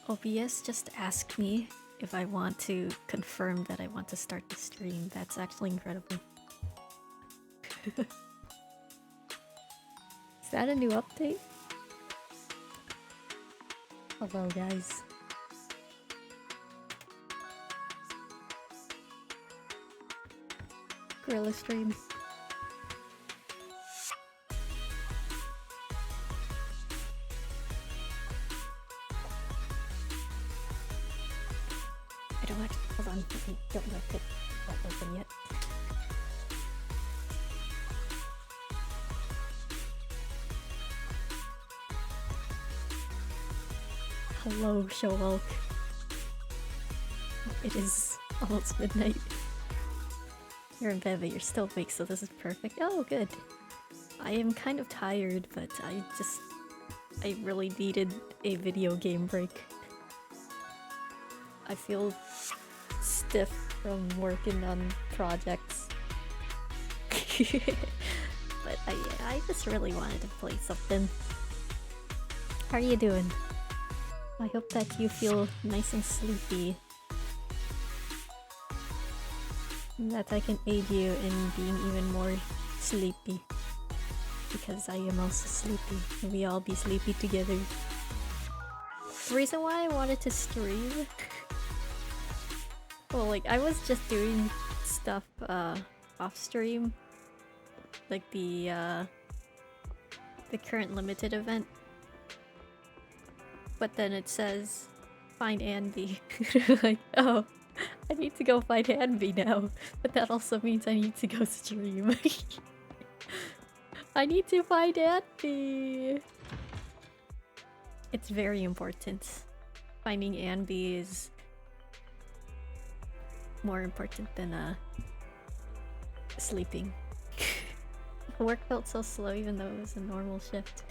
OBS just asked me if I want to confirm that I want to start the stream. That's actually incredible. Is that a new update? Hello, guys. Gorilla stream. I don't actually. Hold on. I don't know if it's not open yet. Hello, Showwalk. It is almost midnight. You're in bed, but you're still awake, so this is perfect. Oh, good. I am kind of tired, but I really needed a video game break. I feel stiff from working on projects. But I just really wanted to play something. How are you doing? I hope that you feel nice and sleepy. And that I can aid you in being even more sleepy. Because I am also sleepy. And we all be sleepy together. The reason why I wanted to stream... well, like, I was just doing stuff off stream. Like the current limited event. But then it says, find Anby. Like, oh, I need to go find Anby now. But that also means I need to go stream. I need to find Anby! It's very important. Finding Anby is more important than sleeping. Work felt so slow even though it was a normal shift.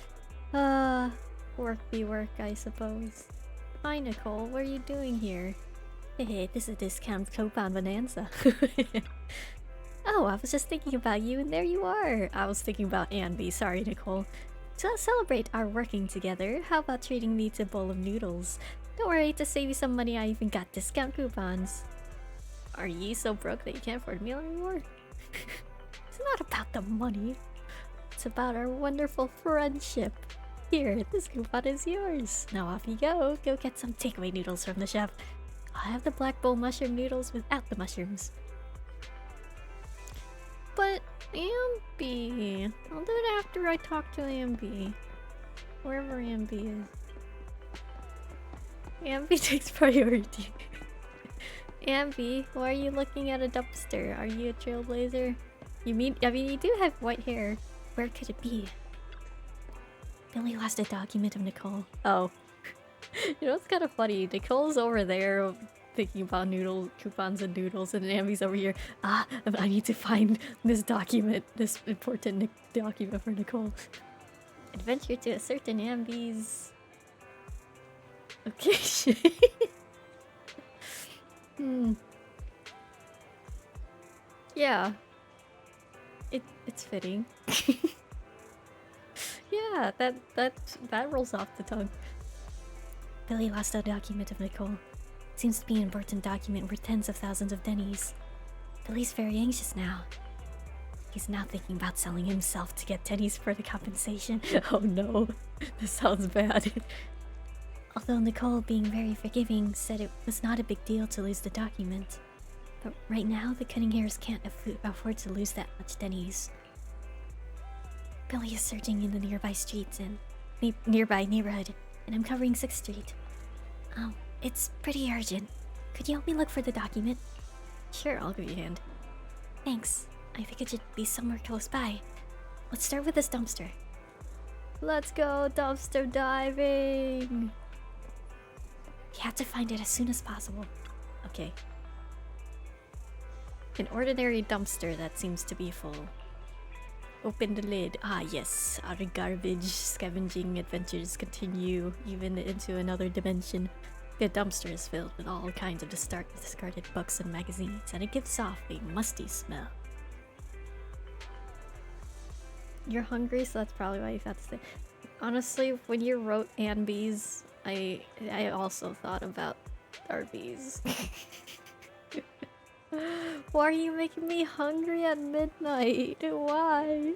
Work be work, I suppose. Hi Nicole, what are you doing here? Hey, this is a discount coupon bonanza. Oh, I was just thinking about you and there you are! I was thinking about Anby, sorry Nicole. To celebrate our working together, how about treating me to a bowl of noodles? Don't worry, to save you some money I even got discount coupons. Are you so broke that you can't afford a meal anymore? It's not about the money. It's about our wonderful friendship. Here, this coupon is yours. Now off you go. Go get some takeaway noodles from the chef. I'll have the black bowl mushroom noodles without the mushrooms. But Ambi, I'll do it after I talk to Ambi. Wherever Ambi is. Ambi takes priority. Ambi, why are you looking at a dumpster? Are you a trailblazer? I mean, you do have white hair. Where could it be? Billy lost a document of Nicole. Oh. You know, it's kind of funny. Nicole's over there thinking about coupons and noodles, and Ambi's over here. Ah, I need to find this document, this important document for Nicole. Adventure to a certain Ambi's... Okay. Yeah. It's fitting. Yeah, that rolls off the tongue. Billy lost a document of Nicole. Seems to be an important document worth tens of thousands of dennies. Billy's very anxious now. He's now thinking about selling himself to get dennies for the compensation. Oh no, this sounds bad. Although Nicole, being very forgiving, said it was not a big deal to lose the document. But right now, the Cunninghams can't afford to lose that much dennies. Billy is searching in the nearby streets and nearby neighborhood, and I'm covering 6th Street. Oh, it's pretty urgent. Could you help me look for the document? Sure, I'll give you a hand. Thanks. I think it should be somewhere close by. Let's start with this dumpster. Let's go dumpster diving! We have to find it as soon as possible. Okay. An ordinary dumpster that seems to be full. Open the lid. Ah yes, our garbage scavenging adventures continue even into another dimension. The dumpster is filled with all kinds of discarded books and magazines, and it gives off a musty smell. You're hungry, so that's probably why you have to say. Honestly, when you wrote Anby's I also thought about Arby's. Why are you making me hungry at midnight? Why?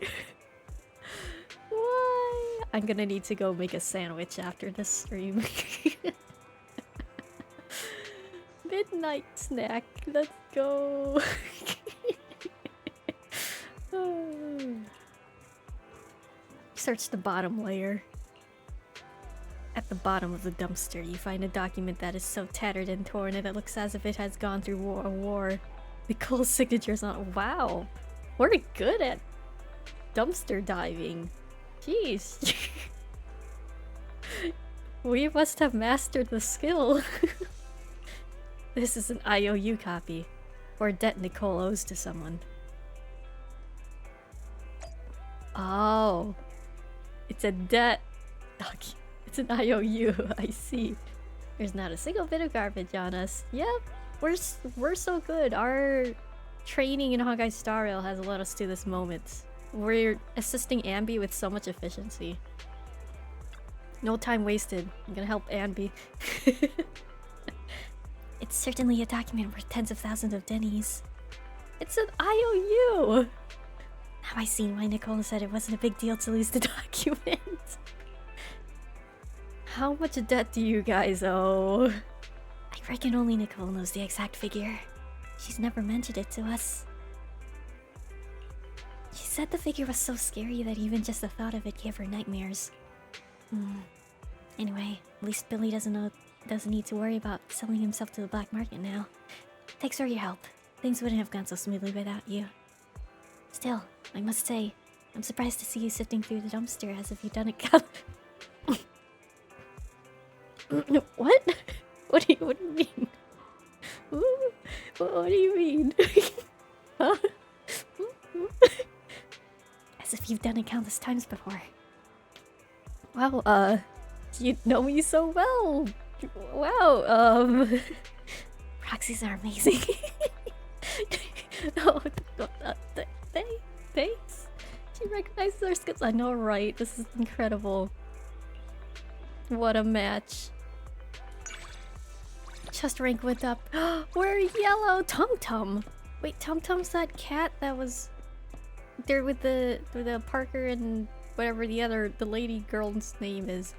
Why? I'm gonna need to go make a sandwich after this stream. Midnight snack. Let's go. Search the bottom layer. At the bottom of the dumpster, you find a document that is so tattered and torn that it looks as if it has gone through a war. Nicole's signature's on it. Wow. We're good at dumpster diving. Jeez. We must have mastered the skill. This is an IOU copy, or a debt Nicole owes to someone. Oh. It's a debt. It's an IOU, I see. There's not a single bit of garbage on us. Yep, we're so good. Our training in Honkai Star Rail has led us to this moment. We're assisting Ambi with so much efficiency. No time wasted. I'm gonna help Ambi. It's certainly a document worth tens of thousands of dennies. It's an IOU! Now I see why Nicole said it wasn't a big deal to lose the document. How much debt do you guys owe? I reckon only Nicole knows the exact figure. She's never mentioned it to us. She said the figure was so scary that even just the thought of it gave her nightmares. Anyway, at least Billy doesn't need to worry about selling himself to the black market now. Thanks for your help. Things wouldn't have gone so smoothly without you. Still, I must say, I'm surprised to see you sifting through the dumpster as if you'd done it. What? What do you mean? What do you mean? Huh? As if you've done it countless times before. Wow, you know me so well. Wow, proxies are amazing. Oh, thanks. She recognizes our skills. I know, right? This is incredible. What a match. Chest rank went up. We're yellow. Tum Tum. Wait, Tum Tum's that cat that was there with the Parker and whatever the lady girl's name is.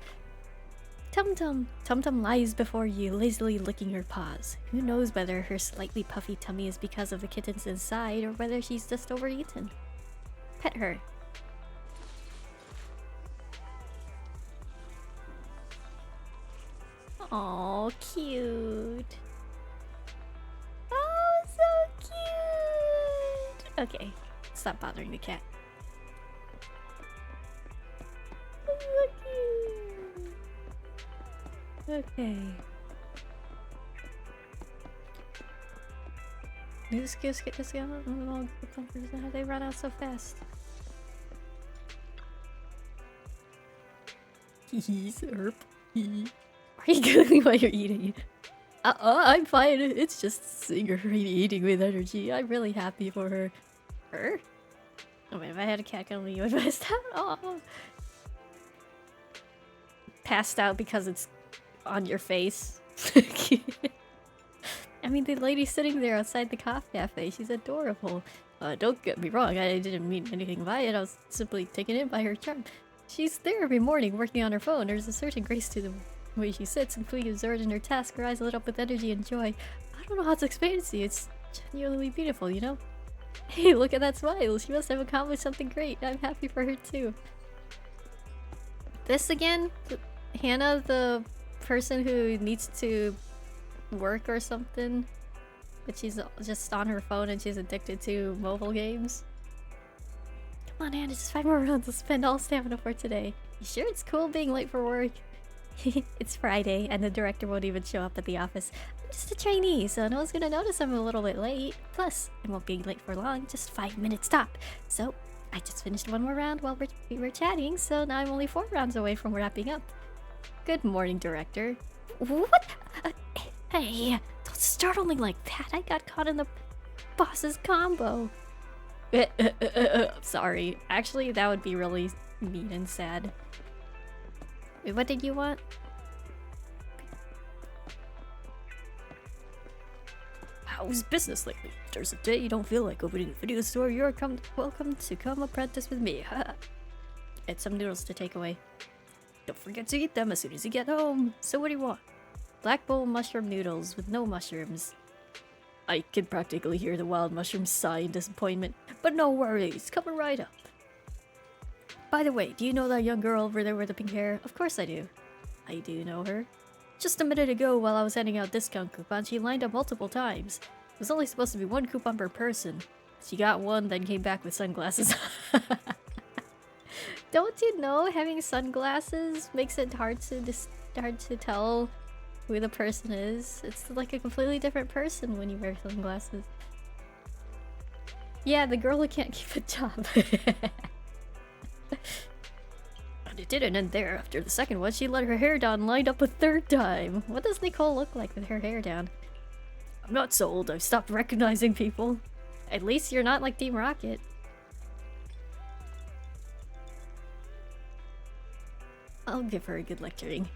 Tum Tum. Tum Tum lies before you, lazily licking her paws. Who knows whether her slightly puffy tummy is because of the kittens inside or whether she's just overeaten. Pet her. Aw, cute. Oh, so cute. Okay, stop bothering the cat. Okay. New skills get this gun. How they run out so fast? He's herp. Are you giggling while you're eating? I'm fine. It's just seeing her eating with energy. I'm really happy for her. Her? Oh man, if I had a cat come you would passed out. Oh. Passed out because it's on your face. I mean, the lady sitting there outside the coffee cafe, she's adorable. Don't get me wrong, I didn't mean anything by it. I was simply taken in by her charm. She's there every morning working on her phone. There's a certain grace to the way she sits, completely absorbed in her task, her eyes lit up with energy and joy. I don't know how to explain it to you. It's genuinely beautiful, you know? Hey, look at that smile. She must have accomplished something great. I'm happy for her too. This again? Hannah, the person who needs to work or something, but she's just on her phone and she's addicted to mobile games. Come on, Hannah, just 5 more rounds. We'll spend all stamina for today. You sure it's cool being late for work? It's Friday and the director won't even show up at the office. I'm just a trainee, so no one's gonna notice I'm a little bit late. Plus, I won't be late for long, just 5 minutes stop. So, I just finished one more round while we were chatting, so now I'm only 4 rounds away from wrapping up. Good morning, director. What? Hey, don't startle me like that. I got caught in the boss's combo. Sorry. Actually, that would be really mean and sad. Wait, what did you want? How's business lately? If there's a day you don't feel like opening a video store, you're welcome to come apprentice with me. Get some noodles to take away. Don't forget to eat them as soon as you get home. So what do you want? Black bowl mushroom noodles with no mushrooms. I can practically hear the wild mushrooms sigh in disappointment, but no worries, coming right up. By the way, do you know that young girl over there with the pink hair? Of course I do. I do know her. Just a minute ago, while I was handing out discount coupons, she lined up multiple times. It was only supposed to be one coupon per person. She got one, then came back with sunglasses. Don't you know having sunglasses makes it hard to tell who the person is? It's like a completely different person when you wear sunglasses. Yeah, the girl who can't keep a job. But it didn't end there. After the second one, she let her hair down and lined up a third time. What does Nicole look like with her hair down? I'm not so old, I've stopped recognizing people. At least you're not like Team Rocket. I'll give her a good lecturing.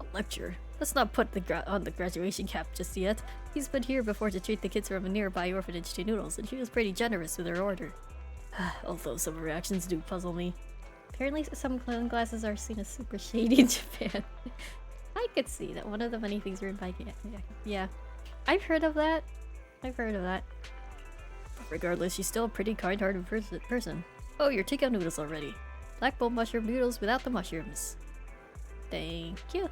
A lecture? Let's not put on the graduation cap just yet. He's been here before to treat the kids from a nearby orphanage to noodles, and she was pretty generous with her order. Although some of her actions do puzzle me. Apparently some sunglasses are seen as super shady in Japan. I could see that one of the many things we're inviting. Yeah. I've heard of that. Regardless, she's still a pretty kind-hearted person. Oh, your takeout noodles already. Black bowl mushroom noodles without the mushrooms. Thank you.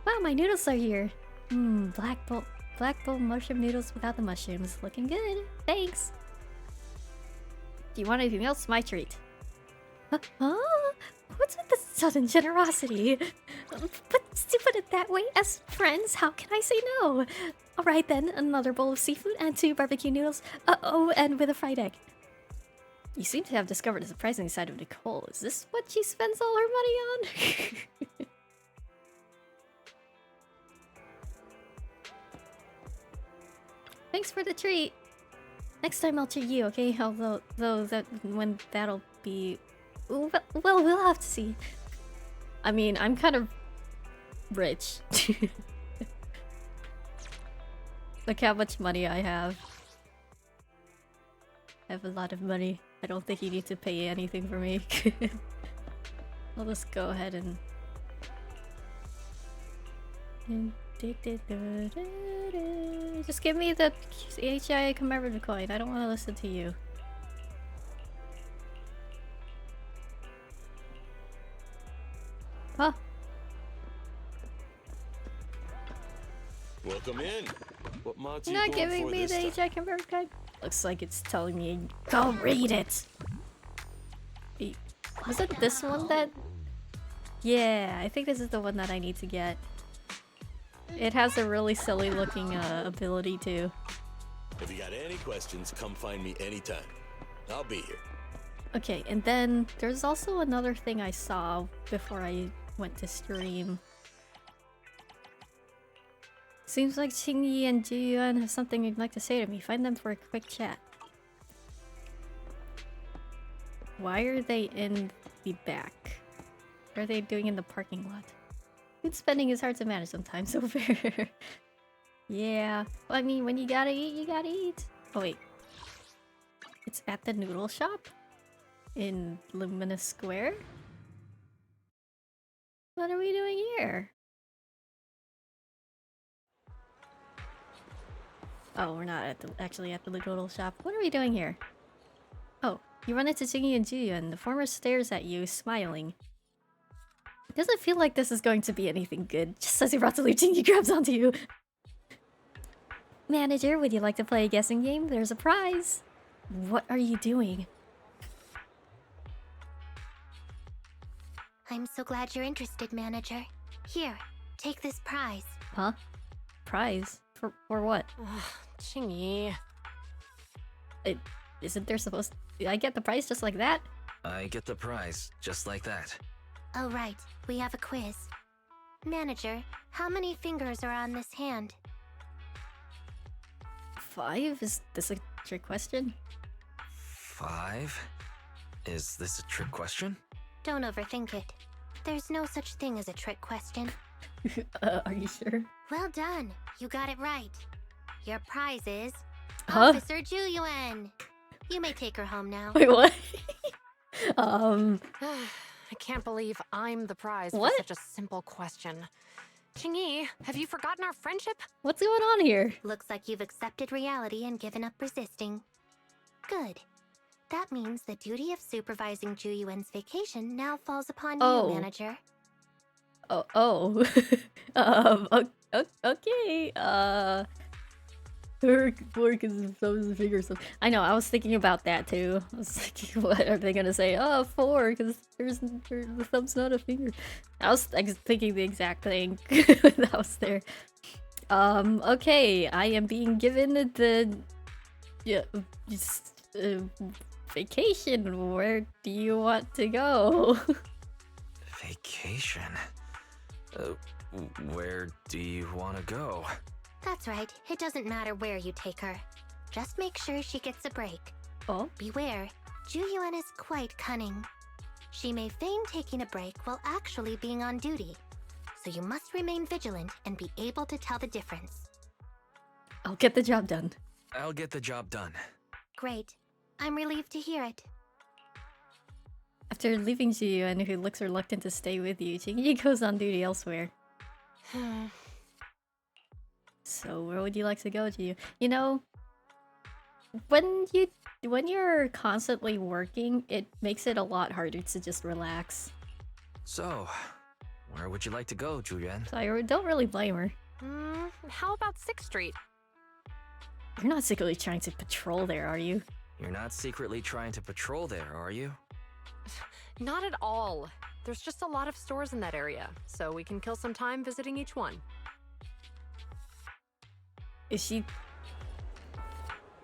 Wow, my noodles are here. Black bowl mushroom noodles without the mushrooms. Looking good. Thanks. Do you want anything else? My treat. Huh? What's with the sudden generosity? But to put it that way, as friends, how can I say no? Alright then, another bowl of seafood and 2 barbecue noodles. Oh, and with a fried egg. You seem to have discovered a surprising side of Nicole. Is this what she spends all her money on? Thanks for the treat. Next time I'll treat you, okay? Although that'll be... Well, we'll have to see. I mean, I'm kind of rich. Look how much money I have. I have a lot of money. I don't think you need to pay anything for me. I'll just go ahead and... Just give me the HI commemorative coin. I don't want to listen to you. Huh? Welcome in. What mods Not giving me the HI commemorative coin? Looks like it's telling me go read it. Wait, was it this one that... Yeah, I think this is the one that I need to get. It has a really silly looking ability too. If you got any questions, come find me anytime. I'll be here. Okay, and then there's also another thing I saw before I went to stream. Seems like Qingyi and Jiyuan have something you'd like to say to me. Find them for a quick chat. Why are they in the back? What are they doing in the parking lot? Food spending is hard to manage sometimes, so fair. Yeah, well, I mean, when you gotta eat, you gotta eat. Oh wait. It's at the noodle shop? In Luminous Square? What are we doing here? Oh, we're not actually at the noodle shop. What are we doing here? Oh, you run into Jingyi and Jiyuan. The former stares at you, smiling. It doesn't feel like this is going to be anything good. Just as you're about to leave, Jingyi grabs onto you. Manager, would you like to play a guessing game? There's a prize. What are you doing? I'm so glad you're interested, Manager. Here, take this prize. Huh? Prize? For what? Qingyi. Isn't there supposed to... I get the prize just like that? I get the prize just like that. Oh right, we have a quiz. Manager, how many fingers are on this hand? 5? Is this a trick question? 5? Is this a trick question? Don't overthink it. There's no such thing as a trick question. Are you sure? Well done. You got it right. Your prize is Huh? Officer Juyuan. You may take her home now. Wait, what? I can't believe I'm the prize What? for such a simple question. Qingyi, have you forgotten our friendship? What's going on here? Looks like you've accepted reality and given up resisting. Good. That means the duty of supervising Juyuan's vacation now falls upon Oh. you, manager. Oh. Okay. Her work is thumbs and fingers. I know, I was thinking about that too. I was thinking, what are they gonna say? Oh, 4, because the thumb's not a finger. I was thinking the exact thing that was there. Okay, I am being given the vacation. Where do you want to go? Vacation? Where do you want to go? That's right. It doesn't matter where you take her. Just make sure she gets a break. Oh? Beware, Juyuan is quite cunning. She may feign taking a break while actually being on duty. So you must remain vigilant and be able to tell the difference. I'll get the job done. I'll get the job done. Great. I'm relieved to hear it. After leaving Jiyuan, who looks reluctant to stay with you, Qingyi goes on duty elsewhere. So where would you like to go, Jiyu? You know, when you're constantly working, it makes it a lot harder to just relax. So, where would you like to go, Julian? So I don't really blame her. How about 6th Street? You're not secretly trying to patrol there, are you? You're not secretly trying to patrol there, are you? Not at all. There's just a lot of stores in that area, so we can kill some time visiting each one. Is she...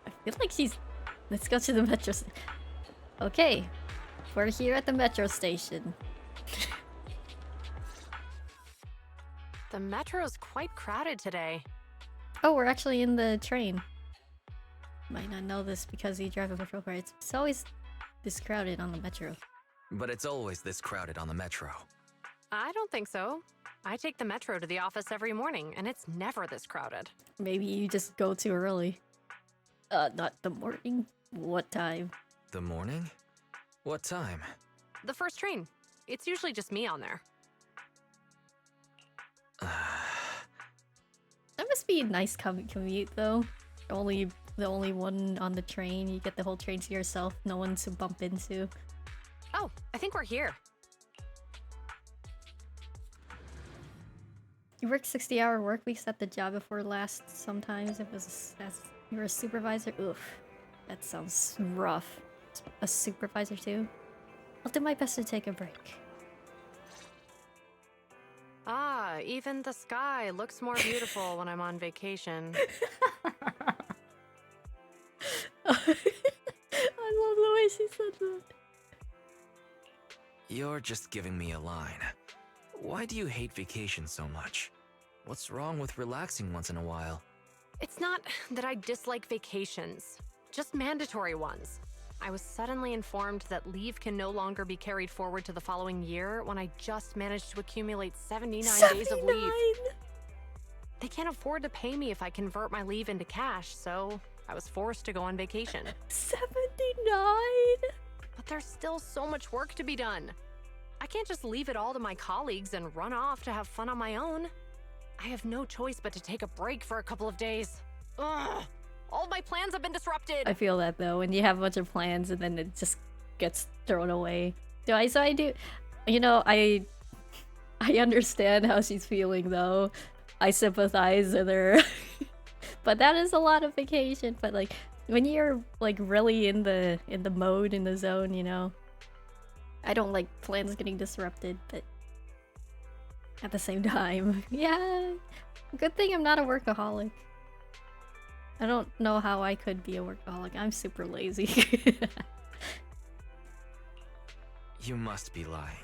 I feel like she's... Let's go to the metro Okay. We're here at the metro station. The metro's quite crowded today. Oh, we're actually in the train. Might not know this because you drive a patrol car. It's always this crowded on the metro. But it's always this crowded on the metro. I don't think so. I take the metro to the office every morning, and it's never this crowded. Maybe you just go too early. Not the morning. What time? The morning? What time? The first train. It's usually just me on there. That must be a nice commute though. The only one on the train. You get the whole train to yourself. No one to bump into. Oh, I think we're here. You work 60-hour work weeks at the job before last. Sometimes it was as you were a supervisor. Oof, that sounds rough. A supervisor too. I'll do my best to take a break. Ah, even the sky looks more beautiful when I'm on vacation. I love the way she said that. You're just giving me a line. Why do you hate vacation so much? What's wrong with relaxing once in a while? It's not that I dislike vacations, just mandatory ones. I was suddenly informed that leave can no longer be carried forward to the following year when I just managed to accumulate 79 days of leave. They can't afford to pay me if I convert my leave into cash, so I was forced to go on vacation. 79? But there's still so much work to be done. I can't just leave it all to my colleagues and run off to have fun on my own. I have no choice but to take a break for a couple of days. Ugh! All my plans have been disrupted! I feel that though, when you have a bunch of plans and then it just gets thrown away. I do, you know, I understand how she's feeling though. I sympathize with her. But that is a lot of vacation. But like, when you're like really in the mode, in the zone, you know, I don't like plans getting disrupted, but at the same time, yeah, good thing I'm not a workaholic. I don't know how I could be a workaholic. I'm super lazy. You must be lying.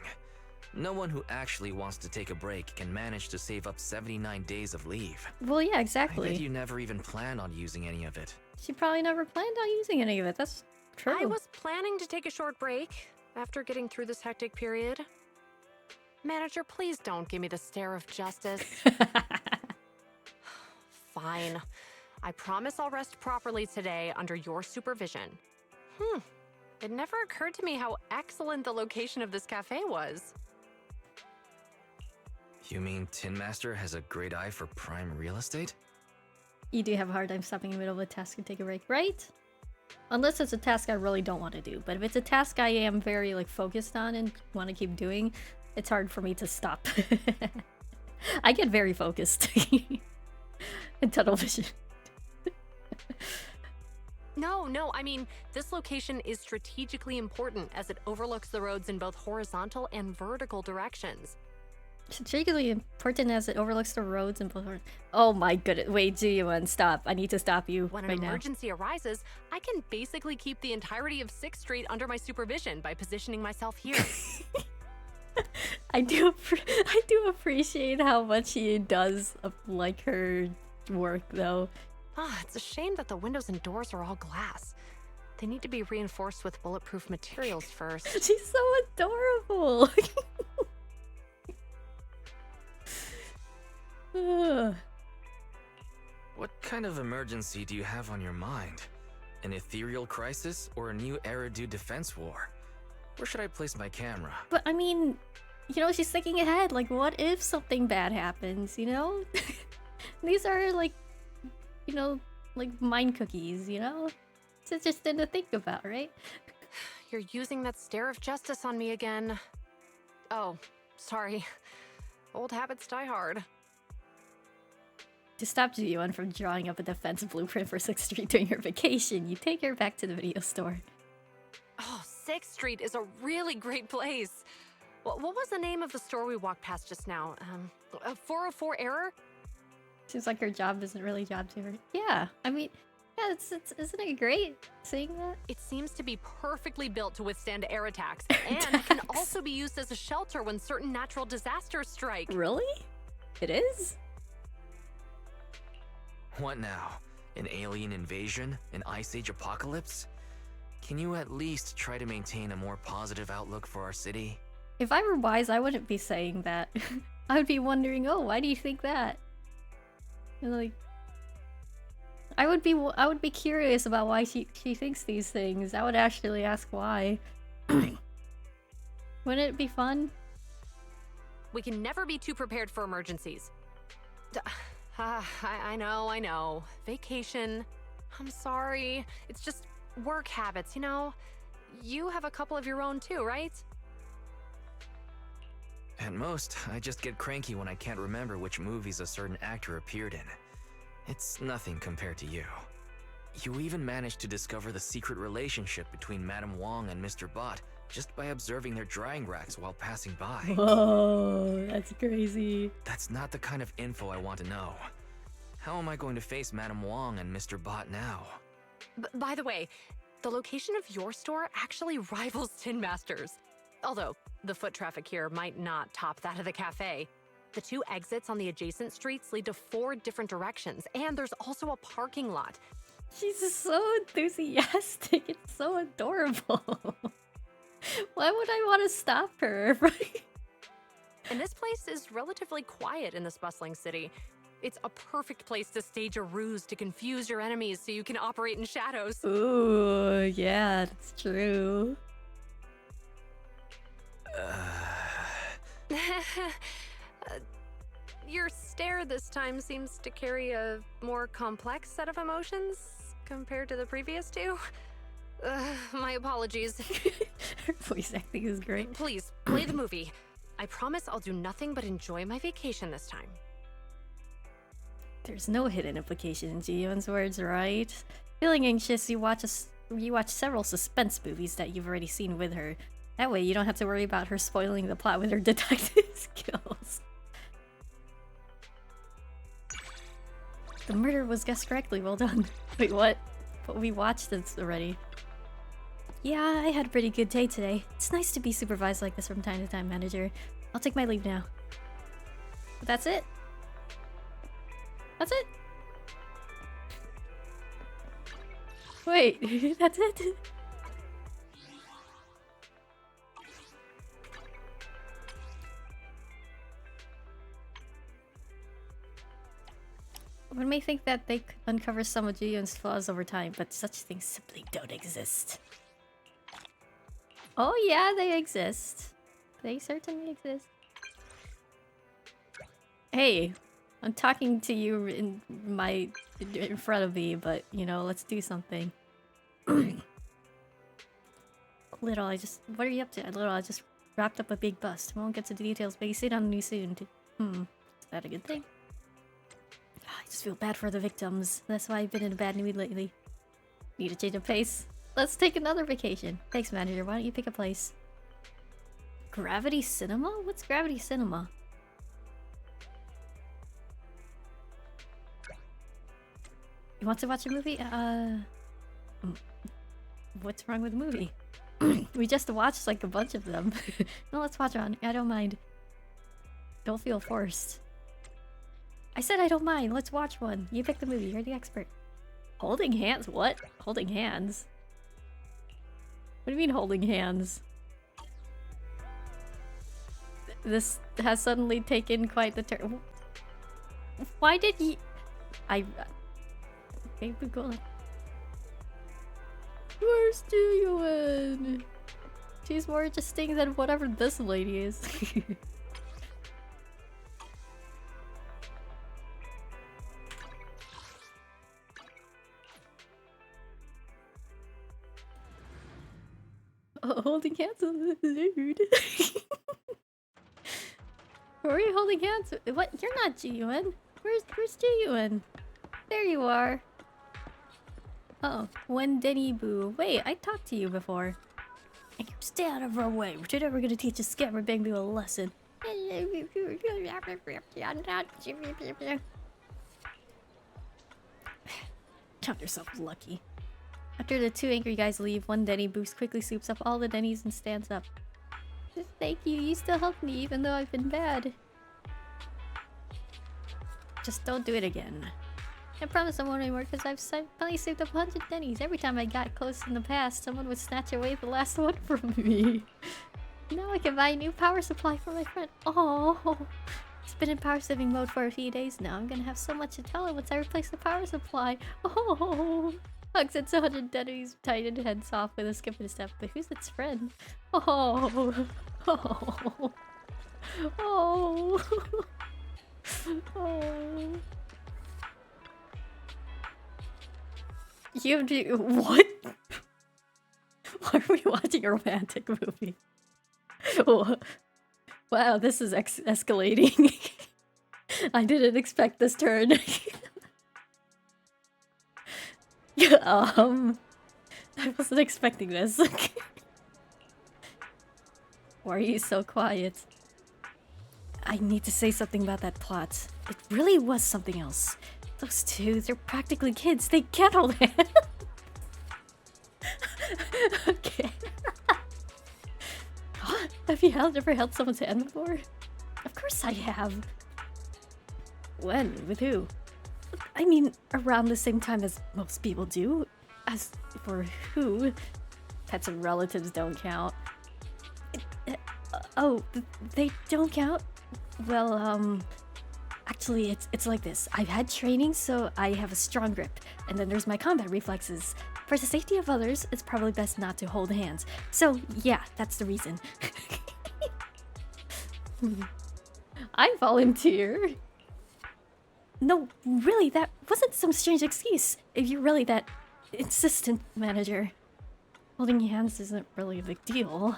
No one who actually wants to take a break can manage to save up 79 days of leave. Well, yeah, I exactly. bet you never even planned on using any of it. She probably never planned on using any of it. That's true. I was planning to take a short break after getting through this hectic period. Manager, please don't give me the stare of justice. Fine. I promise I'll rest properly today under your supervision. It never occurred to me how excellent the location of this cafe was. You mean Tin Master has a great eye for prime real estate? You do have a hard time stopping in the middle of a task and take a break, right? Unless it's a task I really don't want to do. But if it's a task I am very like focused on and want to keep doing, it's hard for me to stop. I get very focused in tunnel vision. No, I mean, this location is strategically important as it overlooks the roads in both horizontal and vertical directions. Strategically important as it overlooks the roads and both. Oh my goodness! Wait, Ji-Yuan, stop! I need to stop you When right an now. emergency arises, I can basically keep the entirety of 6th Street under my supervision by positioning myself here. I do appreciate how much she does like her work, though. It's a shame that the windows and doors are all glass. They need to be reinforced with bulletproof materials first. She's so adorable. What kind of emergency do you have on your mind? An ethereal crisis or a new Eridu defense war? Where should I place my camera? But I mean, you know, she's thinking ahead. Like, what if something bad happens, you know? These are like, you know, like mind cookies, you know? It's interesting to think about, right? You're using that stare of justice on me again. Oh, sorry. Old habits die hard. To stop Ji-Yuan from drawing up a defense blueprint for 6th Street during her vacation, you take her back to the video store. Oh, 6th Street is a really great place. What was the name of the store we walked past just now? 404 Error? Seems like her job isn't really job to her. Yeah, I mean, yeah, isn't it great seeing that? It seems to be perfectly built to withstand air attacks, and can also be used as a shelter when certain natural disasters strike. Really? It is? What now? An alien invasion? An ice age apocalypse? Can you at least try to maintain a more positive outlook for our city? If I were wise, I wouldn't be saying that. I would be wondering, oh, why do you think that? And like, I would be curious about why she thinks these things. I would actually ask why. Wouldn't it be fun? We can never be too prepared for emergencies. I know. Vacation. I'm sorry. It's just work habits, you know? You have a couple of your own too, right? At most, I just get cranky when I can't remember which movies a certain actor appeared in. It's nothing compared to you. You even managed to discover the secret relationship between Madame Wong and Mr. Bot just by observing their drying racks while passing by. Whoa, that's crazy. That's not the kind of info I want to know. How am I going to face Madame Wong and Mr. Bot now? By the way, the location of your store actually rivals Tin Master's. Although, the foot traffic here might not top that of the cafe. The 2 exits on the adjacent streets lead to 4 different directions, and there's also a parking lot. She's so enthusiastic. It's so adorable. Why would I want to stop her? Right? And this place is relatively quiet in this bustling city. It's a perfect place to stage a ruse to confuse your enemies so you can operate in shadows. Ooh, yeah, that's true. Your stare this time seems to carry a more complex set of emotions compared to the previous 2. My apologies. Her voice acting is great. Please, play the movie. I promise I'll do nothing but enjoy my vacation this time. There's no hidden implication in Ji-Yuan's words, right? Feeling anxious, you watch several suspense movies that you've already seen with her. That way you don't have to worry about her spoiling the plot with her detective skills. The murder was guessed correctly, well done. Wait, what? But we watched this already. Yeah, I had a pretty good day today. It's nice to be supervised like this from time to time, manager. I'll take my leave now. But that's it? That's it? Wait, that's it? One may think that they could uncover some of Ji-yoon's flaws over time, but such things simply don't exist. Oh yeah, they exist. They certainly exist. Hey, I'm talking to you in front of me, but you know, let's do something. Little, what are you up to? Little, I just wrapped up a big bust. I won't get to the details, but you see it on the news soon. Is that a good thing? I just feel bad for the victims. That's why I've been in a bad mood lately. Need a change of pace? Let's take another vacation. Thanks, manager. Why don't you pick a place? Gravity Cinema? What's Gravity Cinema? You want to watch a movie? What's wrong with the movie? We just watched like a bunch of them. No, let's watch one. I don't mind. Don't feel forced. I said I don't mind. Let's watch one. You pick the movie. You're the expert. Holding hands? What? Holding hands? What do you mean holding hands? This has suddenly taken quite the turn. Why did he... Okay, we're going. Where's Ji-yoon? She's more interesting than whatever this lady is. Oh, holding hands with a dude. Who are you holding hands with? What? You're not Ji-yoon. Where's Ji-yoon? There you are. Oh, when Denny Boo. Wait, I talked to you before. And you stay out of our way. We're never gonna teach a scammer Bangbu a lesson. Count yourself lucky. After the two angry guys leave, one Denny Boost quickly soups up all the Denny's and stands up. Thank you, you still helped me even though I've been bad. Just don't do it again. I promise I won't anymore because I've finally saved up 100 Denny's. Every time I got close in the past, someone would snatch away the last one from me. Now I can buy a new power supply for my friend. Oh, it's been in power saving mode for a few days now. I'm gonna have so much to tell him once I replace the power supply. Oh. Hugs its 100 Denny's, tightened heads off with a skip and a step. But who's its friend? Oh. Oh. Oh. Oh. You do what? Why are we watching a romantic movie? Oh. Wow, this is escalating. I didn't expect this turn. I wasn't expecting this. Why are you so quiet? I need to say something about that plot. It really was something else. Those two, they're practically kids. They can't hold hands. Okay. Have you ever held someone's hand before? Of course I have. When? With who? I mean, around the same time as most people do. As for who, pets and relatives don't count. Oh, they don't count? Well, actually, it's like this. I've had training, so I have a strong grip. And then there's my combat reflexes. For the safety of others, it's probably best not to hold hands. So, yeah, that's the reason. I volunteer. No, really, that wasn't some strange excuse. If you're really that insistent, manager. Holding hands isn't really a big deal.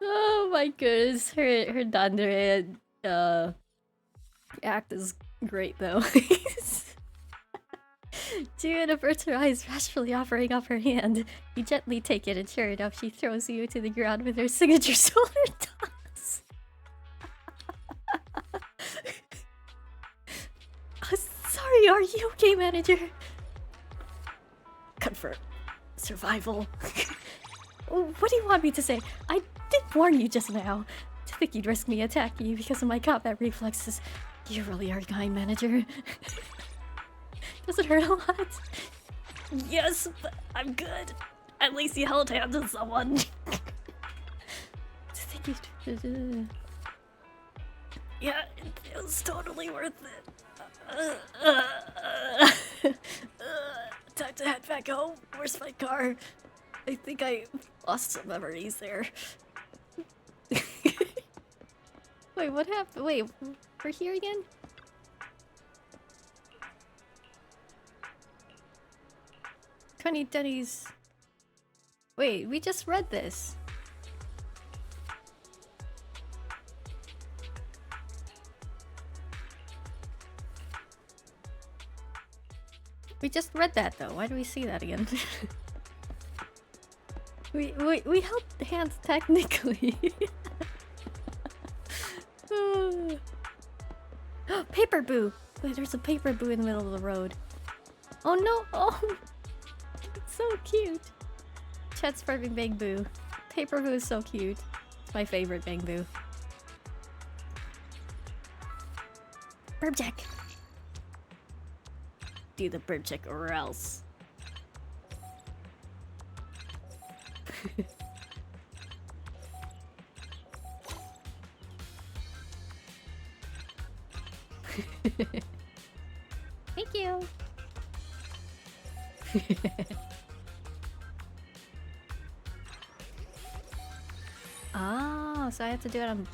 Oh my goodness, her Dandere act is great though. Ji-yoon averts her eyes, bashfully offering up her hand. You gently take it, and sure enough, she throws you to the ground with her signature shoulder toss. Sorry, are you okay, manager? Confirm. Survival. What do you want me to say? I did warn you just now. To think you'd risk me attacking you because of my combat reflexes. You really are kind, manager. Does it hurt a lot? Yes, but I'm good. At least you held hands with someone. To think Yeah, it was totally worth it. Time to head back home. Where's my car? I think I lost some memories there. Wait, what happened? Wait, we're here again? Connie Denny's. Wait, we just read this. We just read that though. Why do we see that again? we held hands technically. Paper boo! Wait, there's a paper boo in the middle of the road. Oh no! Oh, it's so cute. Chet's perfect Bang Boo. Paper boo is so cute. It's my favorite Bang Boo. Burp check. Do the burp check or else. Thank you. Oh, so I have to do it on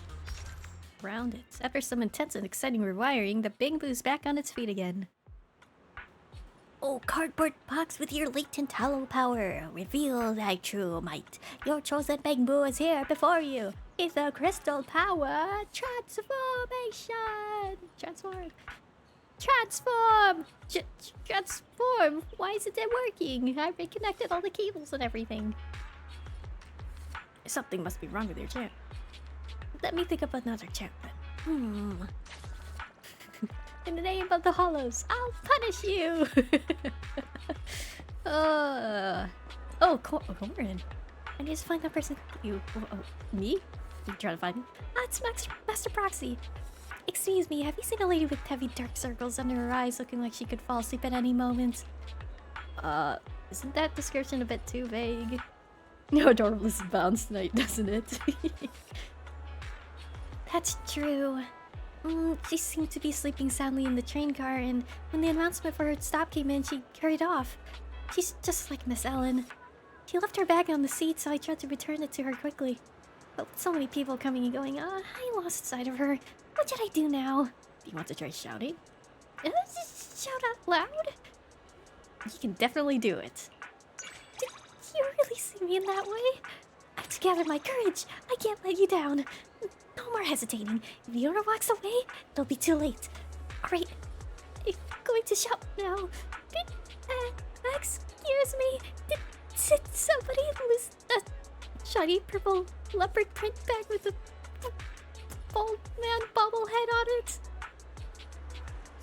round it. After some intense and exciting rewiring, the Bang Boo's back on its feet again. Oh, cardboard box with your latent hollow power. Reveal thy true might. Your chosen Bang Boo is here before you. It's a crystal power transformation. Transform. Transform! Transform! Why isn't it working? I've reconnected all the cables and everything. Something must be wrong with your chant. Let me think of another chant then. In the name of the hollows, I'll punish you! Corin. I need to find that person. You. Me? You trying to find me? It's Master Proxy. Excuse me, have you seen a lady with heavy dark circles under her eyes looking like she could fall asleep at any moment? Isn't that description a bit too vague? No adorable is bounce tonight, doesn't it? That's true. She seemed to be sleeping soundly in the train car, and when the announcement for her stop came in, she hurried off. She's just like Miss Ellen. She left her bag on the seat, so I tried to return it to her quickly. But with so many people coming and going, I lost sight of her. What should I do now? Do you want to try shouting? Just shout out loud? You can definitely do it. Did you really see me in that way? I have to gather my courage. I can't let you down. No more hesitating. If the owner walks away, it'll be too late. Alright, I'm going to shout now. Excuse me. Did somebody lose a shiny purple leopard print bag with a bald man bobblehead on it?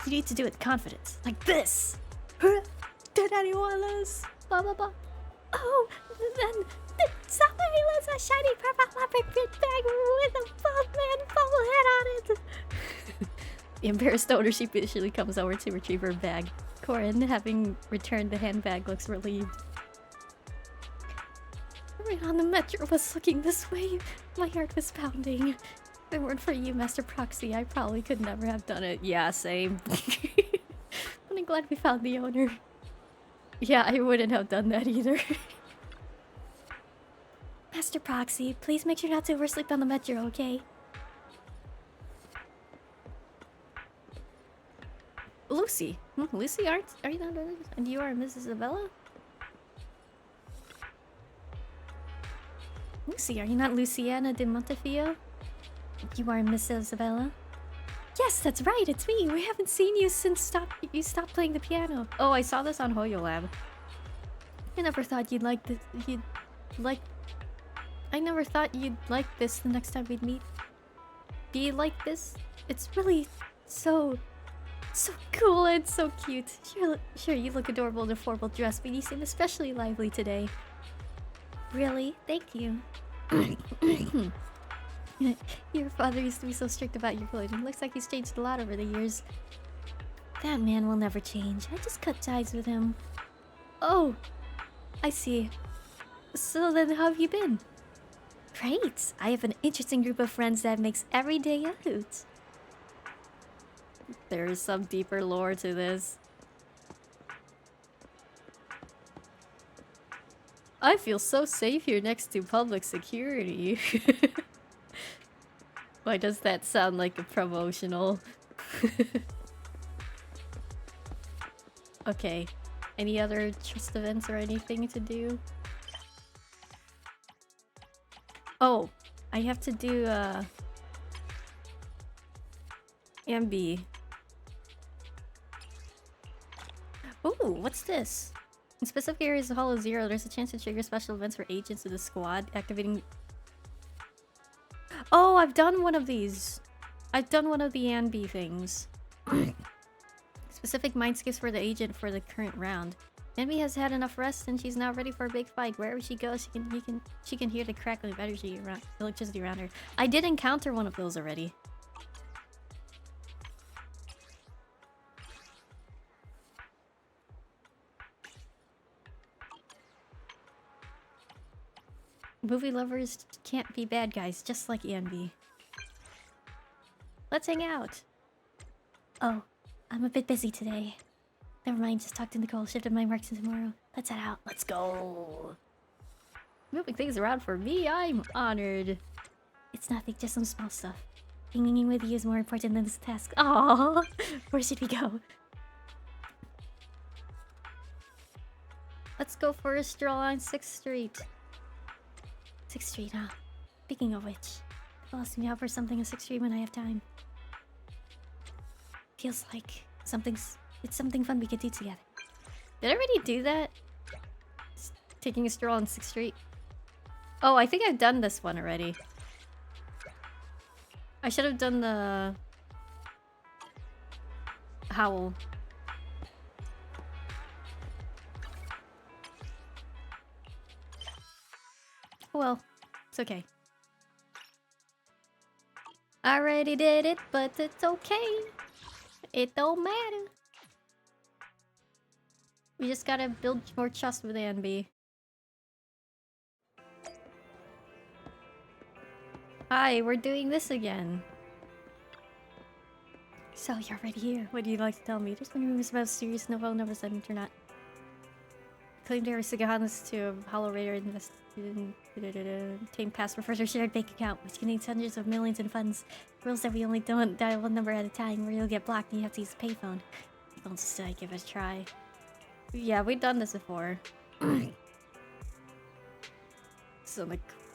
You need to do it with confidence, like this. Did anyone lose? Blah blah blah. Oh, then somebody lose a shiny purple leopard print bag with a bald man bobblehead on it. The embarrassed owner sheepishly comes over to retrieve her bag. Corin, having returned the handbag, looks relieved. Everyone on the metro was looking this way. My heart was pounding. If it weren't for you, Master Proxy, I probably could never have done it. Yeah, same. But I'm glad we found the owner. Yeah, I wouldn't have done that either. Master Proxy, please make sure not to oversleep on the metro, okay? Lucy. Lucy, are you not? And you are Mrs. Isabella? Lucy, are you not Luciana de Montefiore? You are Miss Isabella? Yes, that's right, it's me. We haven't seen you since you stopped playing the piano. Oh, I saw this on HoYoLab. I never thought you'd like this. I never thought you'd like this the next time we'd meet. Be like this? It's really so cool and so cute. Sure, you look adorable in a formal dress, but you seem especially lively today. Really? Thank you. Your father used to be so strict about your clothing. Looks like he's changed a lot over the years. That man will never change. I just cut ties with him. Oh, I see. So then how have you been? Great! I have an interesting group of friends that makes every day a hoot. There is some deeper lore to this. I feel so safe here next to public security. Why does that sound like a promotional? Okay. Any other trust events or anything to do? Oh, I have to do MB. Ooh, what's this? In specific areas of Hollow Zero, there's a chance to trigger special events for agents of the squad, activating... Oh, I've done one of these. I've done one of the Anby things. Specific mind skips for the agent for the current round. Anby has had enough rest and she's now ready for a big fight. Wherever she goes, she can hear the crackling of electricity around her. I did encounter one of those already. Movie lovers can't be bad guys, just like Anby. Let's hang out. Oh, I'm a bit busy today. Never mind, just talked to Nicole, shifted my marks to tomorrow. Let's head out, let's go. Moving things around for me, I'm honored. It's nothing, just some small stuff. Hanging with you is more important than this task. Aww, where should we go? Let's go for a stroll on 6th Street. 6th Street, huh? Speaking of which, I'll ask me out for something on 6th Street when I have time. Feels like it's something fun we could do together. Did I already do that? Just taking a stroll on 6th Street? Oh, I think I've done this one already. I should have done the... Howl. Well, it's okay. I already did it, but it's okay. It don't matter. We just gotta build more trust with Anby. Hi, we're doing this again. So you're already here. What do you like to tell me? There's been rumors about serious novel numbers that are not. Claimed there were Sagahanas to a Hollow Raider invested in obtain password for their shared bank account, which contains hundreds of millions in funds. Rules that we only don't dial one number at a time, or you'll get blocked and you have to use a payphone. Don't just give it a try. Yeah, we've done this before. So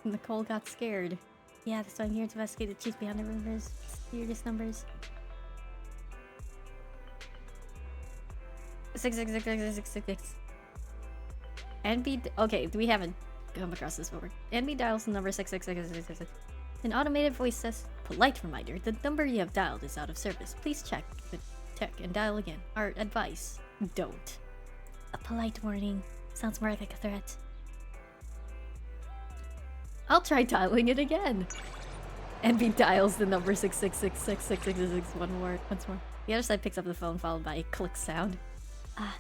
Nicole got scared. Yeah, that's why I'm here to investigate the truth behind the rumors. Weirdest numbers. 6666666. Anby. Okay, we haven't come across this before. Anby dials the number 66666. An automated voice says, "Polite reminder, the number you have dialed is out of service. Please check and dial again. Our advice, don't." A polite warning. Sounds more like a threat. I'll try dialing it again. Anby dials the number 6666666 once more. The other side picks up the phone, followed by a click sound. Ah,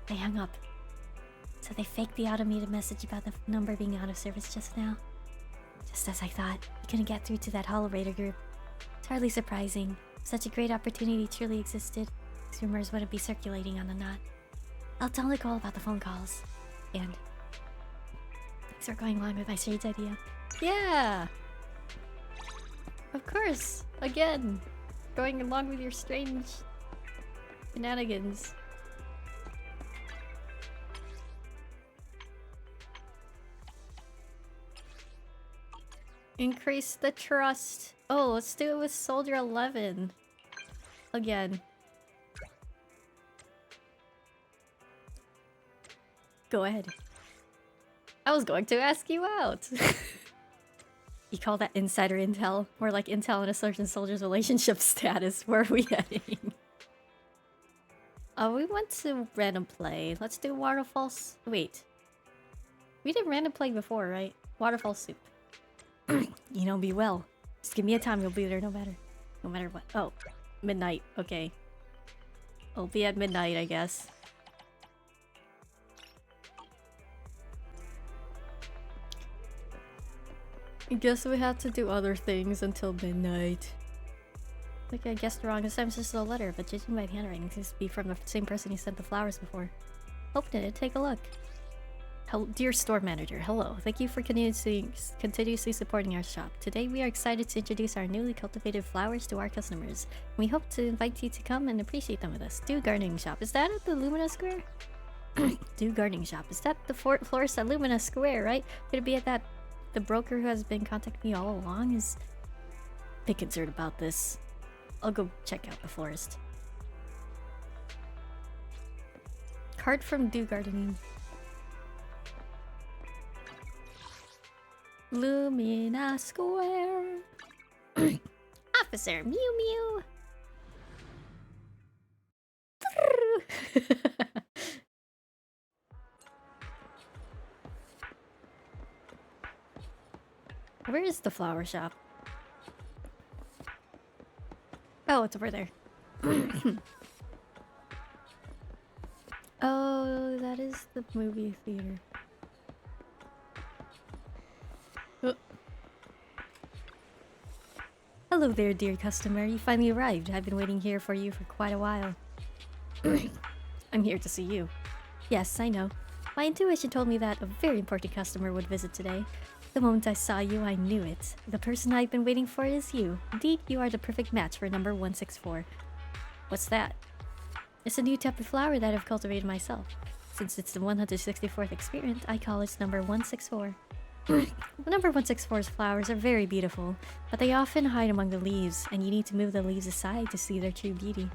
they hung up. So they faked the automated message about the number being out of service just now. Just as I thought, we couldn't get through to that Hollow Raider group. It's hardly surprising. Such a great opportunity truly existed. These rumors wouldn't be circulating on the knot. I'll tell Nicole about the phone calls. And thanks for going along with my strange idea. Yeah! Of course! Again! Going along with your strange shenanigans. Increase the trust. Oh, let's do it with Soldier 11. Again. Go ahead. I was going to ask you out. You call that insider intel? More like intel on a certain soldier's relationship status. Where are we heading? Oh, we went to random play. Let's do waterfalls. Wait. We did random play before, right? Waterfall soup. You know me well. Just give me a time, you'll be there no matter what. Oh, midnight. Okay. I'll be at midnight, I guess. I guess we have to do other things until midnight. Like I guessed wrong. This time it's just a letter, but judging by the handwriting, it seems to be from the same person who sent the flowers before. Open it. Take a look. Dear store manager, hello. Thank you for continuously supporting our shop. Today we are excited to introduce our newly cultivated flowers to our customers. We hope to invite you to come and appreciate them with us. Do Gardening Shop. Is that at the Lumina Square? Do Gardening Shop. Is that the florist at Lumina Square, right? Could it be at that... The broker who has been contacting me all along is... a bit concerned about this. I'll go check out the florist. Card from Do Gardening. Lumina Square. Officer Mew Mew. Where is the flower shop? Oh, it's over there. Oh, that is the movie theater. Oh. Hello there, dear customer. You finally arrived. I've been waiting here for you for quite a while. I'm here to see you. Yes, I know. My intuition told me that a very important customer would visit today. The moment I saw you, I knew it. The person I've been waiting for is you. Indeed, you are the perfect match for number 164. What's that? It's a new type of flower that I've cultivated myself. Since it's the 164th experiment, I call it number 164. Number 164's flowers are very beautiful, but they often hide among the leaves, and you need to move the leaves aside to see their true beauty.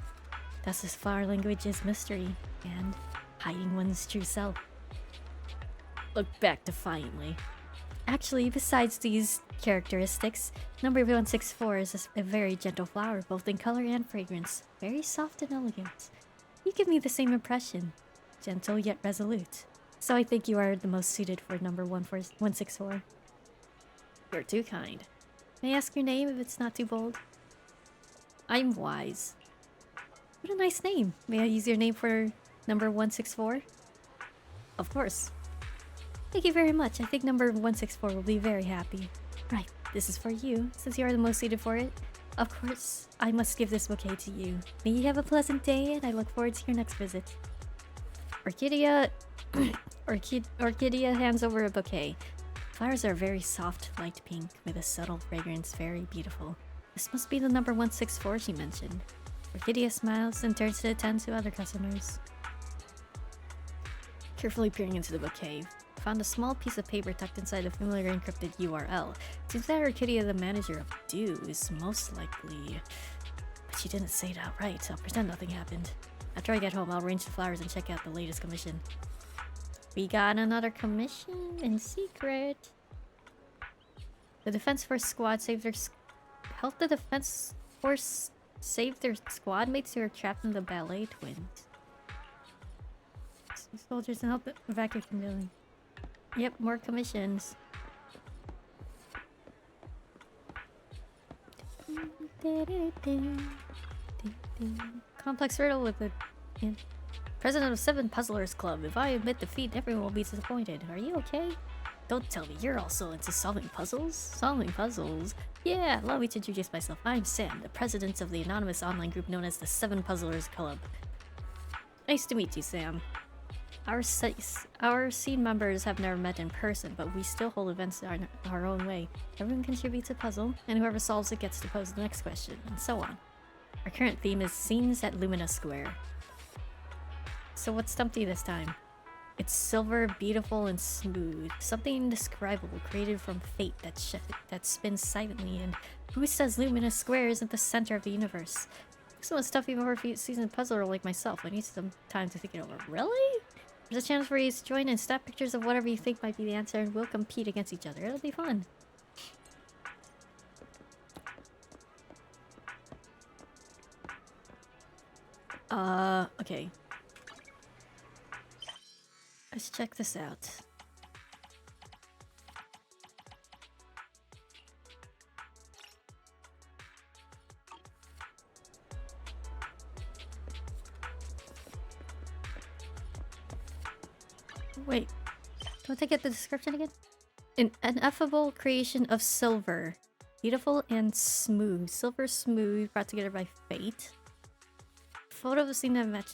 Thus, this flower language is mystery, and hiding one's true self. Look back defiantly. Actually, besides these characteristics, number 164 is a very gentle flower, both in color and fragrance. Very soft and elegant. You give me the same impression. Gentle yet resolute. So I think you are the most suited for number 164. You're too kind. May I ask your name if it's not too bold? I'm Wise. What a nice name. May I use your name for number 164? Of course. Thank you very much. I think number 164 will be very happy. Right, this is for you, since you are the most suited for it. Of course, I must give this bouquet to you. May you have a pleasant day, and I look forward to your next visit. Orchidea hands over a bouquet. Flowers are very soft, light pink, with a subtle fragrance, very beautiful. This must be the number 164 she mentioned. Orchidea smiles and turns to attend to other customers. Carefully peering into the bouquet, found a small piece of paper tucked inside a familiar encrypted URL. Seems that Orchidea, the manager of Do, is most likely... But she didn't say it outright, so I'll pretend nothing happened. After I get home, I'll arrange the flowers and check out the latest commission. We got another commission in secret. The Defense Force squad saved their... Helped the Defense Force save their squad mates who are trapped in the ballet twins. Soldiers and help evacuate the building. Yep, more commissions. Complex riddle with the president of 7 Puzzlers Club. If I admit defeat, everyone will be disappointed. Are you okay? Don't tell me you're also into solving puzzles? Solving puzzles? Yeah, allow me to introduce myself. I'm Sam, the president of the anonymous online group known as the 7 Puzzlers Club. Nice to meet you, Sam. Our scene members have never met in person, but we still hold events our own way. Everyone contributes a puzzle, and whoever solves it gets to pose the next question, and so on. Our current theme is Scenes at Lumina Square. So what stumped you this time? It's silver, beautiful, and smooth. Something indescribable created from fate that spins silently, and who says Lumina Square isn't the center of the universe? Someone stuff even for a seasoned puzzler like myself. I need some time to think it over. Really? There's a chance for you to join and snap pictures of whatever you think might be the answer, and we'll compete against each other. It'll be fun. Okay. Let's check this out. Wait, don't I get the description again? An ineffable creation of silver. Beautiful and smooth. Silver smooth, brought together by fate. Photo of the scene that match.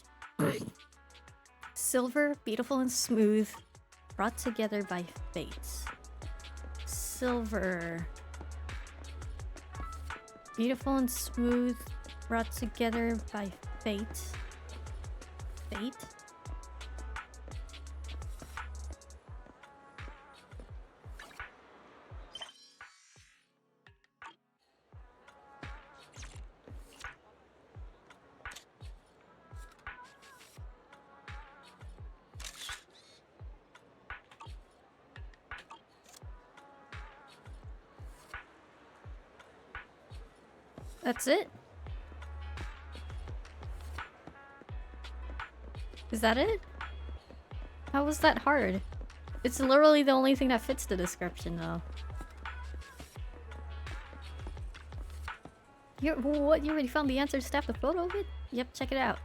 Silver, beautiful and smooth, brought together by fate. Silver. Beautiful and smooth, brought together by fate. Fate? That's it? Is that it? How was that hard? It's literally the only thing that fits the description, though. What? You already found the answer to snap the photo of it? Yep, check it out.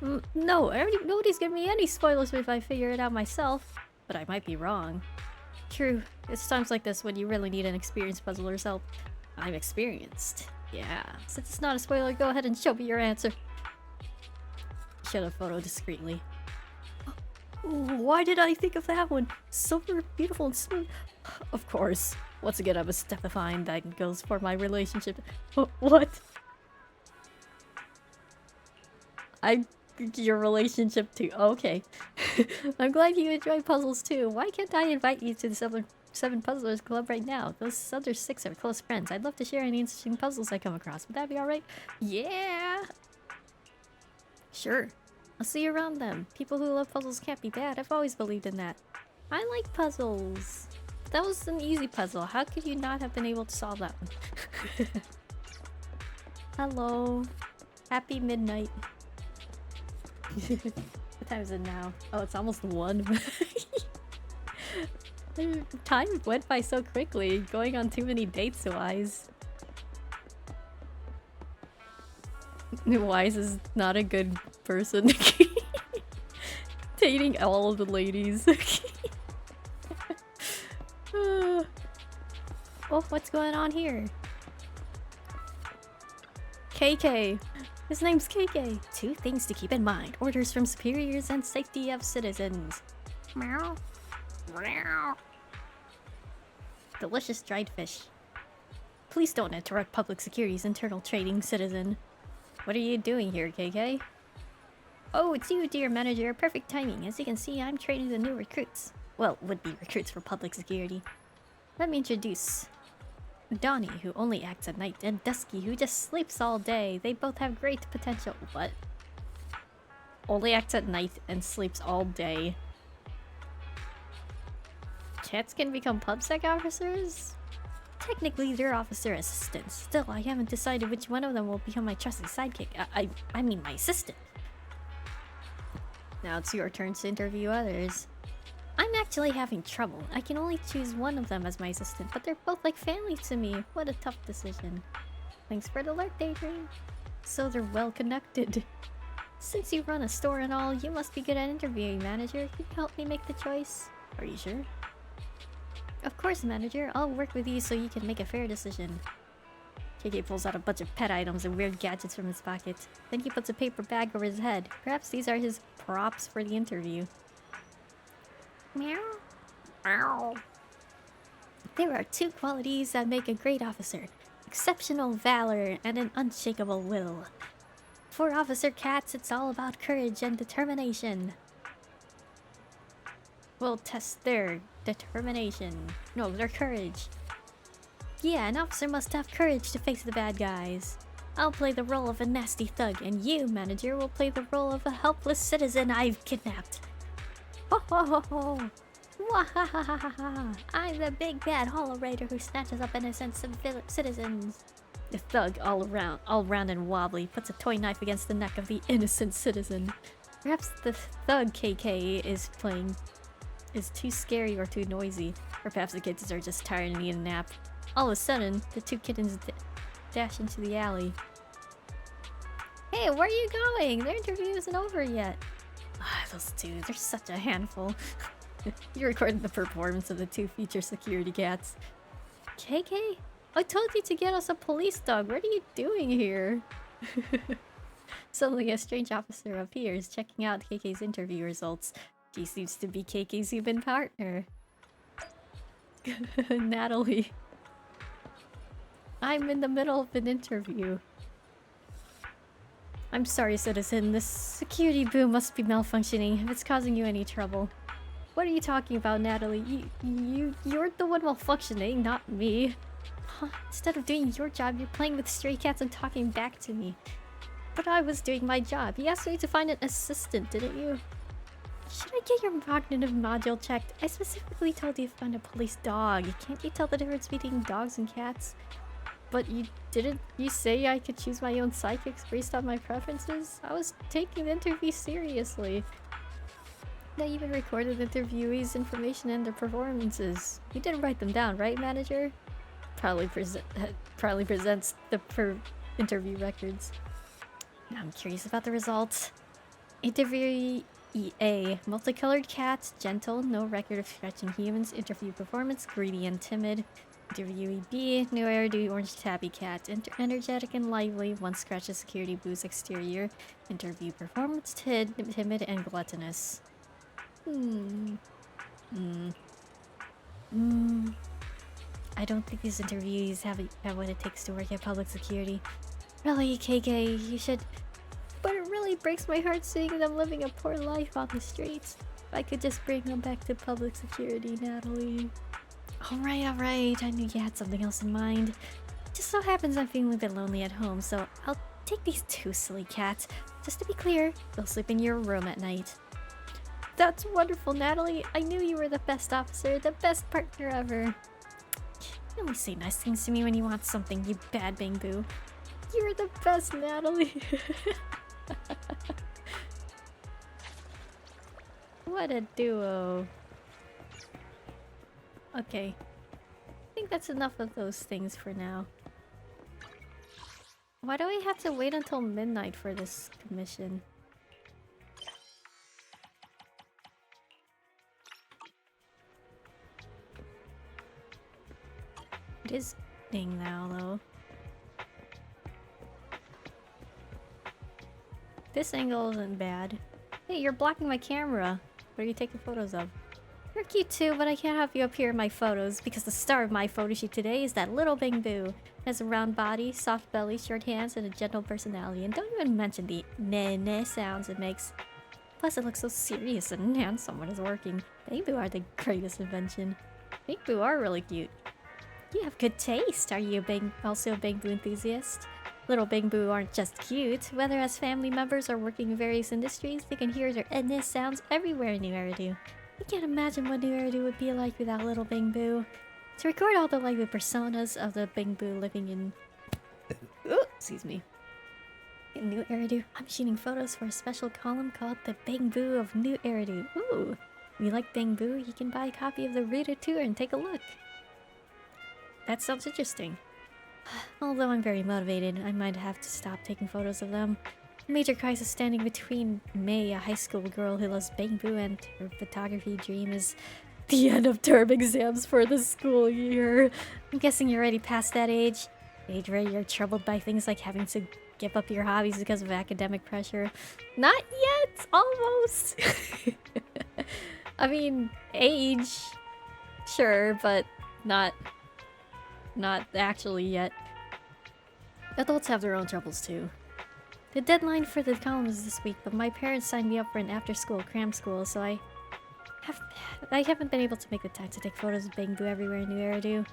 No, nobody's giving me any spoilers if I figure it out myself. But I might be wrong. True, it's times like this when you really need an experienced puzzler's help. I'm experienced. Yeah, since it's not a spoiler, go ahead and show me your answer. Show the photo discreetly. Why did I think of that one? Silver, beautiful, and smooth. Of course. Once again, I'm a stepifying that goes for my relationship. What? Your relationship too. Okay. I'm glad you enjoy puzzles too. Why can't I invite you to the Seven Puzzlers Club right now? Those other 6 are close friends. I'd love to share any interesting puzzles I come across. Would that be alright? Yeah! Sure. I'll see you around them. People who love puzzles can't be bad. I've always believed in that. I like puzzles. That was an easy puzzle. How could you not have been able to solve that one? Hello. Happy midnight. What time is it now? Oh, it's almost 1. Time went by so quickly, going on too many dates Wise. Wise is not a good person. Dating all of the ladies. Oh, what's going on here? KK. His name's KK. 2 things to keep in mind. Orders from superiors and safety of citizens. Meow. Meow. Delicious dried fish. Please don't interrupt public security's internal trading, citizen. What are you doing here, KK? Oh, it's you, dear manager. Perfect timing. As you can see, I'm training the new recruits. Well, would-be recruits for public security. Let me introduce Donnie, who only acts at night, and Dusky, who just sleeps all day. They both have great potential. What? Only acts at night and sleeps all day. Chats can become PubSec officers? Technically, they're officer assistants. Still, I haven't decided which one of them will become my trusted sidekick. I mean my assistant. Now it's your turn to interview others. I'm actually having trouble. I can only choose one of them as my assistant, but they're both like family to me. What a tough decision. Thanks for the alert, Daydream. So they're well connected. Since you run a store and all, you must be good at interviewing, manager. Can you help me make the choice? Are you sure? Of course, manager. I'll work with you so you can make a fair decision. KK pulls out a bunch of pet items and weird gadgets from his pocket. Then he puts a paper bag over his head. Perhaps these are his props for the interview. Meow. Meow. There are 2 qualities that make a great officer. Exceptional valor and an unshakable will. For Officer Cats, it's all about courage and determination. We'll test their determination. No, their courage. Yeah, an officer must have courage to face the bad guys. I'll play the role of a nasty thug, and you, manager, will play the role of a helpless citizen I've kidnapped. Ho ho ho ho! Wahahaha! I'm the big bad Hollow Raider who snatches up innocent citizens. The thug, all round and wobbly, puts a toy knife against the neck of the innocent citizen. Perhaps the thug KK is playing is too scary or too noisy, or perhaps the kids are just tired and need a nap. All of a sudden, the 2 kittens dash into the alley. Hey, where are you going? Their interview isn't over yet. Ah, those 2, they're such a handful. You recorded the performance of the two feature security cats. KK? I told you to get us a police dog. What are you doing here? Suddenly, a strange officer appears, checking out KK's interview results. He seems to be KK's human partner. Natalie. I'm in the middle of an interview. I'm sorry, citizen. This security boom must be malfunctioning if it's causing you any trouble. What are you talking about, Natalie? You're the one malfunctioning, not me. Huh? Instead of doing your job, you're playing with stray cats and talking back to me. But I was doing my job. You asked me to find an assistant, didn't you? Should I get your cognitive module checked? I specifically told you to find a police dog. Can't you tell the difference between dogs and cats? But you didn't. You say I could choose my own psychics based on my preferences? I was taking the interview seriously. They even recorded the interviewees' information and their performances. You didn't write them down, right, manager? Probably presents the interview records. Now I'm curious about the results. Interviewee A. Multicolored cats, gentle, no record of scratching humans. Interview performance, greedy and timid. Interviewee B. New hairdo, orange tabby cat. Energetic and lively, one scratch the security booth's exterior. Interview performance, timid and gluttonous. I don't think these interviewees have what it takes to work at public security. Really, KK, you should... But it really breaks my heart seeing them living a poor life on the streets. If I could just bring them back to public security, Natalie. Alright, I knew you had something else in mind. Just so happens I'm feeling a bit lonely at home, so I'll take these two silly cats. Just to be clear, they'll sleep in your room at night. That's wonderful, Natalie. I knew you were the best officer, the best partner ever. You only say nice things to me when you want something, you bad bangboo. You're the best, Natalie. What a duo. Okay. I think that's enough of those things for now. Why do I have to wait until midnight for this commission? It is evening now, though. This angle isn't bad. Hey, you're blocking my camera. What are you taking photos of? You're cute too, but I can't have you appear in my photos because the star of my photo shoot today is that little bangboo. It has a round body, soft belly, short hands, and a gentle personality. And don't even mention the meh sounds it makes. Plus, it looks so serious and handsome when it's working. Bangboo are the greatest invention. Bangboo are really cute. You have good taste. Are you also a bangboo enthusiast? Little bangboo aren't just cute. Whether as family members or working in various industries, they can hear their sounds everywhere in New Eridu. I can't imagine what New Eridu would be like without little bangboo. To record all the lively personas of the bangboo living in... excuse me. In New Eridu, I'm shooting photos for a special column called The Bangboo of New Eridu. Ooh! If you like bangboo, you can buy a copy of the Reader Tour and take a look. That sounds interesting. Although I'm very motivated, I might have to stop taking photos of them. A major crisis standing between May, a high school girl who loves bangboo, and her photography dream is the end of term exams for the school year. I'm guessing you're already past that age where you're troubled by things like having to give up your hobbies because of academic pressure. Not yet! Almost! I mean, age, sure, but not actually yet. Adults have their own troubles too. The deadline for the column is this week, but my parents signed me up for an after-school cram school, so I haven't been able to make the time to take photos of bangboo everywhere in New Eridu.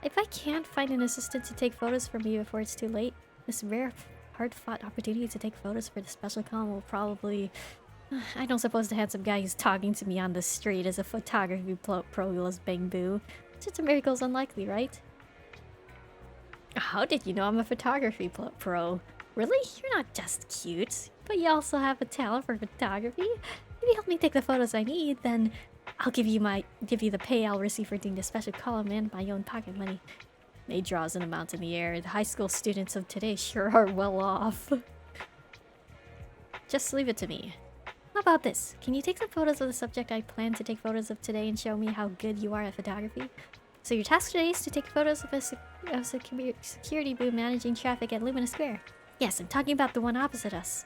If I can't find an assistant to take photos for me before it's too late, this rare, hard-fought opportunity to take photos for the special column will probably... I don't suppose the handsome guy who's talking to me on the street is a photography pro who loves bangboo. Such a miracle is unlikely, right? How did you know I'm a photography pro? Really? You're not just cute, but you also have a talent for photography? If you help me take the photos I need, then I'll give you the pay I'll receive for doing the special column and my own pocket money. May draws an amount in the air. The high school students of today sure are well off. Just leave it to me. about this? Can you take some photos of the subject I plan to take photos of today and show me how good you are at photography? So your task today is to take photos of a security booth managing traffic at Lumina Square. Yes, I'm talking about the one opposite us.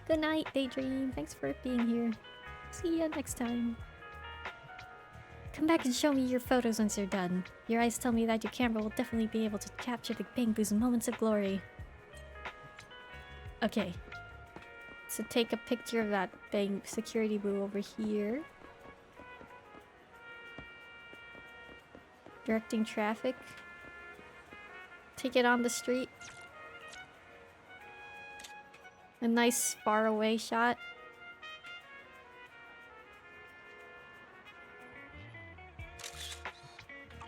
Good night, Daydream. Thanks for being here. See ya next time. Come back and show me your photos once you're done. Your eyes tell me that your camera will definitely be able to capture the Bangbu's moments of glory. Okay. So take a picture of that Bang security boo over here. Directing traffic. Take it on the street. A nice far away shot.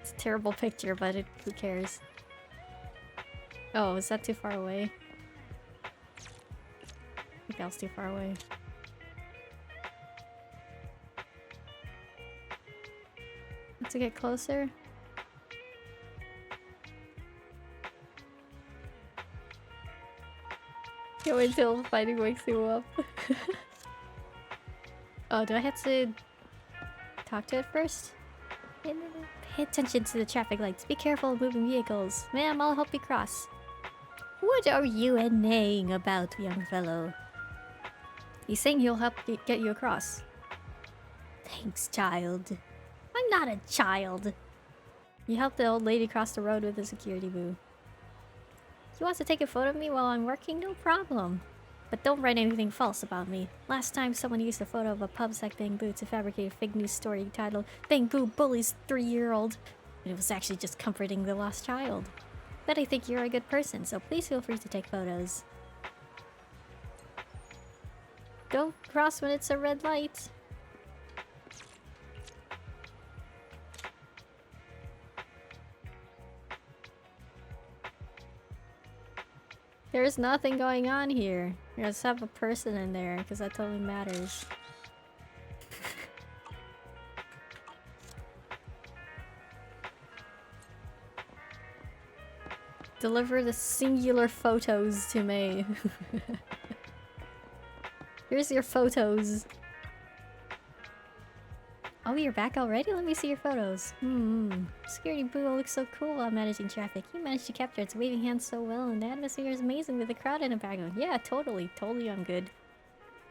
It's a terrible picture, but who cares? Oh, is that too far away? I think that was too far away. Let's get closer. Can't wait till fighting wakes you up. Oh, do I have to talk to it first? Pay attention to the traffic lights. Be careful of moving vehicles. Ma'am, I'll help you cross. What are you neighing about, young fellow? He's saying he'll help get you across. Thanks, child. I'm not a child. You helped the old lady cross the road with a security boo. He wants to take a photo of me while I'm working? No problem. But don't write anything false about me. Last time someone used a photo of a pubsec Bangbu to fabricate a fake news story titled Bangbu Bullies 3-year-old. And it was actually just comforting the lost child. But I think you're a good person, so please feel free to take photos. Don't cross when it's a red light. There's nothing going on here. Let's have a person in there, because that totally matters. Deliver the singular photos to me. Here's your photos. Oh, you're back already? Let me see your photos. Security boo looks so cool while managing traffic. You managed to capture its waving hands so well, and the atmosphere is amazing with the crowd in the background. Yeah, totally. Totally I'm good.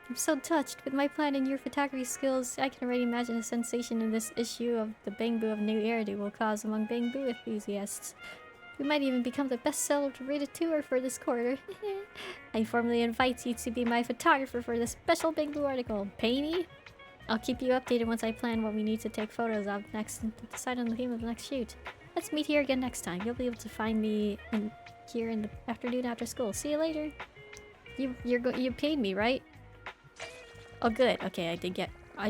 I'm so touched. With my plan and your photography skills, I can already imagine the sensation in this issue of the Bangbu of New Era will cause among Bangbu enthusiasts. We might even become the bestseller rated tour for this quarter. I formally invite you to be my photographer for this special Bangbu article. Pay me? I'll keep you updated once I plan what we need to take photos of next and decide on the theme of the next shoot. Let's meet here again next time. You'll be able to find me here in the afternoon after school. See you later. You paid me, right? Oh, good. Okay, I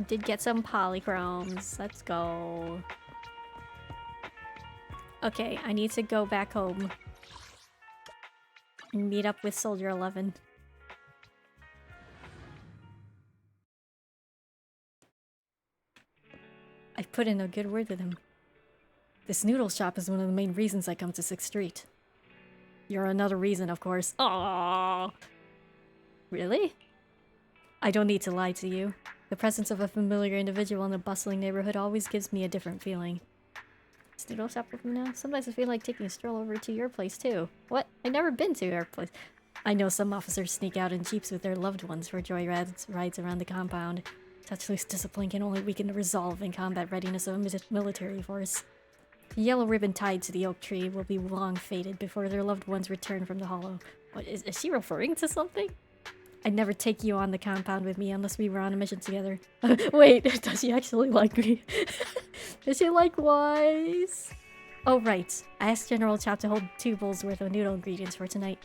did get some polychromes. Let's go. Okay, I need to go back home and meet up with Soldier 11. I've put in a good word with him. This noodle shop is one of the main reasons I come to 6th Street. You're another reason, of course. Aww. Really? I don't need to lie to you. The presence of a familiar individual in a bustling neighborhood always gives me a different feeling. Is noodle shop open now? Sometimes I feel like taking a stroll over to your place too. What? I've never been to your place. I know some officers sneak out in jeeps with their loved ones for joyrides around the compound. Such loose discipline can only weaken the resolve and combat readiness of a military force. The yellow ribbon tied to the oak tree will be long faded before their loved ones return from the hollow. What, is she referring to something? I'd never take you on the compound with me unless we were on a mission together. Wait, does she actually like me? Is she likewise? Oh right, I asked General Chop to hold 2 bowls worth of noodle ingredients for tonight.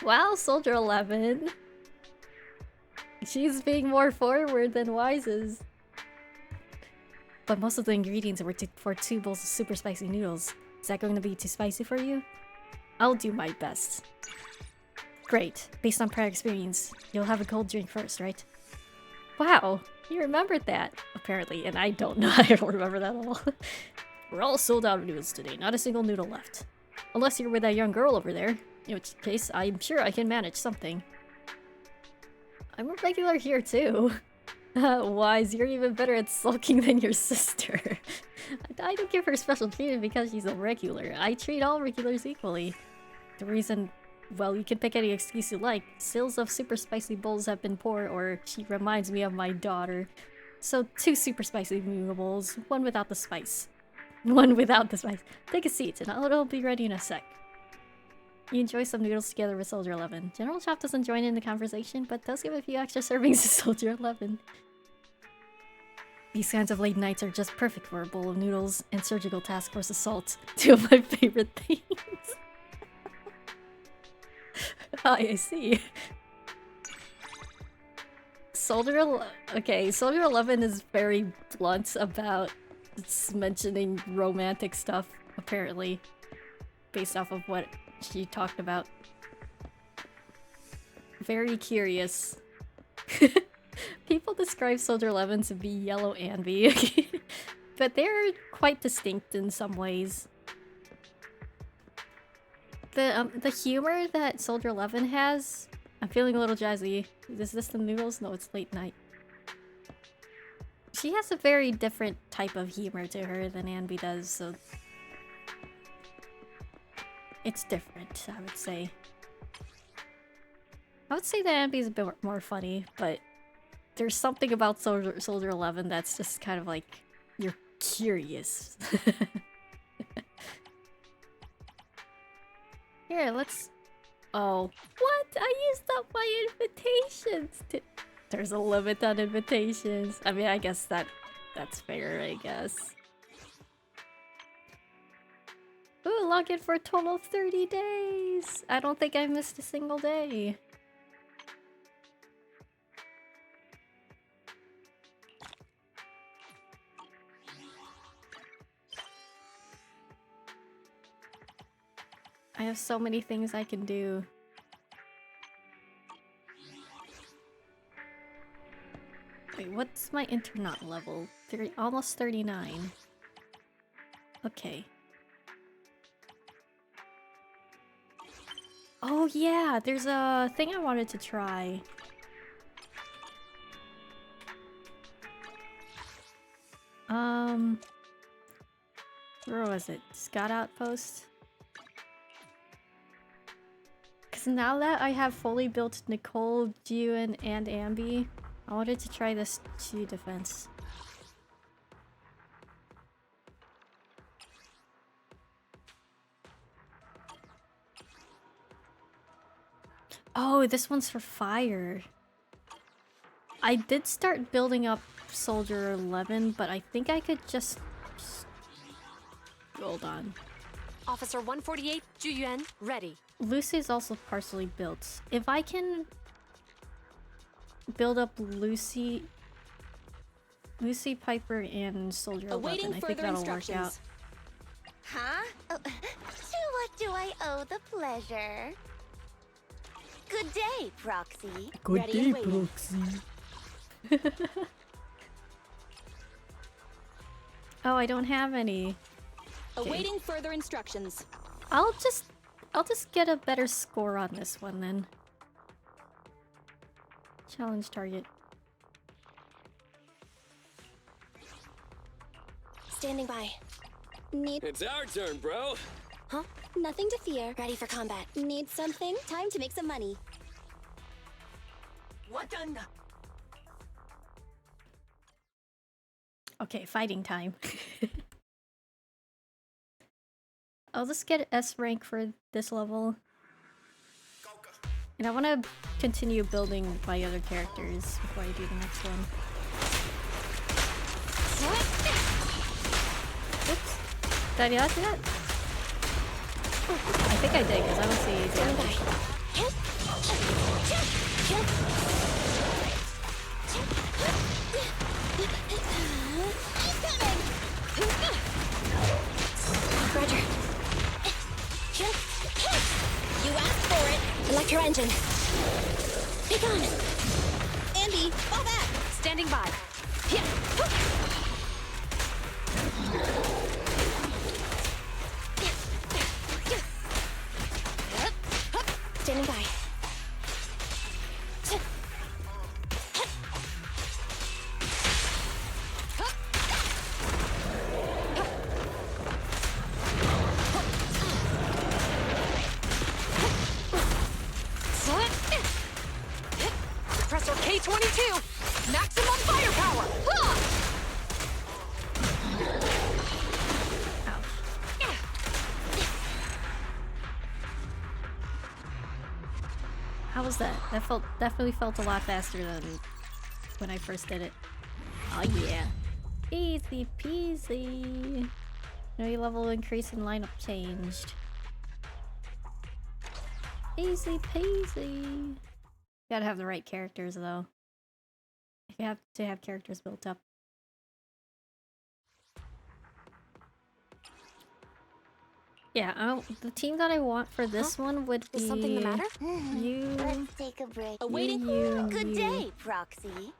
Wow, Soldier 11. She's being more forward than Wise's. But most of the ingredients were for 2 bowls of super spicy noodles. Is that going to be too spicy for you? I'll do my best. Great. Based on prior experience, you'll have a cold drink first, right? Wow, you remembered that, apparently, and I don't know. I don't remember that at all. We're all sold out of noodles today, not a single noodle left. Unless you're with that young girl over there, in which case I'm sure I can manage something. I'm a regular here too. Wise, you're even better at sulking than your sister. I don't give her special treatment because she's a regular. I treat all regulars equally. The reason, well, you can pick any excuse you like. Sales of super spicy bowls have been poor, or she reminds me of my daughter. So 2 super spicy noodle bowls, 1 without the spice. 1 without the spice. Take a seat, and it'll be ready in a sec. You enjoy some noodles together with Soldier 11. General Chop doesn't join in the conversation, but does give a few extra servings to Soldier 11. These kinds of late nights are just perfect for a bowl of noodles and surgical task force assault. 2 of my favorite things. I see. Soldier 11 is very blunt about mentioning romantic stuff, apparently. Based off of what she talked about. Very curious. People describe Soldier 11 to be yellow Anby, but they're quite distinct in some ways. The humor that Soldier 11 has, I'm feeling a little jazzy. Is this the noodles? No, it's late night. She has a very different type of humor to her than Anby does, so it's different, I would say. I would say that Anby's a bit more funny, but there's something about Soldier 11 that's just kind of like, you're curious. Here, let's... Oh. What? I used up my invitations! There's a limit on invitations. I mean, I guess that's fair, I guess. Ooh, log in for a total of 30 days! I don't think I missed a single day. I have so many things I can do. Wait, what's my internaut level? Almost 39. Okay. Oh yeah, there's a thing I wanted to try. Where was it? Scout Outpost? Because now that I have fully built Nicole, Jiwon, and Anby, I wanted to try this Chi defense. Oh, this one's for fire. I did start building up Soldier 11, but I think I could just... Hold on. Officer 148, Juyuan, ready. Lucy's also partially built. If I can build up Lucy, Piper, and Soldier 11, I think that'll work out. Huh? Oh, to what do I owe the pleasure? Good day, Proxy. Good day, Proxy. Oh, I don't have any. Okay. Awaiting further instructions. I'll just get a better score on this one then. Challenge target. Standing by. Need... It's our turn, bro. Huh? Nothing to fear. Ready for combat. Need something? Time to make some money. What done? Okay, fighting time. I'll just get S rank for this level. And I want to continue building my other characters before I do the next one. Oops. Did I not do that? I think I did, because I don't see damage. Roger. You asked for it. Electro engine. Be gone. Andy, fall back. Standing by. Standing by. was that? That definitely felt a lot faster than when I first did it. Oh yeah. Easy peasy. No level increase and lineup changed. Easy peasy. Gotta have the right characters though. You have to have characters built up. Yeah, the team that I want for this one would be Is something the matter? you. Let's take a break. Awaiting. You and Good you. day, Proxy.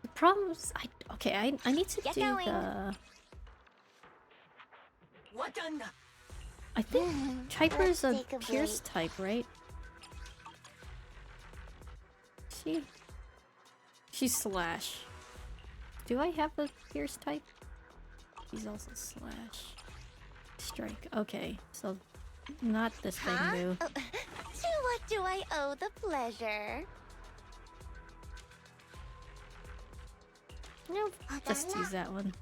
The problem is, I need to Get do going. the. What done? I think Hyper's a Let's take a Pierce type, right? She's Slash. Do I have a Pierce type? She's also Slash. Strike. Okay, so not this thing, boo. To what do I owe the pleasure? Nope, just use that one.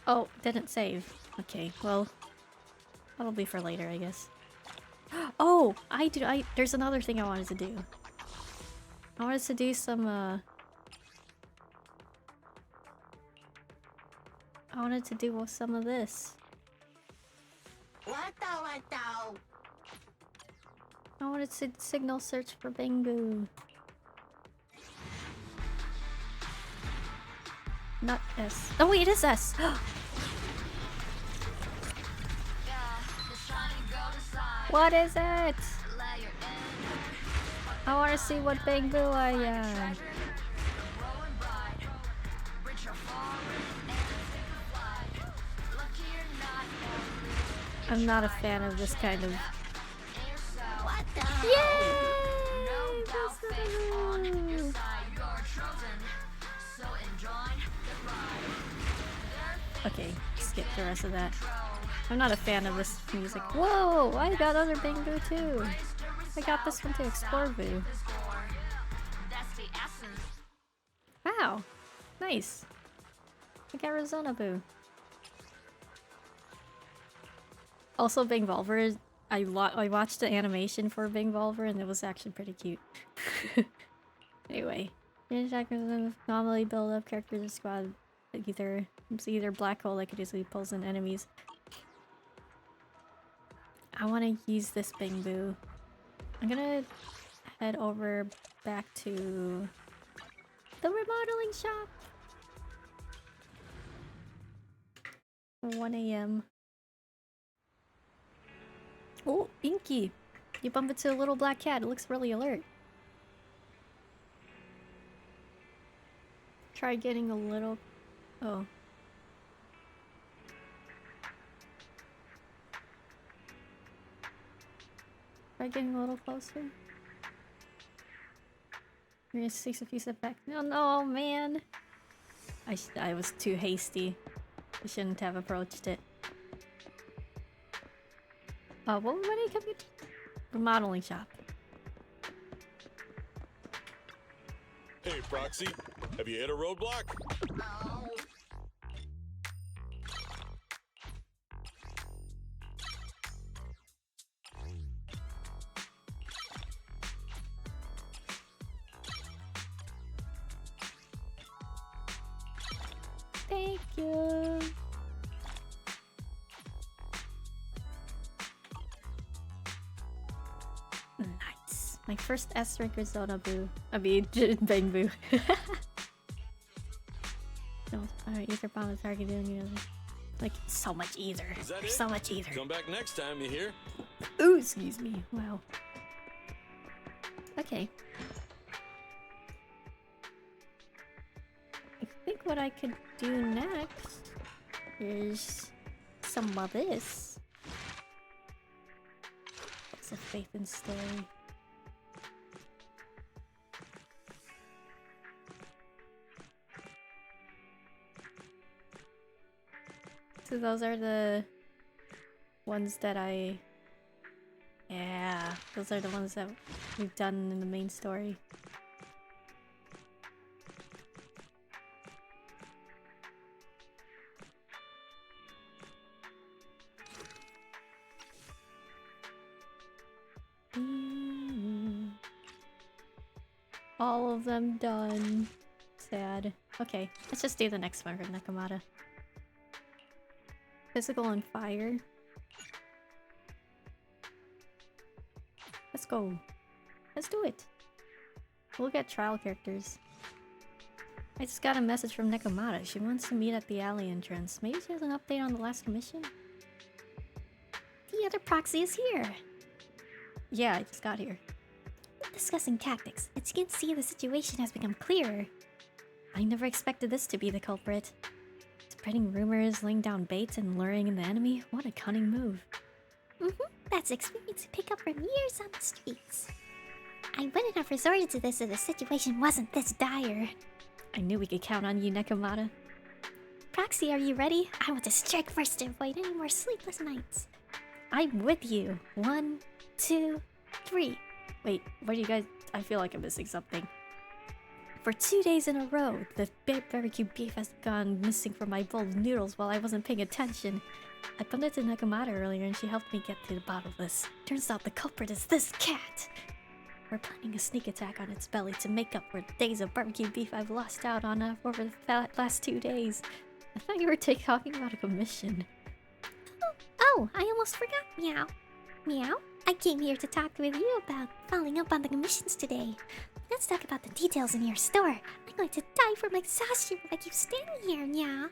Oh, didn't save. Okay, well, that'll be for later, I guess. Oh, there's another thing I wanted to do. I wanted to do some, I wanted to do some of this. I wanted to signal search for Bingo. Not S. Oh wait, it is S! What is it? I want to see what Bingo I am. I'm not a fan of this kind of... Yay! Okay, skip the rest of that. I'm not a fan of this music. Whoa! I got other Bingo too! I got this one to explore Boo. Wow! Nice! I got Rosona Boo. Also, Bing Volver, I watched the animation for Bing Volver and it was actually pretty cute. Anyway, normally build up characters in squad. It's either black hole that could easily pulls in enemies. I want to use this Bing Boo. I'm gonna head over back to the remodeling shop. 1 AM. Oh, Inky! You bump into a little black cat. It looks really alert. Try getting a little... Oh. Try getting a little closer. We're gonna take a few steps back. No, man! I was too hasty. I shouldn't have approached it. What would I come to? Remodeling shop. Hey, Proxy. Have you hit a roadblock? Thank you. Nice. My first S rank Zona Boo. I mean, Bang Boo. No, ether bomb is targeting you. Like, so much ether. Is that There's it? so much ether. Come back next time, you hear? Ooh, excuse me. Wow. Okay. I think what I could do next is some of this. What's a faith and story? So those are the ones that yeah, those are the ones that we've done in the main story. all of them done. Sad. Okay, let's just do the next one for Nekomata. Physical and fire. Let's go. Let's do it. We'll get trial characters. I just got a message from Nekomata. She wants to meet at the alley entrance. Maybe she has an update on the last mission? The other proxy is here. Yeah, I just got here. Discussing tactics. As you can see, the situation has become clearer. I never expected this to be the culprit. Spreading rumors, laying down baits, and luring in the enemy? What a cunning move. That's experience you pick up from years on the streets. I wouldn't have resorted to this if the situation wasn't this dire. I knew we could count on you, Nekomata. Proxy, are you ready? I want to strike first to avoid any more sleepless nights. I'm with you. 1, 2, 3. Wait, what do you guys... I feel like I'm missing something. For 2 days in a row, the barbecue beef has gone missing from my bowl of noodles while I wasn't paying attention. I bumped into Nekomata earlier and she helped me get to the bottom of this. Turns out the culprit is this cat. We're planning a sneak attack on its belly to make up for the days of barbecue beef I've lost out on over the last 2 days. I thought you were talking about a commission. Oh, I almost forgot. Meow. Meow. I came here to talk with you about following up on the commissions today. Let's talk about the details in your store. I'm going to die from exhaustion if I keep standing here, meow.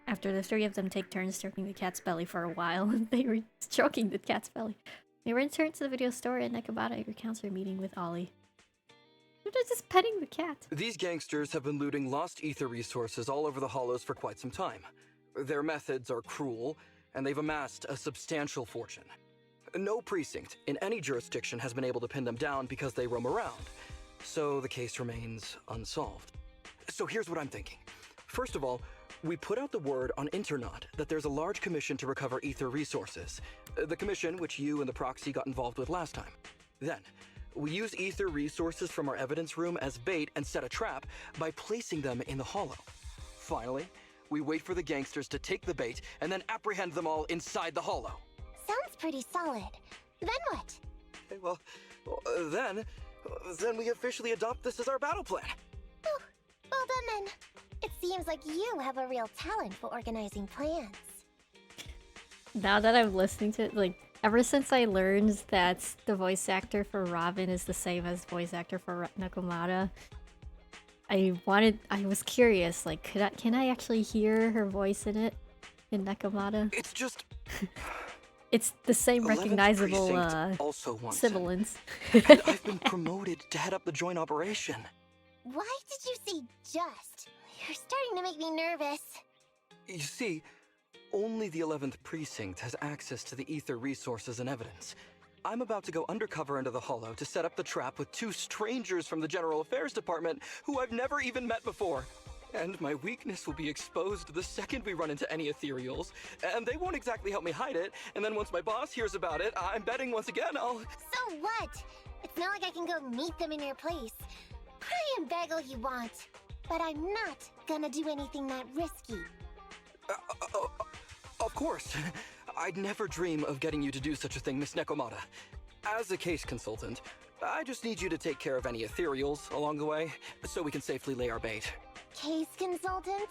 After the 3 of them take turns stroking the cat's belly for a while, they were stroking the cat's belly. They return to the video store and Nekomata recounts her meeting with Ollie. They're just petting the cat. These gangsters have been looting lost ether resources all over the Hollows for quite some time. Their methods are cruel, and they've amassed a substantial fortune. No precinct in any jurisdiction has been able to pin them down because they roam around, so the case remains unsolved. So here's what I'm thinking. First of all, we put out the word on Internet that there's a large commission to recover ether resources. The commission which you and the proxy got involved with last time. Then, we use ether resources from our evidence room as bait and set a trap by placing them in the hollow. Finally, we wait for the gangsters to take the bait and then apprehend them all inside the hollow. Sounds pretty solid. Then what? Okay, well, then we officially adopt this as our battle plan. Oh, well done then. It seems like you have a real talent for organizing plans. Now that I'm listening to it, like, ever since I learned that the voice actor for Robin is the same as voice actor for Nekomata, I was curious, like, can I actually hear her voice in it, in Nekomata? It's just... It's the same 11th recognizable, Precinct also wants sibilance. And I've been promoted to head up the joint operation. Why did you say just? You're starting to make me nervous. You see, only the 11th Precinct has access to the ether resources and evidence. I'm about to go undercover into the Hollow to set up the trap with 2 strangers from the General Affairs Department who I've never even met before. And my weakness will be exposed the second we run into any ethereals, and they won't exactly help me hide it, and then once my boss hears about it, I'm betting once again I'll... So what? It's not like I can go meet them in your place. Pray and beg all you want, but I'm not gonna do anything that risky. Of course. I'd never dream of getting you to do such a thing, Miss Nekomata. As a case consultant, I just need you to take care of any ethereals along the way, so we can safely lay our bait. Case consultant?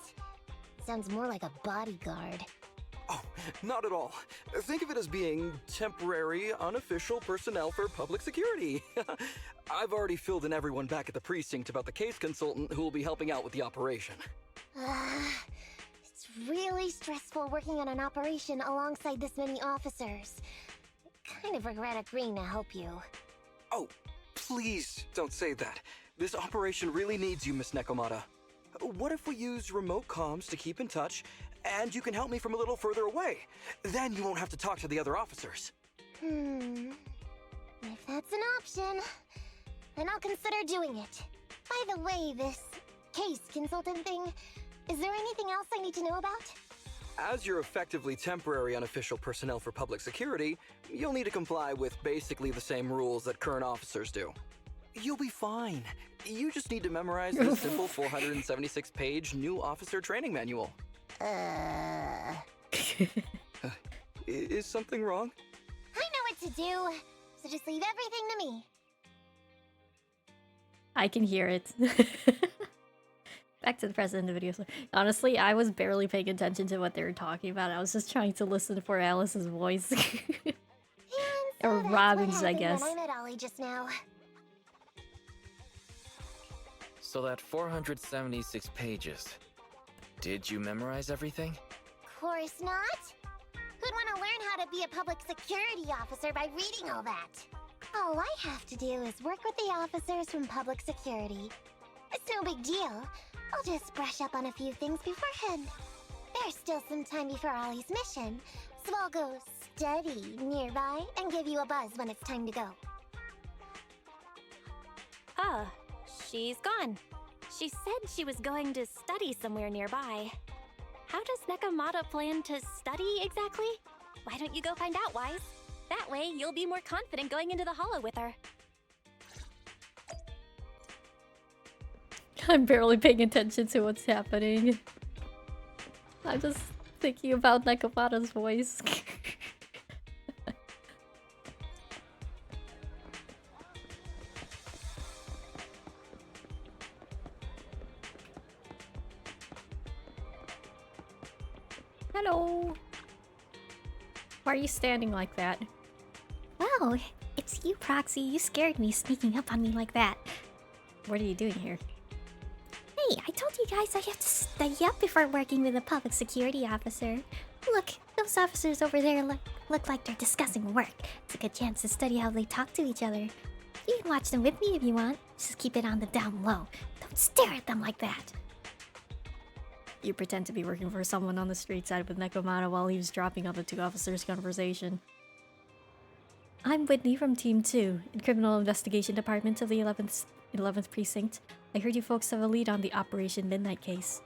Sounds more like a bodyguard. Oh, not at all. Think of it as being temporary, unofficial personnel for public security. I've already filled in everyone back at the precinct about the case consultant who will be helping out with the operation. It's really stressful working on an operation alongside this many officers. Kind of regret agreeing to help you. Oh, please don't say that. This operation really needs you, Miss Nekomata. What if we use remote comms to keep in touch, and you can help me from a little further away? Then you won't have to talk to the other officers. If that's an option, then I'll consider doing it. By the way, this case consultant thing, is there anything else I need to know about? As you're effectively temporary unofficial personnel for public security, you'll need to comply with basically the same rules that current officers do. You'll be fine. You just need to memorize this simple 476-page new officer training manual. Is something wrong? I know what to do, so just leave everything to me. I can hear it. Back to the present of the video. Honestly, I was barely paying attention to what they were talking about. I was just trying to listen for Alice's voice. Or Robin's, I guess. I met Ollie just now. So that 476 pages. Did you memorize everything? Course not. Who'd want to learn how to be a public security officer by reading all that? All I have to do is work with the officers from public security. It's no big deal. I'll just brush up on a few things beforehand. There's still some time before Ollie's mission, so I'll go study nearby and give you a buzz when it's time to go. Ah, she's gone. She said she was going to study somewhere nearby. How does Nekomata plan to study exactly? Why don't you go find out, Wise? That way, you'll be more confident going into the holo with her. I'm barely paying attention to what's happening. I'm just thinking about Nekomata's voice. Hello. Why are you standing like that? Wow, it's you, Proxy. You scared me sneaking up on me like that. What are you doing here? Hey, I told you guys I have to study up before working with a public security officer. Look, those officers over there look like they're discussing work. It's a good chance to study how they talk to each other. You can watch them with me if you want. Just keep it on the down low. Don't stare at them like that. You pretend to be working for someone on the street side with Nekomata while he was dropping on the two officers' conversation. I'm Whitney from Team 2, in Criminal Investigation Department of the 11th Precinct. I heard you folks have a lead on the Operation Midnight case.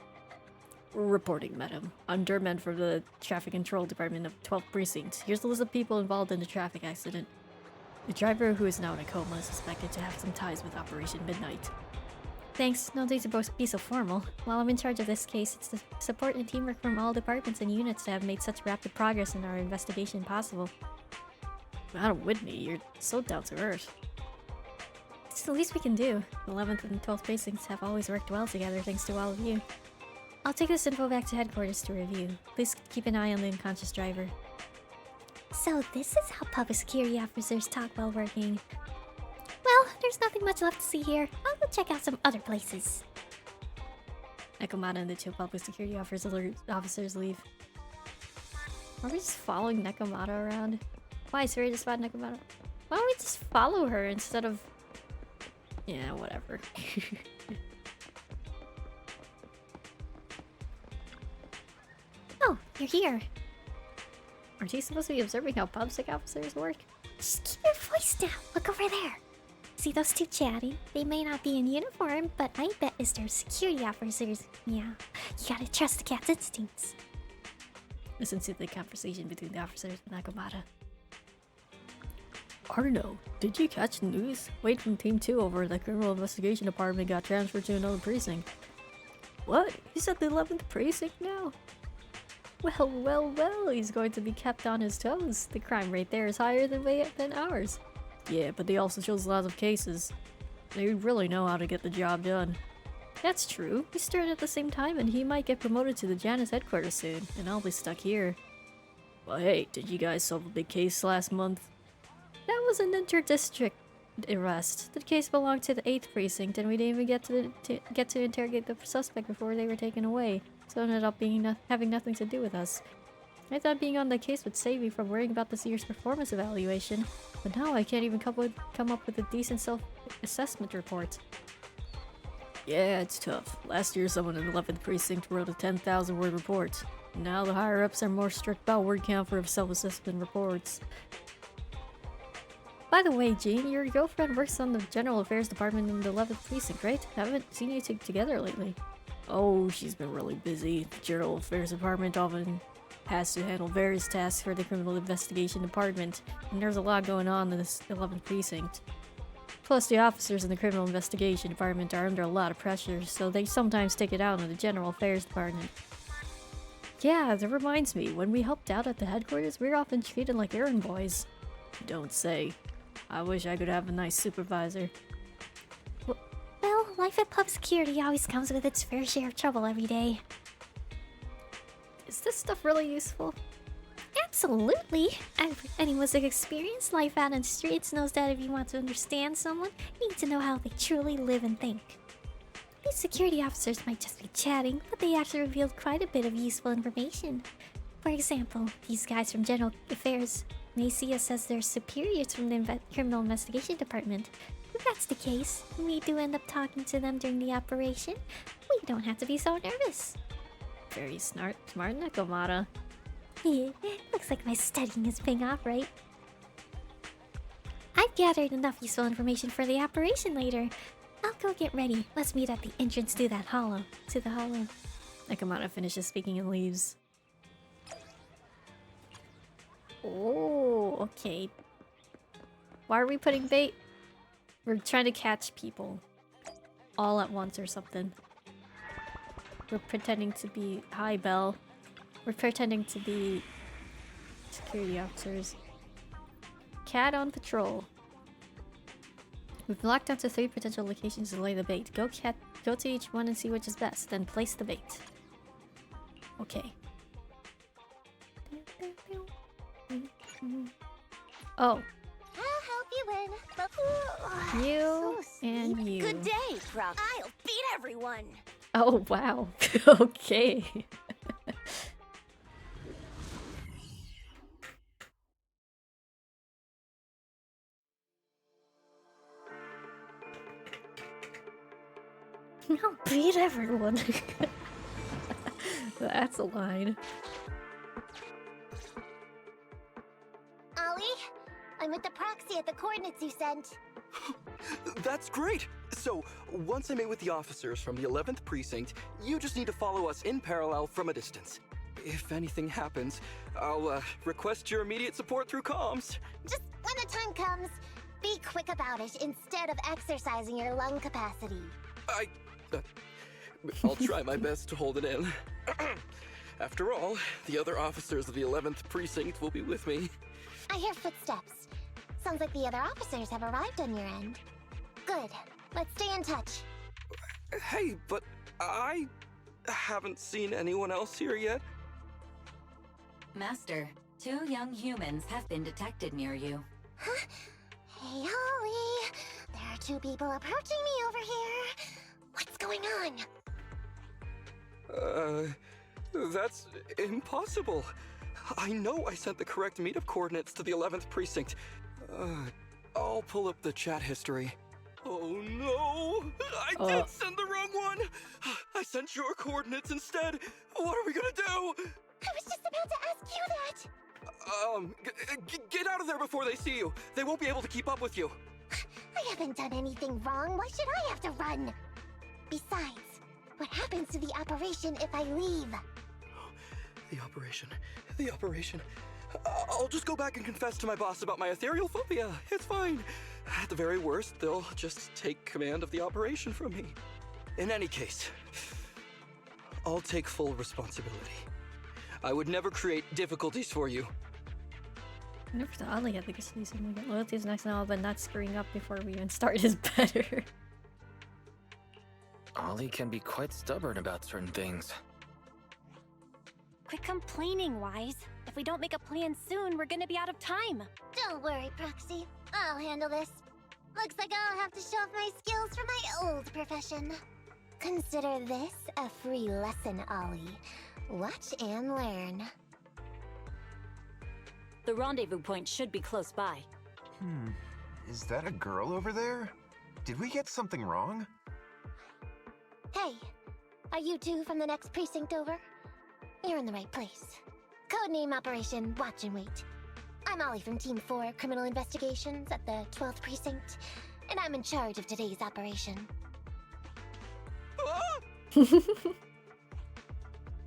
Reporting, madam. I'm Durman from the Traffic Control Department of 12th Precinct. Here's the list of people involved in the traffic accident. The driver, who is now in a coma, is suspected to have some ties with Operation Midnight. Thanks, no need to be so formal. While I'm in charge of this case, it's the support and teamwork from all departments and units that have made such rapid progress in our investigation possible. Madam Whitney, you're so down to earth. It's the least we can do. The 11th and 12th precincts have always worked well together thanks to all of you. I'll take this info back to headquarters to review. Please keep an eye on the unconscious driver. So this is how public security officers talk while working. Well, there's nothing much left to see here. I'll go check out some other places. Nekomata and the two public security officers leave. Are we just following Nekomata around? Why, sorry to spot Nekomata? Why don't we just follow her instead of... Yeah, whatever. Oh, you're here. Aren't you supposed to be observing how public officers work? Just keep your voice down. Look over there. See those two chatting? They may not be in uniform, but I bet it's their security officers. Yeah, you gotta trust the cat's instincts. Listen to the conversation between the officers and Nekomata. Arno, did you catch the news? Wade from Team 2 over at the Criminal Investigation Department got transferred to another precinct. What? He's at the 11th precinct now? Well, he's going to be kept on his toes. The crime rate there is higher than ours. Yeah, but they also chose lots of cases. They really know how to get the job done. That's true. We started at the same time and he might get promoted to the Janus headquarters soon, and I'll be stuck here. Well, hey, did you guys solve a big case last month? That was an inter-district arrest. The case belonged to the 8th precinct and we didn't even get to interrogate the suspect before they were taken away, so it ended up having nothing to do with us. I thought being on the case would save me from worrying about this year's performance evaluation, but now I can't even come up with a decent self-assessment report. Yeah, it's tough. Last year someone in the 11th precinct wrote a 10,000-word report. Now the higher-ups are more strict about word count for self-assessment reports. By the way, Jean, your girlfriend works on the General Affairs Department in the 11th precinct, right? Haven't seen you two together lately. Oh, she's been really busy. The General Affairs Department often has to handle various tasks for the Criminal Investigation Department, and there's a lot going on in this 11th precinct. Plus, the officers in the Criminal Investigation Department are under a lot of pressure, so they sometimes take it out on the General Affairs Department. Yeah, that reminds me, when we helped out at the headquarters, we were often treated like errand boys. Don't say. I wish I could have a nice supervisor. What Life at Pub Security always comes with its fair share of trouble every day. Is this stuff really useful? Absolutely! Anyone with experienced life out on the streets knows that if you want to understand someone, you need to know how they truly live and think. These security officers might just be chatting, but they actually revealed quite a bit of useful information. For example, these guys from General Affairs may see us as their superiors from the Criminal Investigation Department. If that's the case, and we do end up talking to them during the operation, we don't have to be so nervous. Very smart, Nekomata. Yeah, looks like my studying is paying off, right? I've gathered enough useful information for the operation later. I'll go get ready. Let's meet at the entrance to that hollow. To the hollow. Nekomata finishes speaking and leaves. Oh, okay. Why are we putting bait? We're trying to catch people. All at once or something. We're pretending to be... Hi, Belle. We're pretending to be... security officers. Cat on patrol. We've locked down to 3 potential locations to lay the bait. Go to each one and see which is best, then place the bait. Okay. Oh. I'll help you win. You So and sweet. you. Good day, Prof. I'll beat everyone. Oh, wow. Okay. I'll beat everyone. That's a line. Ollie, I'm with the proxy at the coordinates you sent. That's great! So, once I'm in with the officers from the 11th Precinct, you just need to follow us in parallel from a distance. If anything happens, I'll request your immediate support through comms. Just when the time comes, be quick about it instead of exercising your lung capacity. I'll try my best to hold it in. After all, the other officers of the 11th Precinct will be with me. I hear footsteps. Sounds like the other officers have arrived on your end. Good. Let's stay in touch. Hey, but I haven't seen anyone else here yet. Master, 2 young humans have been detected near you. Huh? Hey, Ollie. There are 2 people approaching me over here. What's going on? That's impossible. I know I sent the correct meetup coordinates to the 11th Precinct. I'll pull up the chat history. Oh no! I did send the wrong one! I sent your coordinates instead! What are we gonna do? I was just about to ask you that! Get out of there before they see you! They won't be able to keep up with you! I haven't done anything wrong. Why should I have to run? Besides, what happens to the operation if I leave? The operation. The operation. I'll just go back and confess to my boss about my ethereal phobia. It's fine. At the very worst, they'll just take command of the operation from me. In any case, I'll take full responsibility. I would never create difficulties for you. I never thought Ollie had the season. We get loyalty is next now, but not screwing up before we even start is better. Ollie can be quite stubborn about certain things. Quit complaining, Wise. If we don't make a plan soon, we're gonna be out of time. Don't worry, Proxy. I'll handle this. Looks like I'll have to show off my skills from my old profession. Consider this a free lesson, Ollie. Watch and learn. The rendezvous point should be close by. Is that a girl over there? Did we get something wrong? Hey, are you 2 from the next precinct over? You're in the right place. Codename Operation Watch and Wait. I'm Ollie from Team 4 Criminal Investigations at the 12th Precinct, and I'm in charge of today's operation.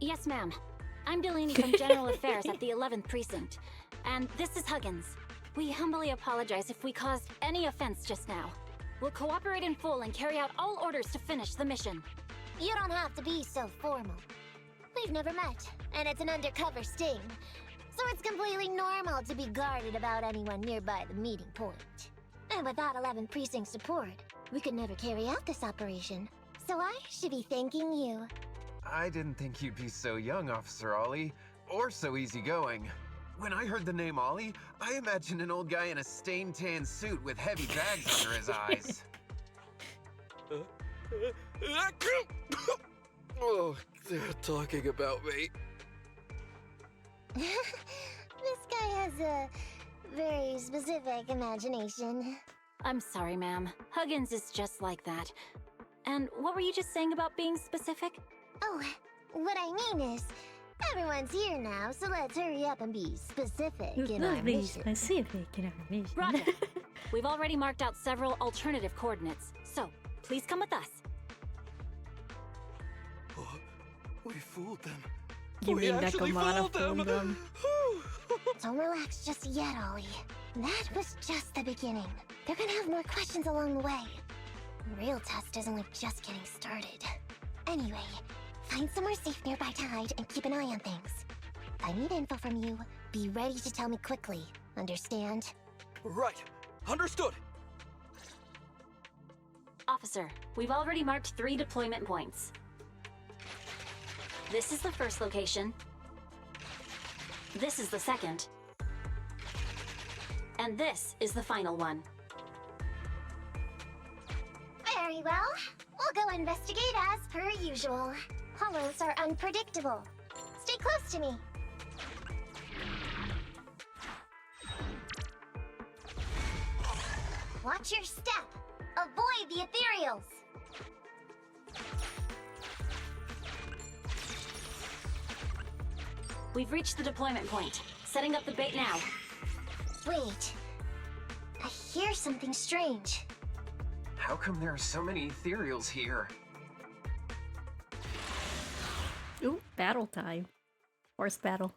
Yes, ma'am. I'm Delaney from General Affairs at the 11th Precinct. And this is Huggins. We humbly apologize if we caused any offense just now. We'll cooperate in full and carry out all orders to finish the mission. You don't have to be so formal. We've never met, and it's an undercover sting. So it's completely normal to be guarded about anyone nearby the meeting point. And without 11th Precinct support, we could never carry out this operation. So I should be thanking you. I didn't think you'd be so young, Officer Ollie, or so easygoing. When I heard the name Ollie, I imagined an old guy in a stained tan suit with heavy bags under his eyes. Oh, they're talking about me. This guy has a very specific imagination. I'm sorry, ma'am. Huggins is just like that. And what were you just saying about being specific? Oh, what I mean is, everyone's here now, so let's hurry up and be specific in our Be mission. specific in our mission. Roger. We've already marked out several alternative coordinates, so please come with us. Oh, we fooled them. You we mean actually Nakamata fooled them? Don't relax just yet, Ollie. That was just the beginning. They're gonna have more questions along the way. The real test is only just getting started. Anyway, find somewhere safe nearby to hide and keep an eye on things. If I need info from you, be ready to tell me quickly. Understand? Right. Understood. Officer, we've already marked 3 deployment points. This is the first location. This is the second. And this is the final one. Very well. We'll go investigate as per usual. Hollows are unpredictable. Stay close to me. Watch your step. Avoid the ethereals. We've reached the deployment point. Setting up the bait now. Wait. I hear something strange. How come there are so many ethereals here? Ooh, battle time. Horse battle.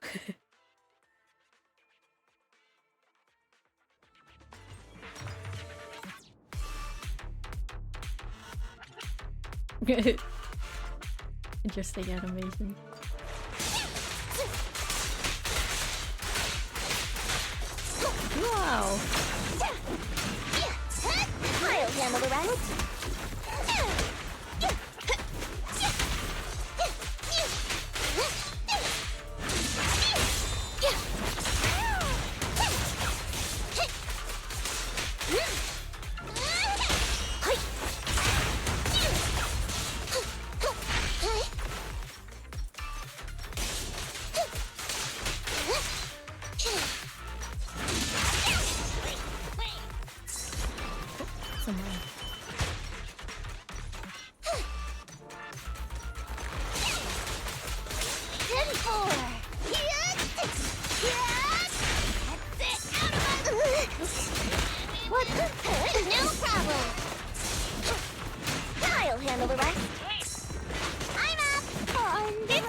Interesting animation. Wow! I'll handle the rest. What? No problem. I'll handle the rest. I'm up. On this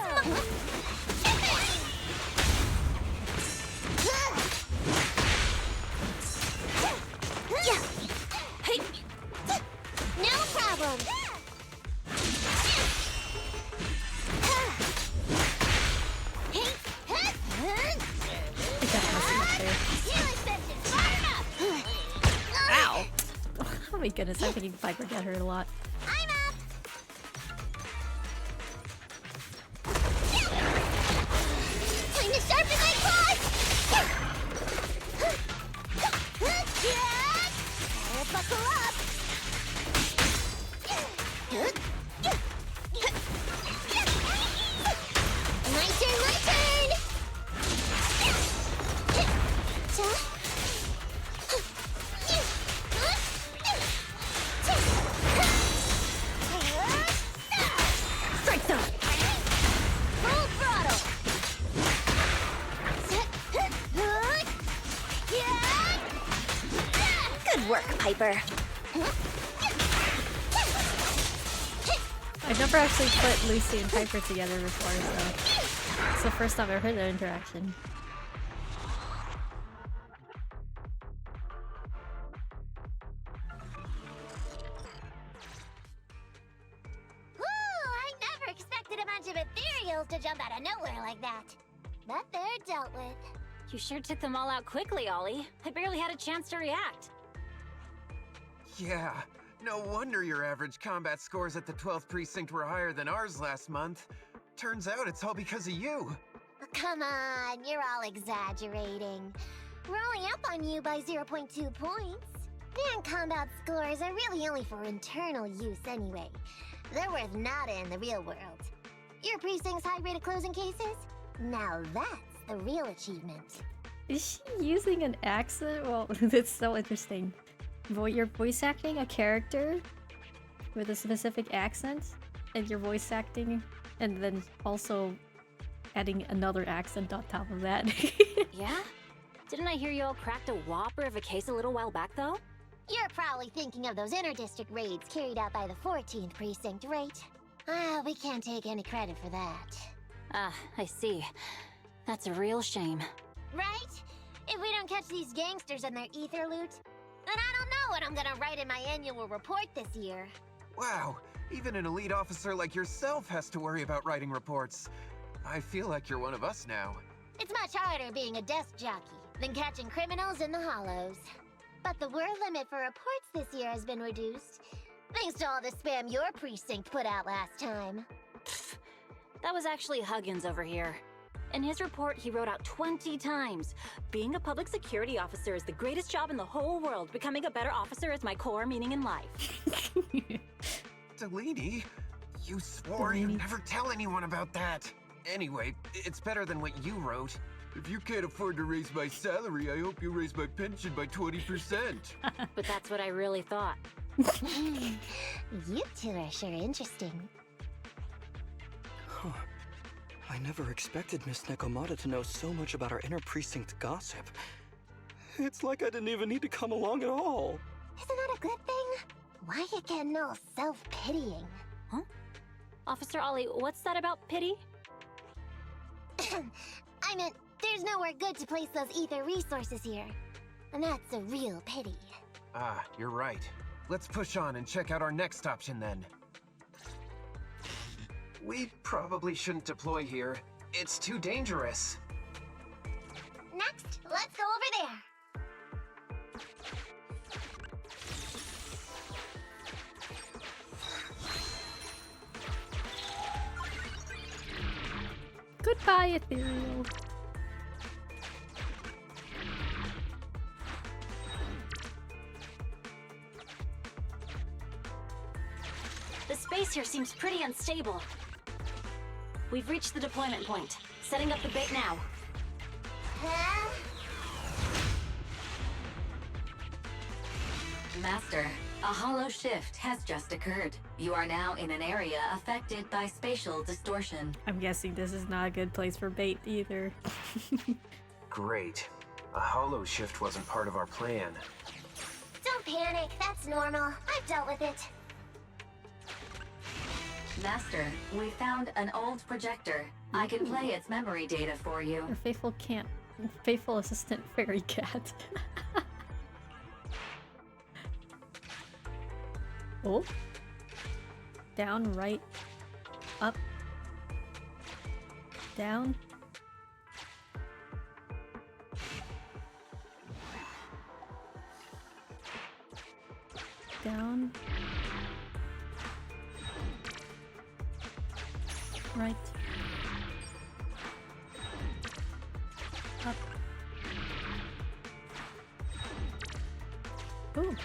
no problem. Ow! Oh my goodness, I'm thinking Piper got hurt a lot. I'm up. Time to sharpen my claws. Buckle up. My turn, my turn. Strike zone! Full throttle. Good work, Piper. I've never actually put Lucy and Piper together before, so it's the first time I've heard their interaction. I never expected a bunch of ethereals to jump out of nowhere like that. But they're dealt with. You sure took them all out quickly, Ollie. I barely had a chance to react. Yeah, No wonder your average combat scores at the 12th precinct were higher than ours last month. Turns out it's all because of you. Come on, you're all exaggerating. We're only up on you by 0.2 points. And combat scores are really only for internal use anyway. They're worth nada in the real world. Your precinct's high rate of closing cases? Now that's the real achievement. Is she using an accent? Well, that's so interesting. You're voice acting a character with a specific accent, and you're voice acting, and then also adding another accent on top of that. Yeah? Didn't I hear you all cracked a whopper of a case a little while back, though? You're probably thinking of those inter-district raids carried out by the 14th precinct, right? We can't take any credit for that. Ah, I see. That's a real shame. Right? If we don't catch these gangsters and their ether loot, then I don't know what I'm gonna write in my annual report this year. Wow, even an elite officer like yourself has to worry about writing reports. I feel like you're one of us now. It's much harder being a desk jockey than catching criminals in the hollows. But the word limit for reports this year has been reduced, thanks to all the spam your precinct put out last time. Pfft, that was actually Huggins over here. In his report, he wrote out 20 times, "Being a public security officer is the greatest job in the whole world. Becoming a better officer is my core meaning in life." Delaney, you swore you'd never tell anyone about that. Anyway, it's better than what you wrote. If you can't afford to raise my salary, I hope you raise my pension by 20%. But that's what I really thought. You two are sure interesting. Huh. I never expected Miss Nekomata to know so much about our inter-precinct gossip. It's like I didn't even need to come along at all. Isn't that a good thing? Why you getting all self-pitying? Huh? Officer Ollie, what's that about pity? I meant, there's nowhere good to place those ether resources here. And that's a real pity. Ah, you're right. Let's push on and check out our next option then. We probably shouldn't deploy here. It's too dangerous. Next, let's go over there. Goodbye, Ethereal. The space here seems pretty unstable. We've reached the deployment point. Setting up the bait now. Huh? Master, a hollow shift has just occurred. You are now in an area affected by spatial distortion. I'm guessing this is not a good place for bait either. Great. A hollow shift wasn't part of our plan. Don't panic, that's normal. I've dealt with it. Master, we found an old projector. I can play its memory data for you. Your faithful assistant fairy cat. Oh. Down, right, up, down. Down. Right. Up. Ooh.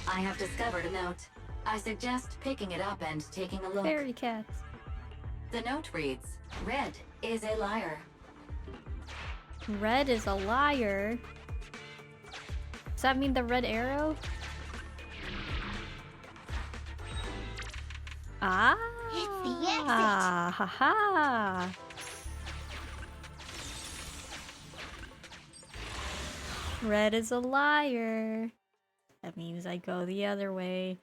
I have discovered a note. I suggest picking it up and taking a look. Fairy cat. The note reads, "Red is a liar." Red is a liar? Does that mean the red arrow? Ah! It's the exit! Haha! Red is a liar. That means I go the other way.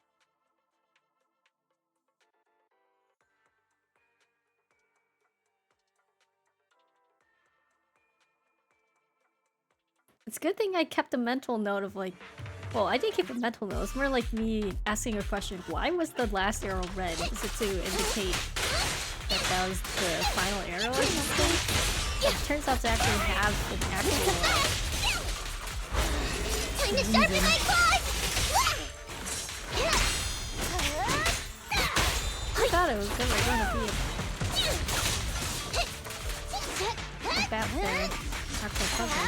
It's a good thing I kept a mental note of like... Well, I didn't keep a mental note. It's more like me asking a question. Why was the last arrow red? Is it to indicate that that was the final arrow or something? It turns out to actually have an actual... Time to sharpen my claws! thought it was gonna be about their actual puzzle.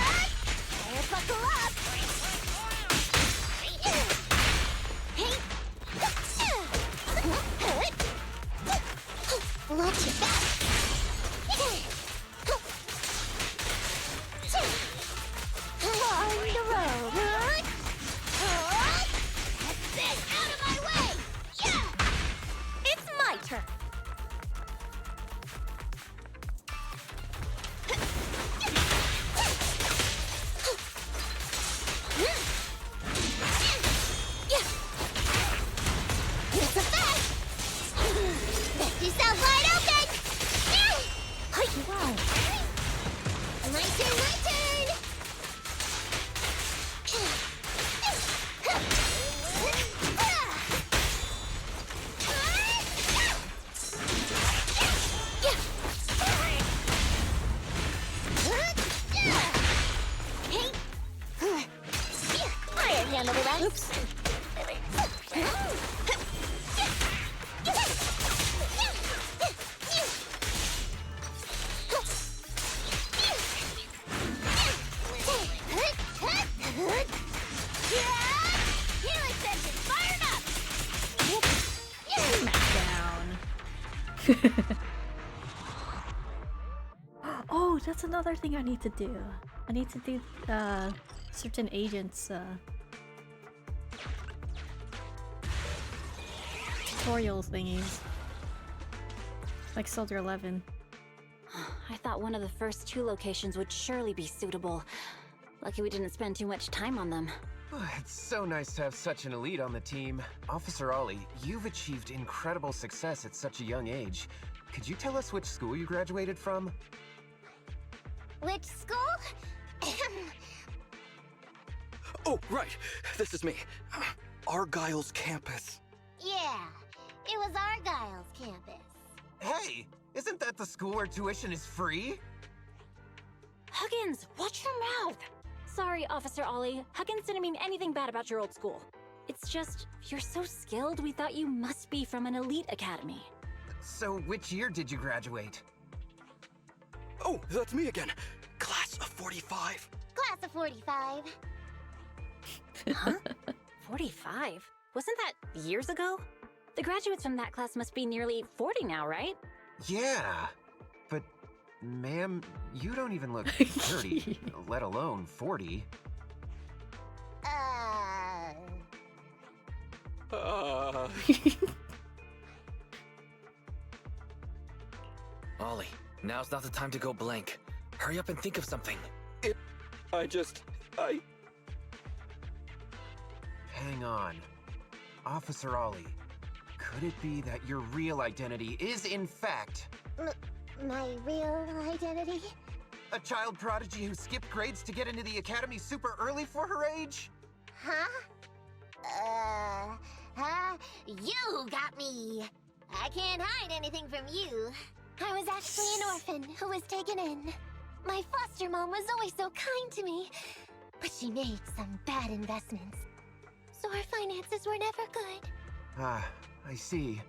Buckle up! Watch your back! On the road! That's it! Out of my way! Yeah! It's my turn! It's a fact! Left yourself wide open! Wow! My turn, my turn! I'll handle the rest. Oops. Oh, that's another thing I need to do. I need to do certain agents tutorial thingies. Like Soldier 11. I thought one of the first 2 locations would surely be suitable. Lucky we didn't spend too much time on them. It's so nice to have such an elite on the team. Officer Ollie, you've achieved incredible success at such a young age. Could you tell us which school you graduated from? Which school? Oh, right. This is me. Argyle's campus. Yeah, it was Argyle's campus. Hey, isn't that the school where tuition is free? Huggins, watch your mouth! Sorry, Officer Ollie. Huggins didn't mean anything bad about your old school. It's just, you're so skilled, we thought you must be from an elite academy. So which year did you graduate? Oh, that's me again. Class of 45. Class of 45. Huh? 45? Wasn't that years ago? The graduates from that class must be nearly 40 now, right? Yeah, but ma'am, you don't even look 30, let alone 40. Ollie, now's not the time to go blank. Hurry up and think of something. Hang on. Officer Ollie, could it be that your real identity is in fact My real identity? a child prodigy who skipped grades to get into the academy super early for her age? Huh? You got me! I can't hide anything from you. I was actually an orphan who was taken in. My foster mom was always so kind to me, but she made some bad investments. So our finances were never good. Ah, I see.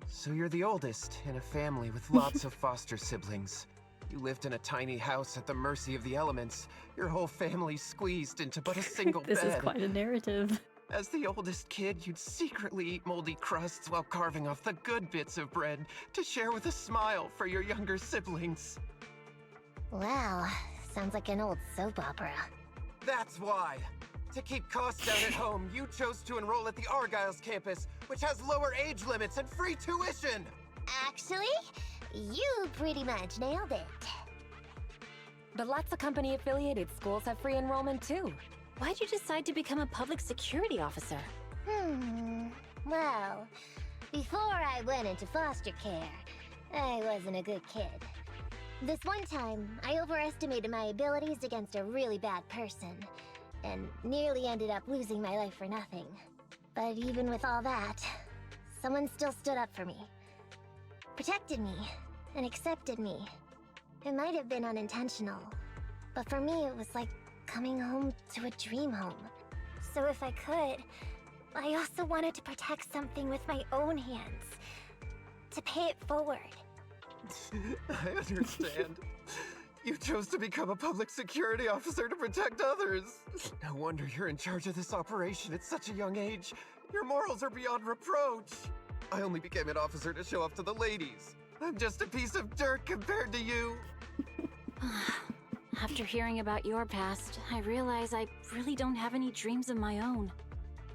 So you're the oldest in a family with lots of foster siblings. You lived in a tiny house at the mercy of the elements, your whole family squeezed into but a single This bed. is quite a narrative. As the oldest kid, you'd secretly eat moldy crusts while carving off the good bits of bread to share with a smile for your younger siblings. Wow, sounds like an old soap opera. That's why. To keep costs down at home, you chose to enroll at the Argyle's campus, which has lower age limits and free tuition! Actually, you pretty much nailed it. But lots of company-affiliated schools have free enrollment too. Why'd you decide to become a public security officer? Well, before I went into foster care, I wasn't a good kid. This one time, I overestimated my abilities against a really bad person, and nearly ended up losing my life for nothing. But even with all that, someone still stood up for me. Protected me, and accepted me. It might have been unintentional, but for me it was like coming home to a dream home. So if I could, I also wanted to protect something with my own hands. to pay it forward. I understand. You chose to become a public security officer to protect others. No wonder you're in charge of this operation at such a young age. Your morals are beyond reproach. I only became an officer to show off to the ladies. I'm just a piece of dirt compared to you. After hearing about your past, I realize I really don't have any dreams of my own.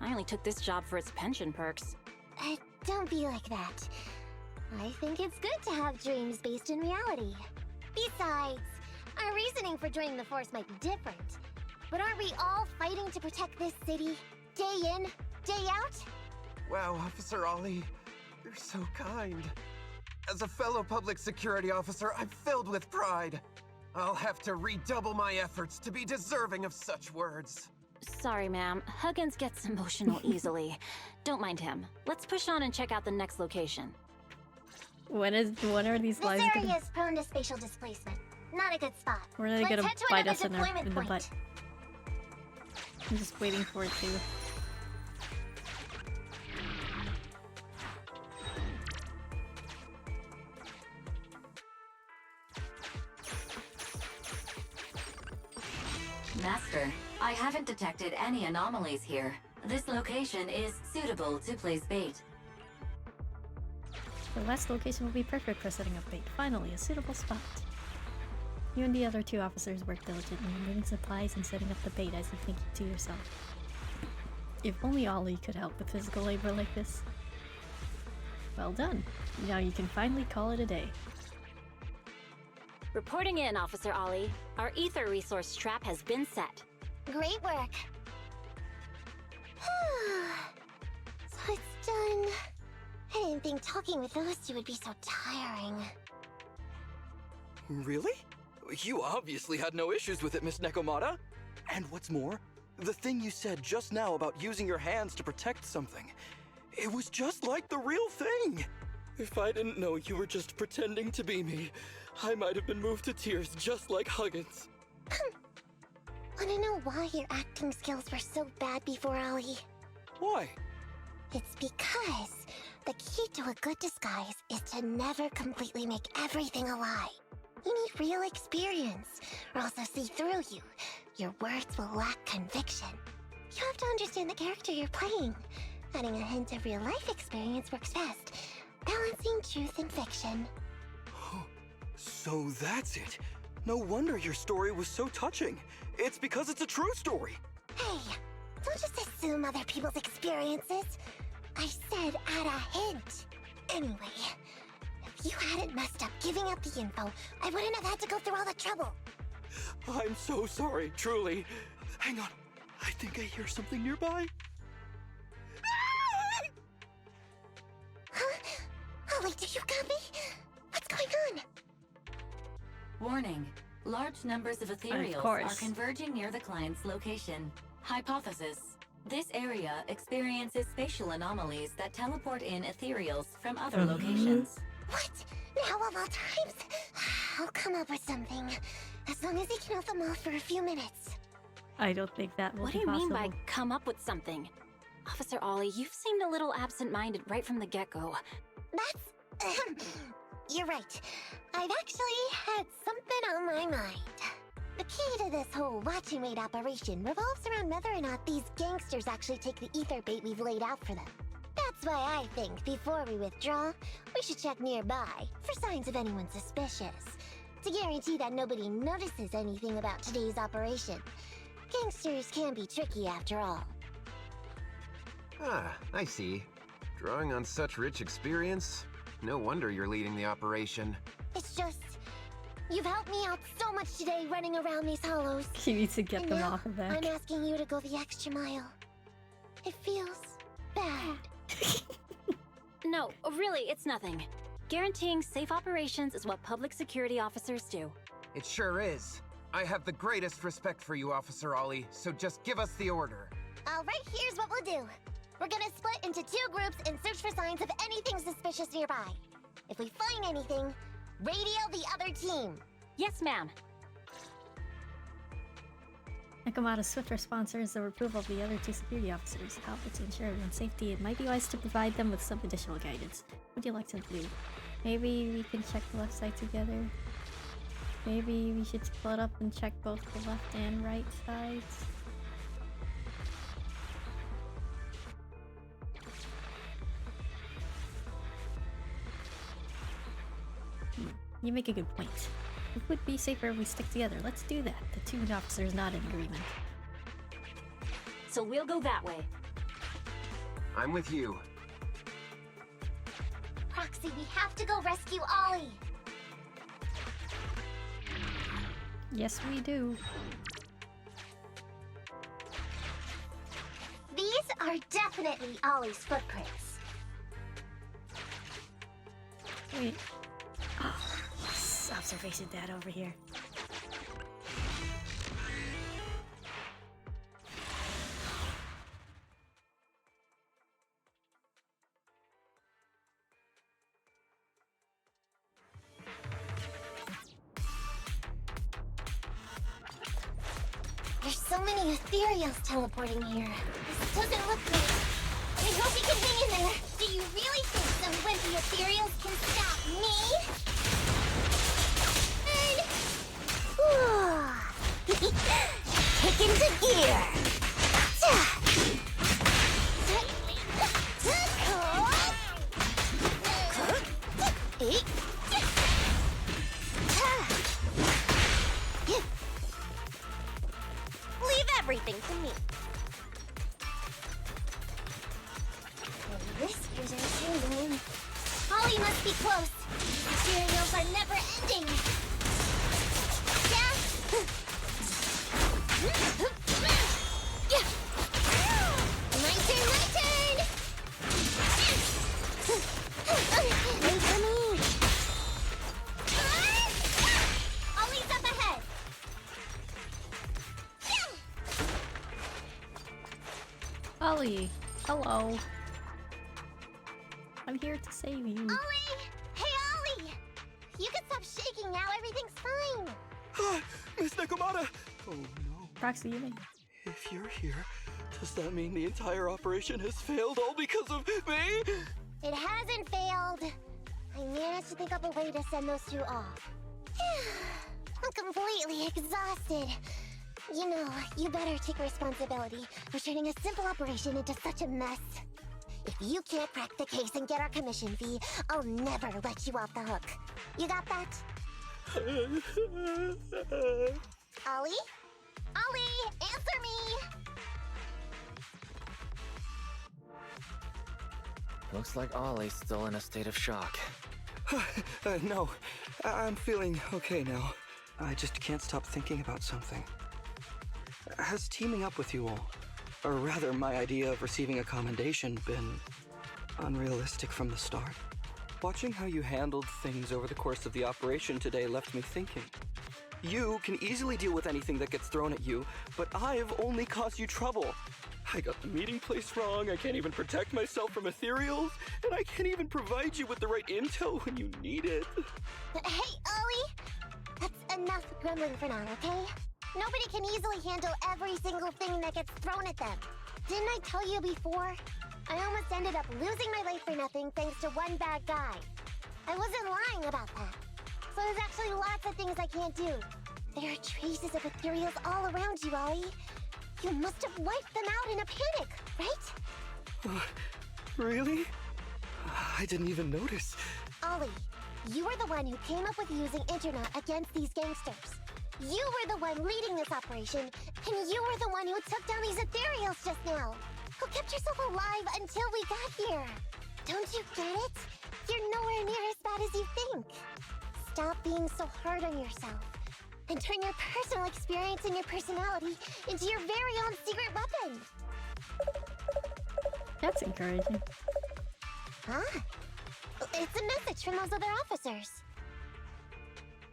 I only took this job for its pension perks. Don't be like that. I think it's good to have dreams based in reality. Besides, our reasoning for joining the force might be different. But aren't we all fighting to protect this city, day in, day out? Wow, Officer Ollie, you're so kind. As a fellow public security officer, I'm filled with pride. I'll have to redouble my efforts to be deserving of such words. Sorry, ma'am. Huggins gets emotional easily. Don't mind him. Let's push on and check out the next location. When are these lives This gonna... area is prone to spatial displacement. Not a good spot. When are they Let's gonna head to bite another us in the deployment butt? I'm just waiting for it to. Master, I haven't detected any anomalies here. This location is suitable to place bait. The last location will be perfect for setting up bait. Finally, a suitable spot. You and the other two officers work diligently, moving supplies and setting up the bait as you think to yourself. If only Ollie could help with physical labor like this. Well done. Now you can finally call it a day. Reporting in, Officer Ollie. Our ether resource trap has been set. Great work. So it's done. I didn't think talking with those two would be so tiring. Really? You obviously had no issues with it, Miss Nekomata. And what's more, the thing you said just now about using your hands to protect something, it was just like the real thing. If I didn't know you were just pretending to be me, I might have been moved to tears just like Huggins. Wanna know why your acting skills were so bad before, Ollie? Why? It's because the key to a good disguise is to never completely make everything a lie. You need real experience, or else they'll see through you. Your words will lack conviction. You have to understand the character you're playing. Adding a hint of real life experience works best, balancing truth and fiction. So that's it. No wonder your story was so touching. It's because it's a true story. Hey, don't just assume other people's experiences. I said add a hint. Anyway, if you hadn't messed up giving up the info, I wouldn't have had to go through all the trouble. I'm so sorry, truly. Hang on. I think I hear something nearby. Huh? Ollie, do you copy? What's going on? Warning. Large numbers of ethereals are converging near the client's location. Hypothesis. This area experiences spatial anomalies that teleport in ethereals from other locations. What? Now of all times? I'll come up with something. As long as he can hold them all for a few minutes. I don't think that will What be do you possible. mean by come up with something? Officer Ollie, you've seemed a little absent-minded right from the get-go. That's... You're right. I've actually had something on my mind. The key to this whole watch and wait operation revolves around whether or not these gangsters actually take the ether bait we've laid out for them. That's why I think before we withdraw, we should check nearby for signs of anyone suspicious. To guarantee that nobody notices anything about today's operation. Gangsters can be tricky after all. Ah, I see. Drawing on such rich experience? No wonder you're leading the operation. It's just... You've helped me out so much today running around these hollows. He needs to get And them now, off of that. I'm asking you to go the extra mile. It feels bad. No, really, it's nothing. Guaranteeing safe operations is what public security officers do. It sure is. I have the greatest respect for you, Officer Ollie, so just give us the order. Alright, here's what we'll do. We're gonna split into 2 groups and search for signs of anything suspicious nearby. If we find anything, radio the other team. Yes, ma'am. Nakamata's swift response earns the approval of the other 2 security officers. However, to ensure everyone's safety, it might be wise to provide them with some additional guidance. What would you like to do? Maybe we can check the left side together. Maybe we should split up and check both the left and right sides. You make a good point. It would be safer if we stick together. Let's do that. The 2 officers not in agreement. So we'll go that way. I'm with you. Proxy, we have to go rescue Ollie. Yes, we do. These are definitely Ollie's footprints. Wait. Observation data over here. There's so many ethereals teleporting here. This doesn't look good. I hope you can hang in there. Do you really think some wimpy ethereals can stop me? Kick into gear. Leave everything to me. The whiskers are tingling. Ollie must be close. The cereals are never ending. My turn, my turn! Wait for me! Ollie's up ahead! Ollie, hello. I'm here to save you. Ollie! Hey, Ollie! You can stop shaking now, everything's fine! Miss Nakamata! Oh no. Proxy, you may. If you're here, does that mean the entire operation has failed all because of me? It hasn't failed. I managed to think up a way to send those 2 off. I'm completely exhausted. You know, you better take responsibility for turning a simple operation into such a mess. If you can't crack the case and get our commission fee, I'll never let you off the hook. You got that? Ollie? Ollie, answer me! Looks like Ollie's still in a state of shock. No, I'm feeling okay now. I just can't stop thinking about something. Has teaming up with you all, or rather my idea of receiving a commendation, been unrealistic from the start? Watching how you handled things over the course of the operation today left me thinking. You can easily deal with anything that gets thrown at you, but I've only caused you trouble. I got the meeting place wrong, I can't even protect myself from ethereals, and I can't even provide you with the right intel when you need it. Hey, Ollie! That's enough grumbling for now, okay? Nobody can easily handle every single thing that gets thrown at them. Didn't I tell you before? I almost ended up losing my life for nothing thanks to one bad guy. I wasn't lying about that. So there's actually lots of things I can't do. There are traces of ethereals all around you, Ollie. You must have wiped them out in a panic, right? Really? I didn't even notice. Ollie, you were the one who came up with using internet against these gangsters. You were the one leading this operation, and you were the one who took down these ethereals just now. Who kept yourself alive until we got here. Don't you get it? You're nowhere near as bad as you think. Stop being so hard on yourself, and turn your personal experience and your personality into your very own secret weapon. That's encouraging. Huh? It's a message from those other officers.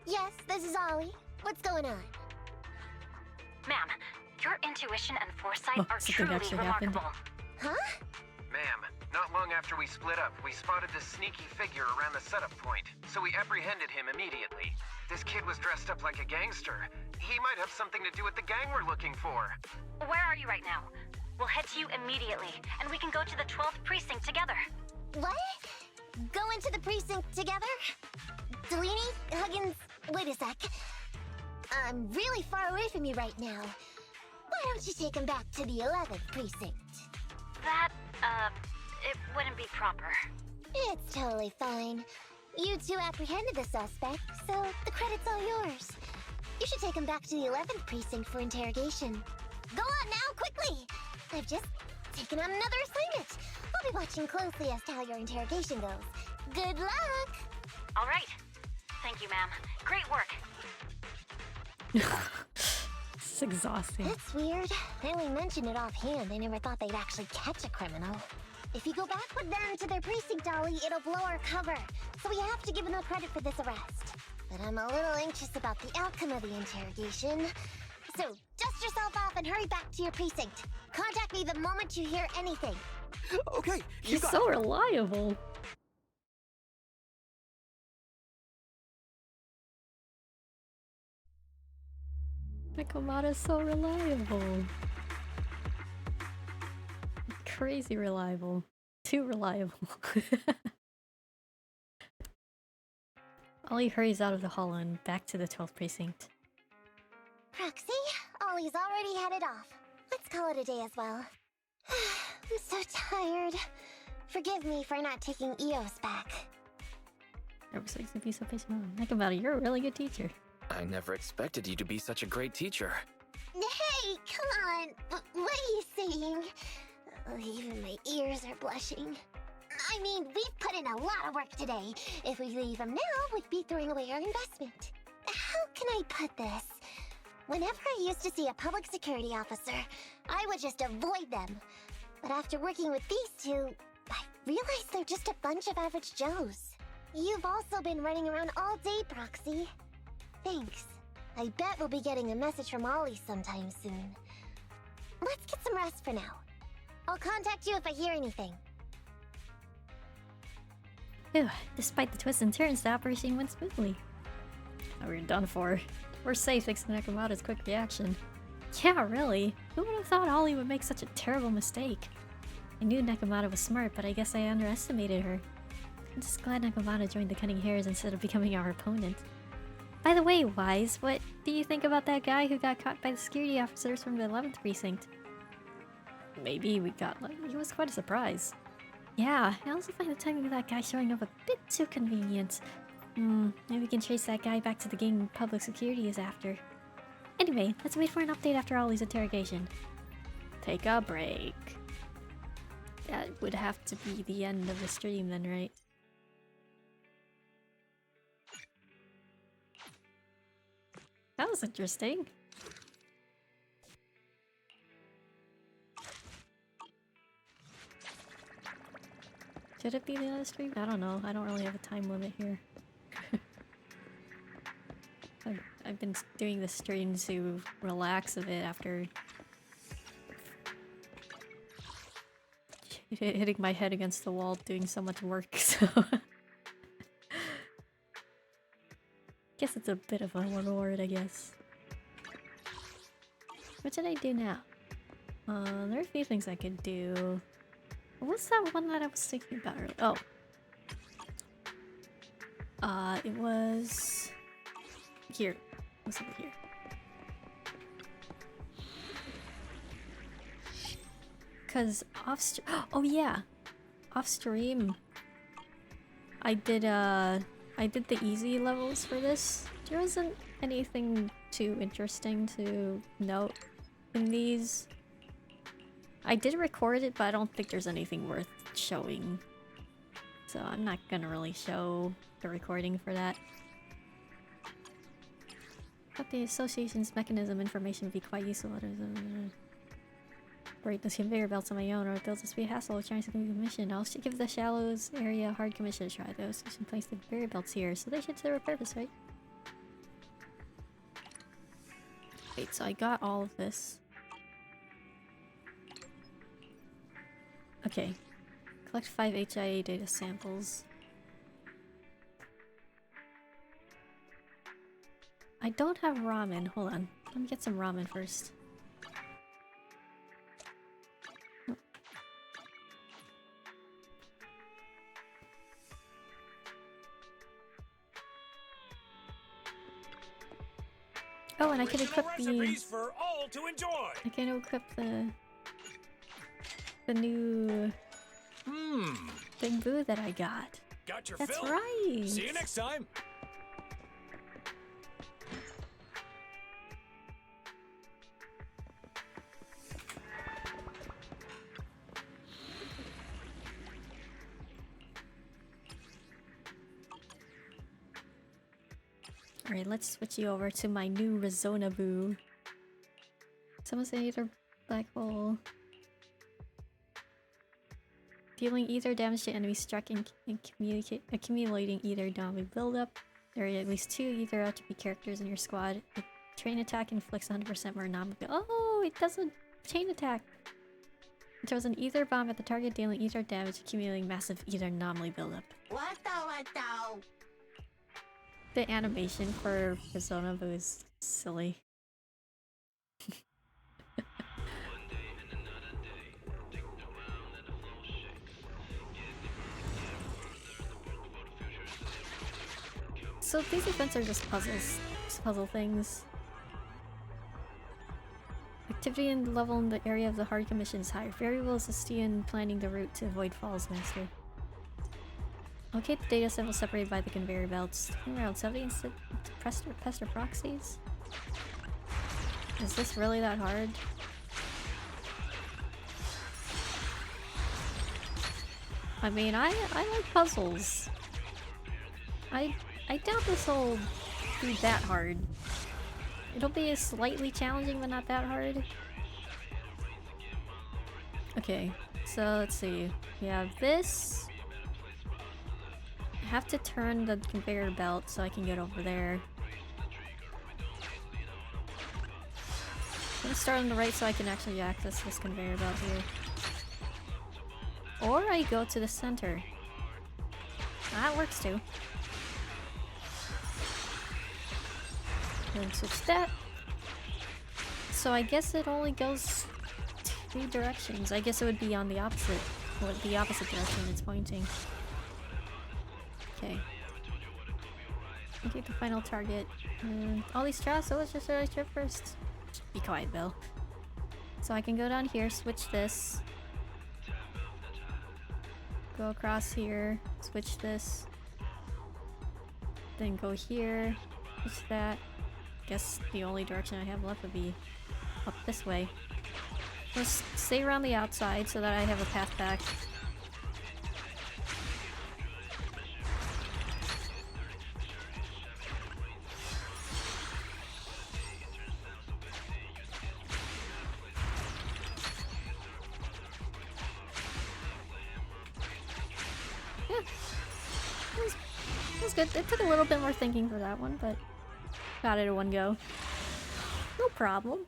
Yes, this is Ollie. What's going on? Ma'am, your intuition and foresight Oh, are something truly actually happened. remarkable. Huh? Ma'am, Not long after we split up, we spotted this sneaky figure around the setup point, so we apprehended him immediately. This kid was dressed up like a gangster. He might have something to do with the gang we're looking for. Where are you right now? We'll head to you immediately, and we can go to the 12th precinct together. What? Go into the precinct together? Delaney? Huggins? Wait a sec. I'm really far away from you right now. Why don't you take him back to the 11th precinct? That, it wouldn't be proper. It's totally fine. You two apprehended the suspect, so the credit's all yours. You should take him back to the 11th precinct for interrogation. Go on now, quickly! I've just taken on another assignment. I'll be watching closely as to how your interrogation goes. Good luck! All right. Thank you, ma'am. Great work. It's exhausting. That's weird. They only mentioned it offhand. They never thought they'd actually catch a criminal. If you go back with them to their precinct, Ollie, it'll blow our cover. So we have to give them the credit for this arrest. But I'm a little anxious about the outcome of the interrogation. So dust yourself off and hurry back to your precinct. Contact me the moment you hear anything. Okay, He's so reliable. Nekomata's so reliable. Crazy reliable. Too reliable. Ollie hurries out of the hall and back to the 12th precinct. Proxy, Ollie's already headed off. Let's call it a day as well. I'm so tired. Forgive me for not taking EOS back. I was like to be so patient. Nekomata, you're a really good teacher. I never expected you to be such a great teacher. Hey, come on! What are you saying? Even my ears are blushing. I mean, we've put in a lot of work today. If we leave them now, we'd be throwing away our investment. How can I put this? Whenever I used to see a public security officer, I would just avoid them. But after working with these two, I realized they're just a bunch of average Joes. You've also been running around all day, Proxy. Thanks. I bet we'll be getting a message from Ollie sometime soon. Let's get some rest for now. I'll contact you if I hear anything. Phew, despite the twists and turns, the operation went smoothly. Oh, we're done for. We're safe thanks to Nekomata's quick reaction. Yeah, really? Who would have thought Ollie would make such a terrible mistake? I knew Nekomata was smart, but I guess I underestimated her. I'm just glad Nekomata joined the Cunning Hares instead of becoming our opponent. By the way, Wise, what do you think about that guy who got caught by the security officers from the 11th precinct? Maybe we got lucky. He was quite a surprise. Yeah, I also find the timing of that guy showing up a bit too convenient. Maybe we can trace that guy back to the gang public security is after. Anyway, let's wait for an update after Ollie's interrogation. Take a break. That would have to be the end of the stream then, right? That was interesting. Should it be the end of the stream? I don't know. I don't really have a time limit here. I've been doing the stream to relax a bit after hitting my head against the wall doing so much work, so guess it's a bit of a reward, I guess. What should I do now? There are a few things I could do. What's that one that I was thinking about earlier? Oh. It was... here. What's over here? Cause oh yeah! Off stream, I did the easy levels for this. There wasn't anything too interesting to note in these. I did record it, but I don't think there's anything worth showing. So I'm not gonna really show the recording for that. But the association's mechanism information would be quite useful. Break those conveyor belts on my own, or they'll just be a hassle of trying to complete the mission. I'll give the Shallows area a hard commission to try. The association placed the conveyor belts here, so they should serve a purpose, right? Wait, so I got all of this. Okay. Collect 5 HIA data samples. I don't have ramen. Hold on. Let me get some ramen first. Oh, and I can equip the... for all to enjoy. I can equip the new Big Boo that I got. Got your That's fill. right. See you next time. Alright, let's switch you over to my new Rezona Boo. Someone say either black hole. Dealing ether damage to enemies struck and accumulating ether damage buildup. There are at least 2 ether out to be characters in your squad. A train attack inflicts 100% more anomaly. Oh, it does a chain attack. It throws an ether bomb at the target, dealing ether damage, accumulating massive ether anomaly buildup. What the? The animation for Persona Boo is silly. So these events are just puzzles. Just puzzle things. Activity and level in the area of the hard commission is higher. Variables assist you in planning the route to avoid falls, master. Locate the data samples separated by the conveyor belts. Around 70 instead of pester proxies? Is this really that hard? I mean, I like puzzles. I doubt this will be that hard. It'll be slightly challenging, but not that hard. Okay, so let's see. We have this. I have to turn the conveyor belt so I can get over there. I'm gonna start on the right so I can actually access this conveyor belt here. Or I go to the center. That works too. Then switch that. So I guess it only goes 2 directions. I guess it would be on the opposite. Well, the opposite direction it's pointing. Okay. Get the final target. All these traps, so let's just start our trip first. Be quiet, Bill. So I can go down here, switch this. Go across here, switch this. Then go here, switch that. Guess the only direction I have left would be up this way. Let's stay around the outside so that I have a path back. Yeah, it was good. It took a little bit more thinking for that one, but got it in one go. No problem.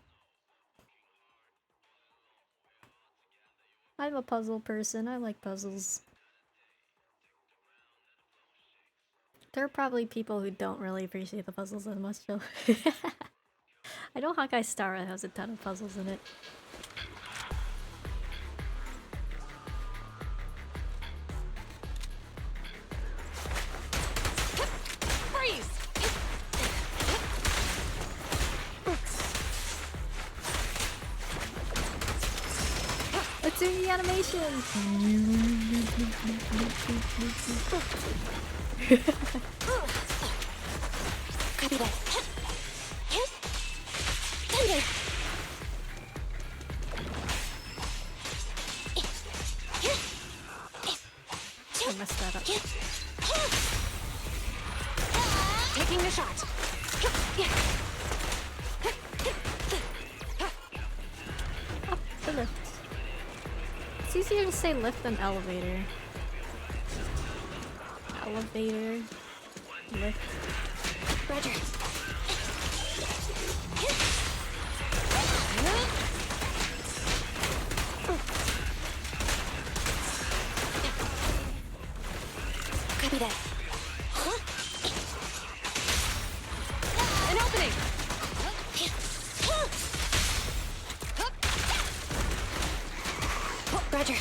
I'm a puzzle person. I like puzzles. There are probably people who don't really appreciate the puzzles as much, though. I know Hawkeye Star has a ton of puzzles in it. Freeze! Let's do the animation! Copy that. I messed that up. Taking the shot. Up the lift. It's easier to say lift than elevator. Elevator. Lift. Roger. Roger.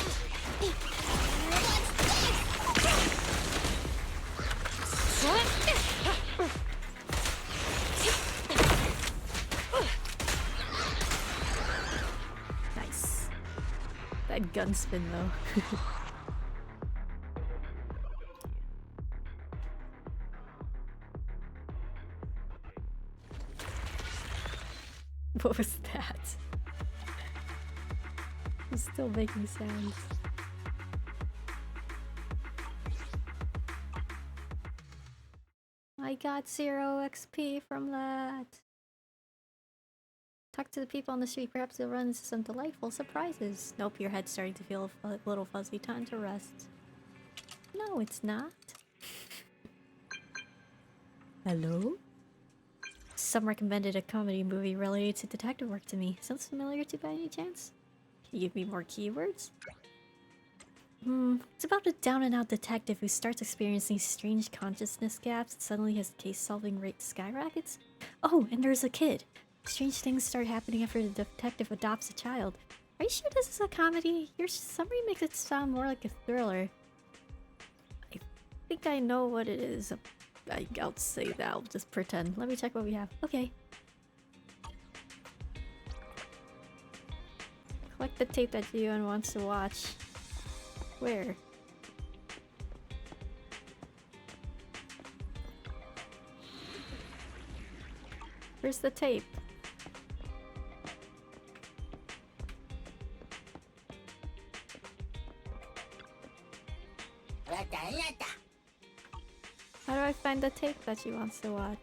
Nice. That gun spin though. What was that? I'm still making sounds. I got 0 XP from that. Talk to the people on the street, perhaps you'll run into some delightful surprises. Nope, your head's starting to feel a little fuzzy. Time to rest. No, it's not. Hello? Some recommended a comedy movie related to detective work to me. Sounds familiar to you by any chance? Can you give me more keywords? It's about a down-and-out detective who starts experiencing strange consciousness gaps and suddenly his case-solving rate skyrockets. Oh, and there's a kid. Strange things start happening after the detective adopts a child. Are you sure this is a comedy? Your summary makes it sound more like a thriller. I think I know what it is. I'll say that. I'll just pretend. Let me check what we have. Okay. Collect the tape that Yuan wants to watch. Where? Where's the tape? How do I find the tape that she wants to watch?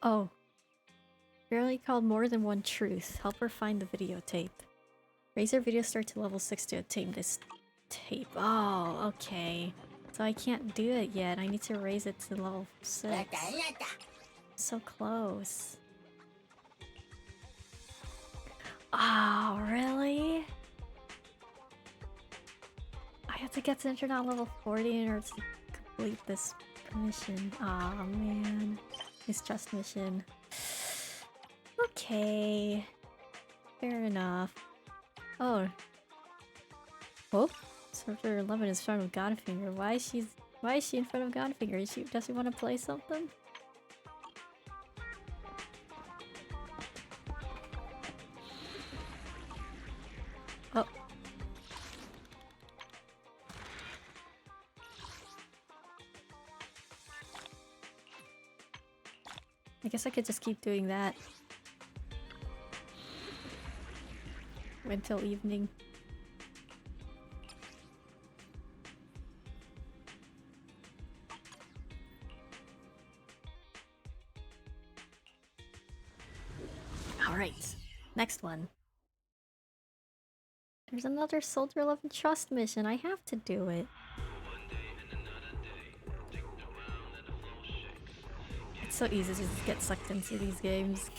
Oh. Barely called More Than One Truth. Help her find the videotape. Raise her video start to level 6 to obtain this tape. Oh, okay. So I can't do it yet. I need to raise it to level 6. So close. Oh, really? I have to get to Internet level 40 in order to complete this mission. Aw, oh, man. This trust mission. Okay. Fair enough. Oh. Oh? Sorcerer 11 is in front of Godfinger. Why is she in front of Godfinger? Does she want to play something? Oh. I guess I could just keep doing that. Until evening. Alright, next one. There's another Soldier 11 Trust mission. I have to do it. It's so easy to just get sucked into these games.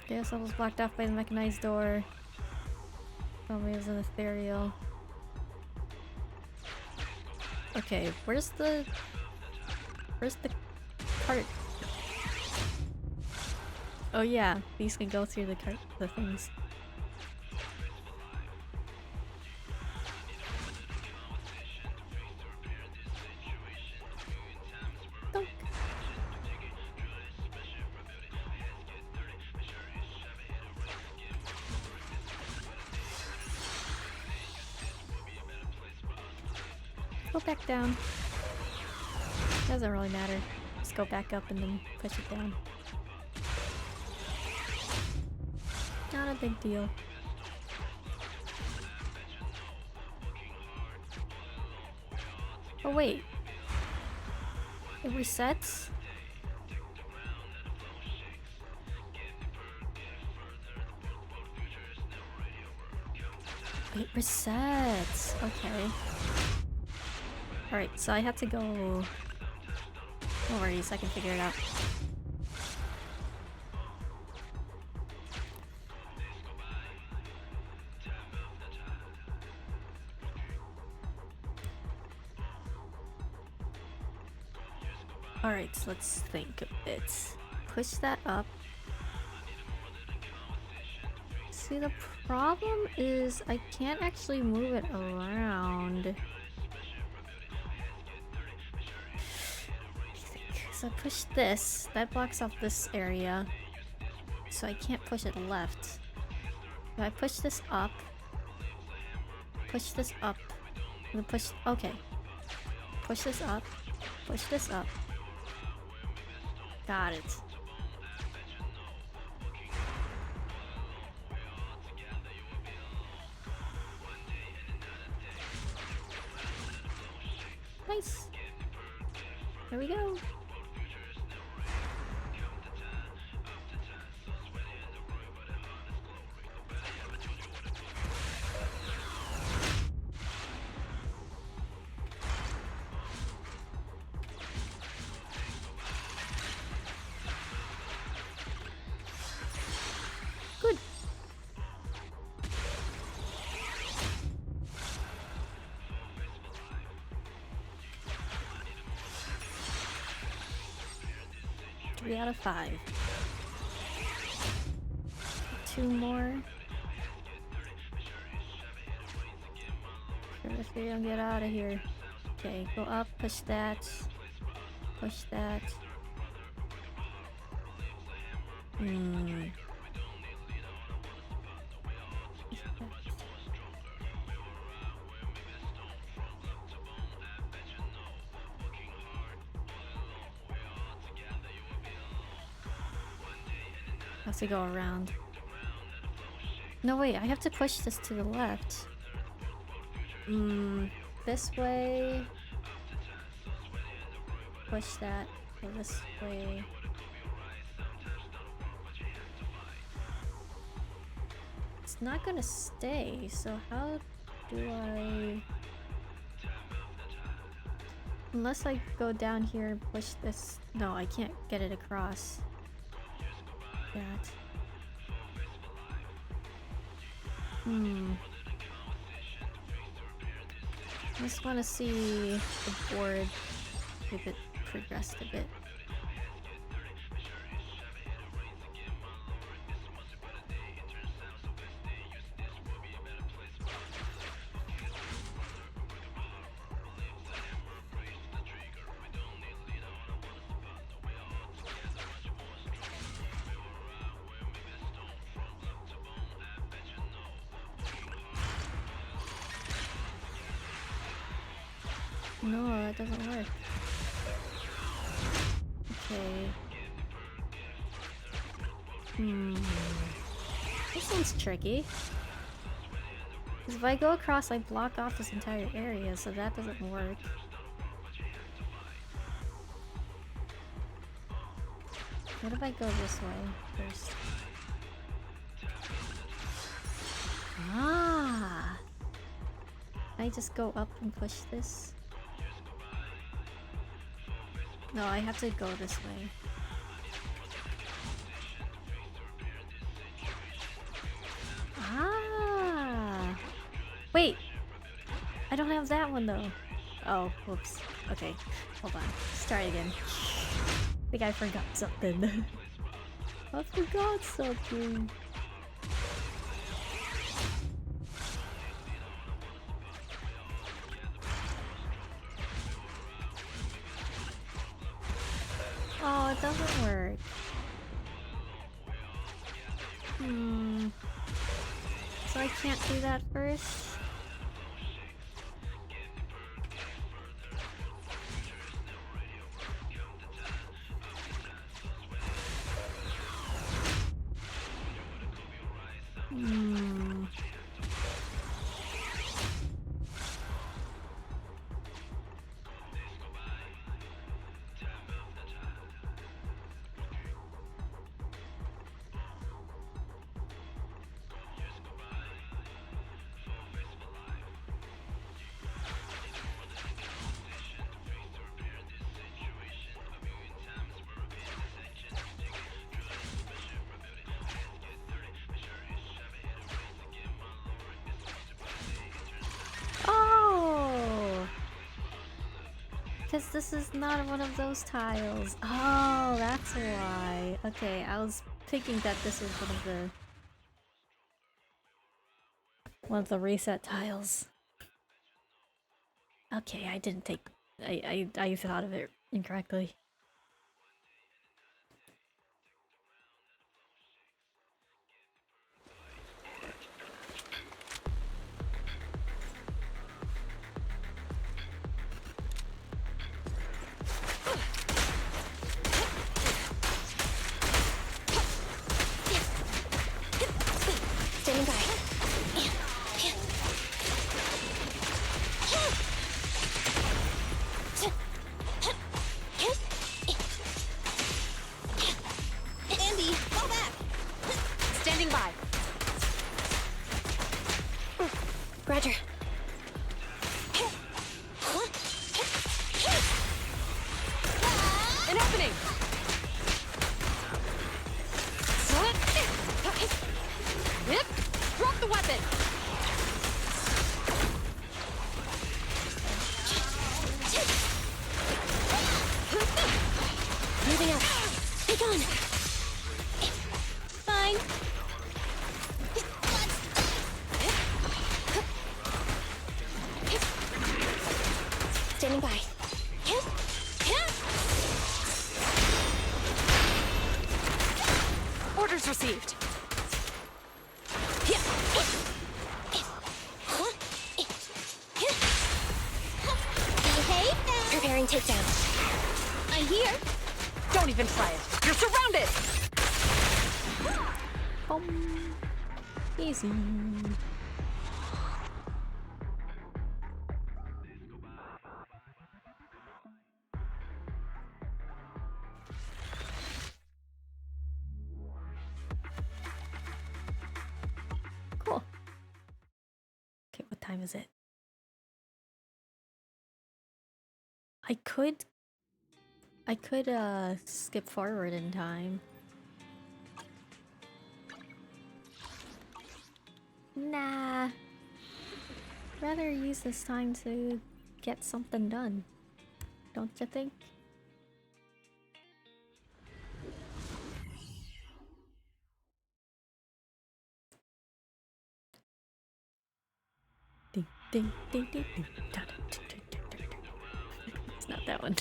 Guess I was blocked off by the mechanized door. Probably was an ethereal. Okay, where's the cart? Oh yeah, these can go through the things. Dunk. Go back down. Doesn't really matter. Just go back up and then push it down. Not a big deal. Oh wait. It resets? It resets. Okay. Alright, so I have to go No worries, I can figure it out. Alright, so let's think a bit. Push that up. See, the problem is I can't actually move it around. So I push this. That blocks off this area. So I can't push it left. If I push this up. Push this up. I'm gonna push... Okay. Push this up. Push this up. Got it. Nice. There we go. Good. Three out of 5. 2 more. Let's get out of here. Okay, go up, push that. Push that. Has to go around. No, wait, I have to push this to the left. This way. Push that. Go this way. It's not gonna stay, so how do I... Unless I go down here and push this... No, I can't get it across. That. I just want to see the board if it progressed a bit. No, it doesn't work. Okay. This one's tricky. Because if I go across, I block off this entire area, so that doesn't work. What if I go this way first? Ah! Can I just go up and push this? No, I have to go this way. Ah! Wait! I don't have that one though. Oh, whoops. Okay, hold on. Let's try again. I think I forgot something. I forgot something. Oh, it doesn't work. So I can't do that first? because this is not one of those tiles. Oh, that's why. Okay, I was thinking that this was one of the reset tiles. Okay, I didn't take... I thought of it incorrectly. Standing by. Andy, fall back! Standing by. Roger. An opening. Yep. Drop the weapon. Moving up. Be gone. Fine. Standing by. Orders received. Behave now. Preparing takedown. I'm here. Don't even try it. You're surrounded. Easy. Cool. Okay, what time is it? I could skip forward in time. Nah. Rather use this time to get something done. Don't you think? Ding ding ding ding ding. It's not that one.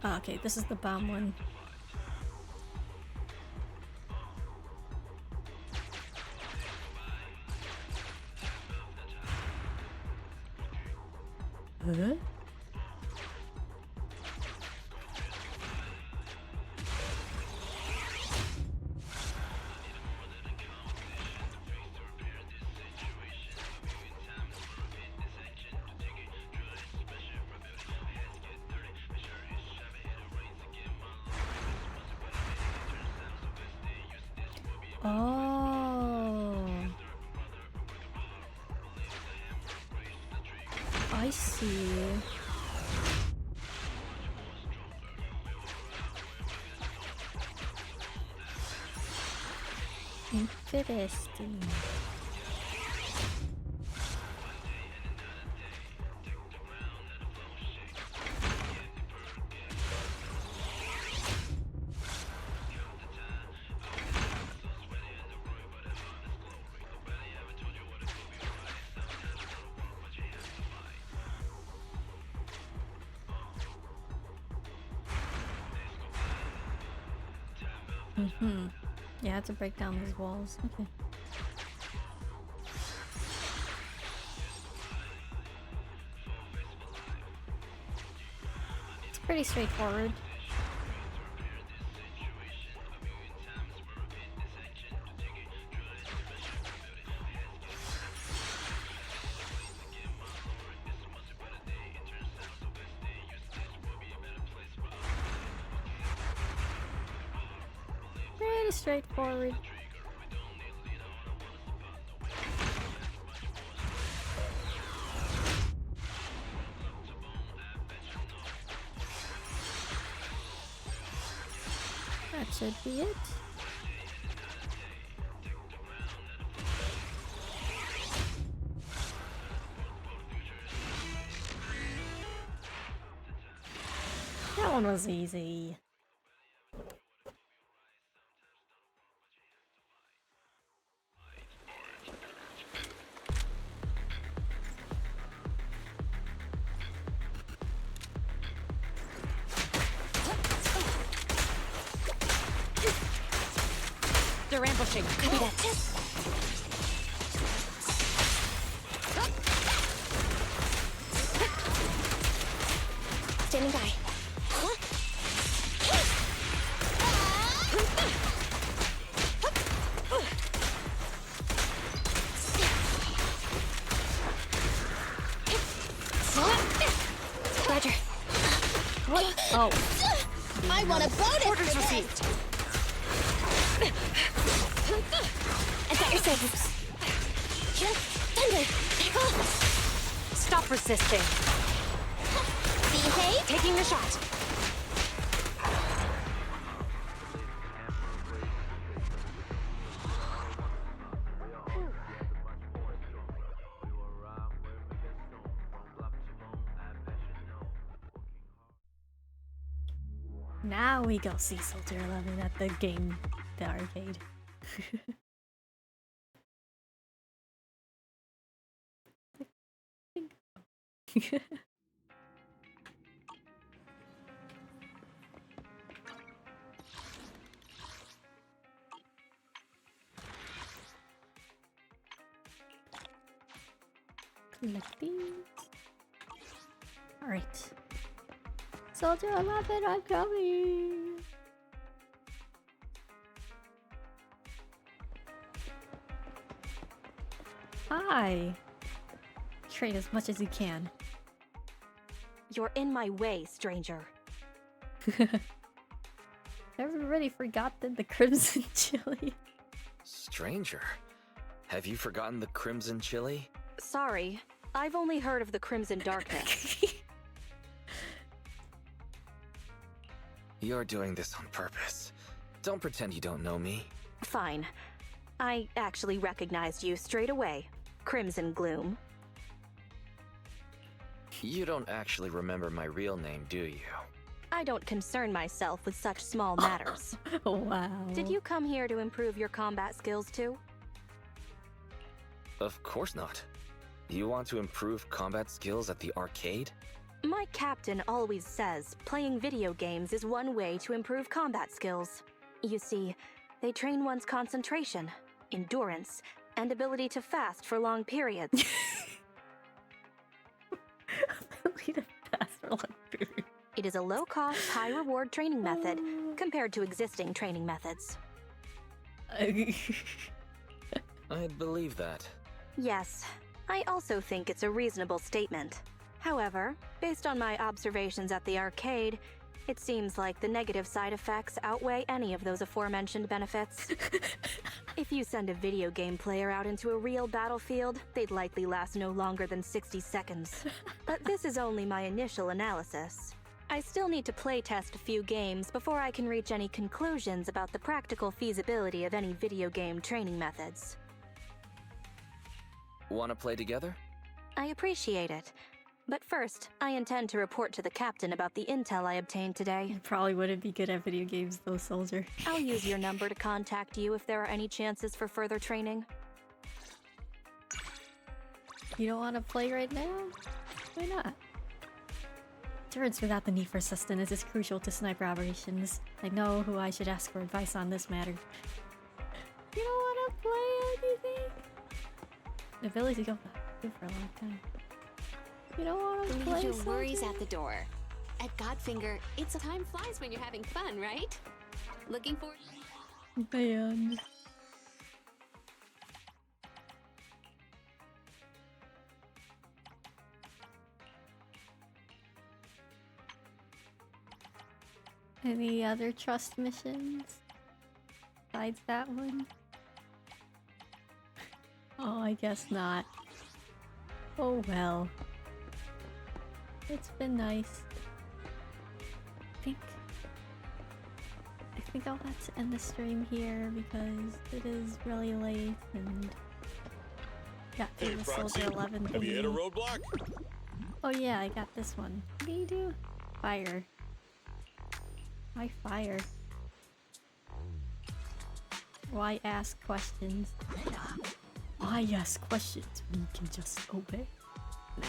Oh, okay, this is the bomb one. Huh? Oh, I see. Interesting. Yeah, I have to break down these walls. Okay. It's pretty straightforward. Pretty straightforward. That should be it. was easy. They're ambushing. Copy that. Standing by. Roger. Oh. I want a bonus. Orders received. I got your savings. Thunder. Stop resisting. Behave. Taking the shot. Now we go see Soldier 11 at the game, the arcade. Collecting. Alright. Soldier 11, I'm coming! Hi! Trade as much as you can. You're in my way, stranger. Everybody forgotten the Crimson Chili. Stranger, have you forgotten the Crimson Chili? Sorry, I've only heard of the Crimson Darkness. You're doing this on purpose. Don't pretend you don't know me. Fine. I actually recognized you straight away. Crimson Gloom. You don't actually remember my real name, do you? I don't concern myself with such small matters. Wow. Did you come here to improve your combat skills too? Of course not. You want to improve combat skills at the arcade? My captain always says playing video games is one way to improve combat skills. You see, they train one's concentration, endurance, and ability to fast for long periods. Ability to fast for long periods. It is a low-cost, high-reward training method compared to existing training methods. I'd believe that. Yes, I also think it's a reasonable statement. However, based on my observations at the arcade, it seems like the negative side effects outweigh any of those aforementioned benefits. If you send a video game player out into a real battlefield, they'd likely last no longer than 60 seconds. But this is only my initial analysis. I still need to playtest a few games before I can reach any conclusions about the practical feasibility of any video game training methods. Wanna play together? I appreciate it. But first, I intend to report to the captain about the intel I obtained today. You probably wouldn't be good at video games though, Soldier. I'll use your number to contact you if there are any chances for further training. You don't want to play right now? Why not? Turrets without the need for sustenance is crucial to sniper operations. I know who I should ask for advice on this matter. You don't want to play anything? The ability to go good for a long time. You don't want to play Leave your something? worries at the door. At Godfinger, it's time flies when you're having fun, right? Looking forward. Man. Any other trust missions besides that one? Oh, I guess not. Oh well. It's been nice. I think I'll have to end the stream here because it is really late and got through the Soldier 11 have you hit a thingy. roadblock? Oh yeah, I got this one. What do you do? Fire. Why fire? Why ask questions? Why ask questions when you can just obey? Nah.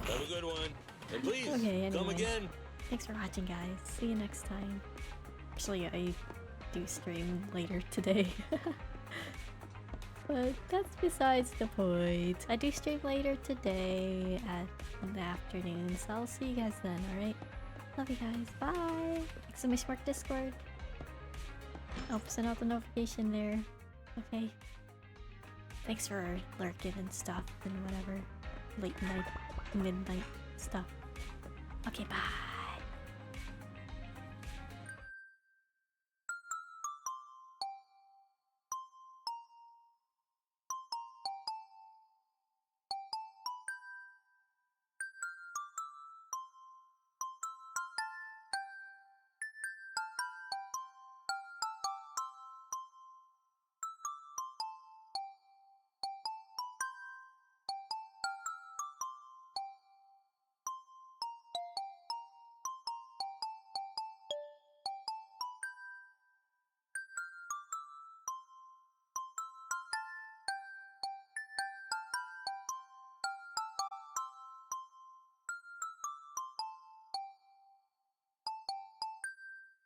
Have a good one. And please, Okay, come anyway. again. Thanks for watching, guys. See you next time. Actually, I do stream later today. But that's besides the point. I do stream later today in the afternoon, so I'll see you guys then, alright? Love you guys. Bye! Exclamation mark Discord. I'll send out the notification there. Okay. Thanks for lurking and stuff and whatever. Late night, midnight stuff. Okay, bye.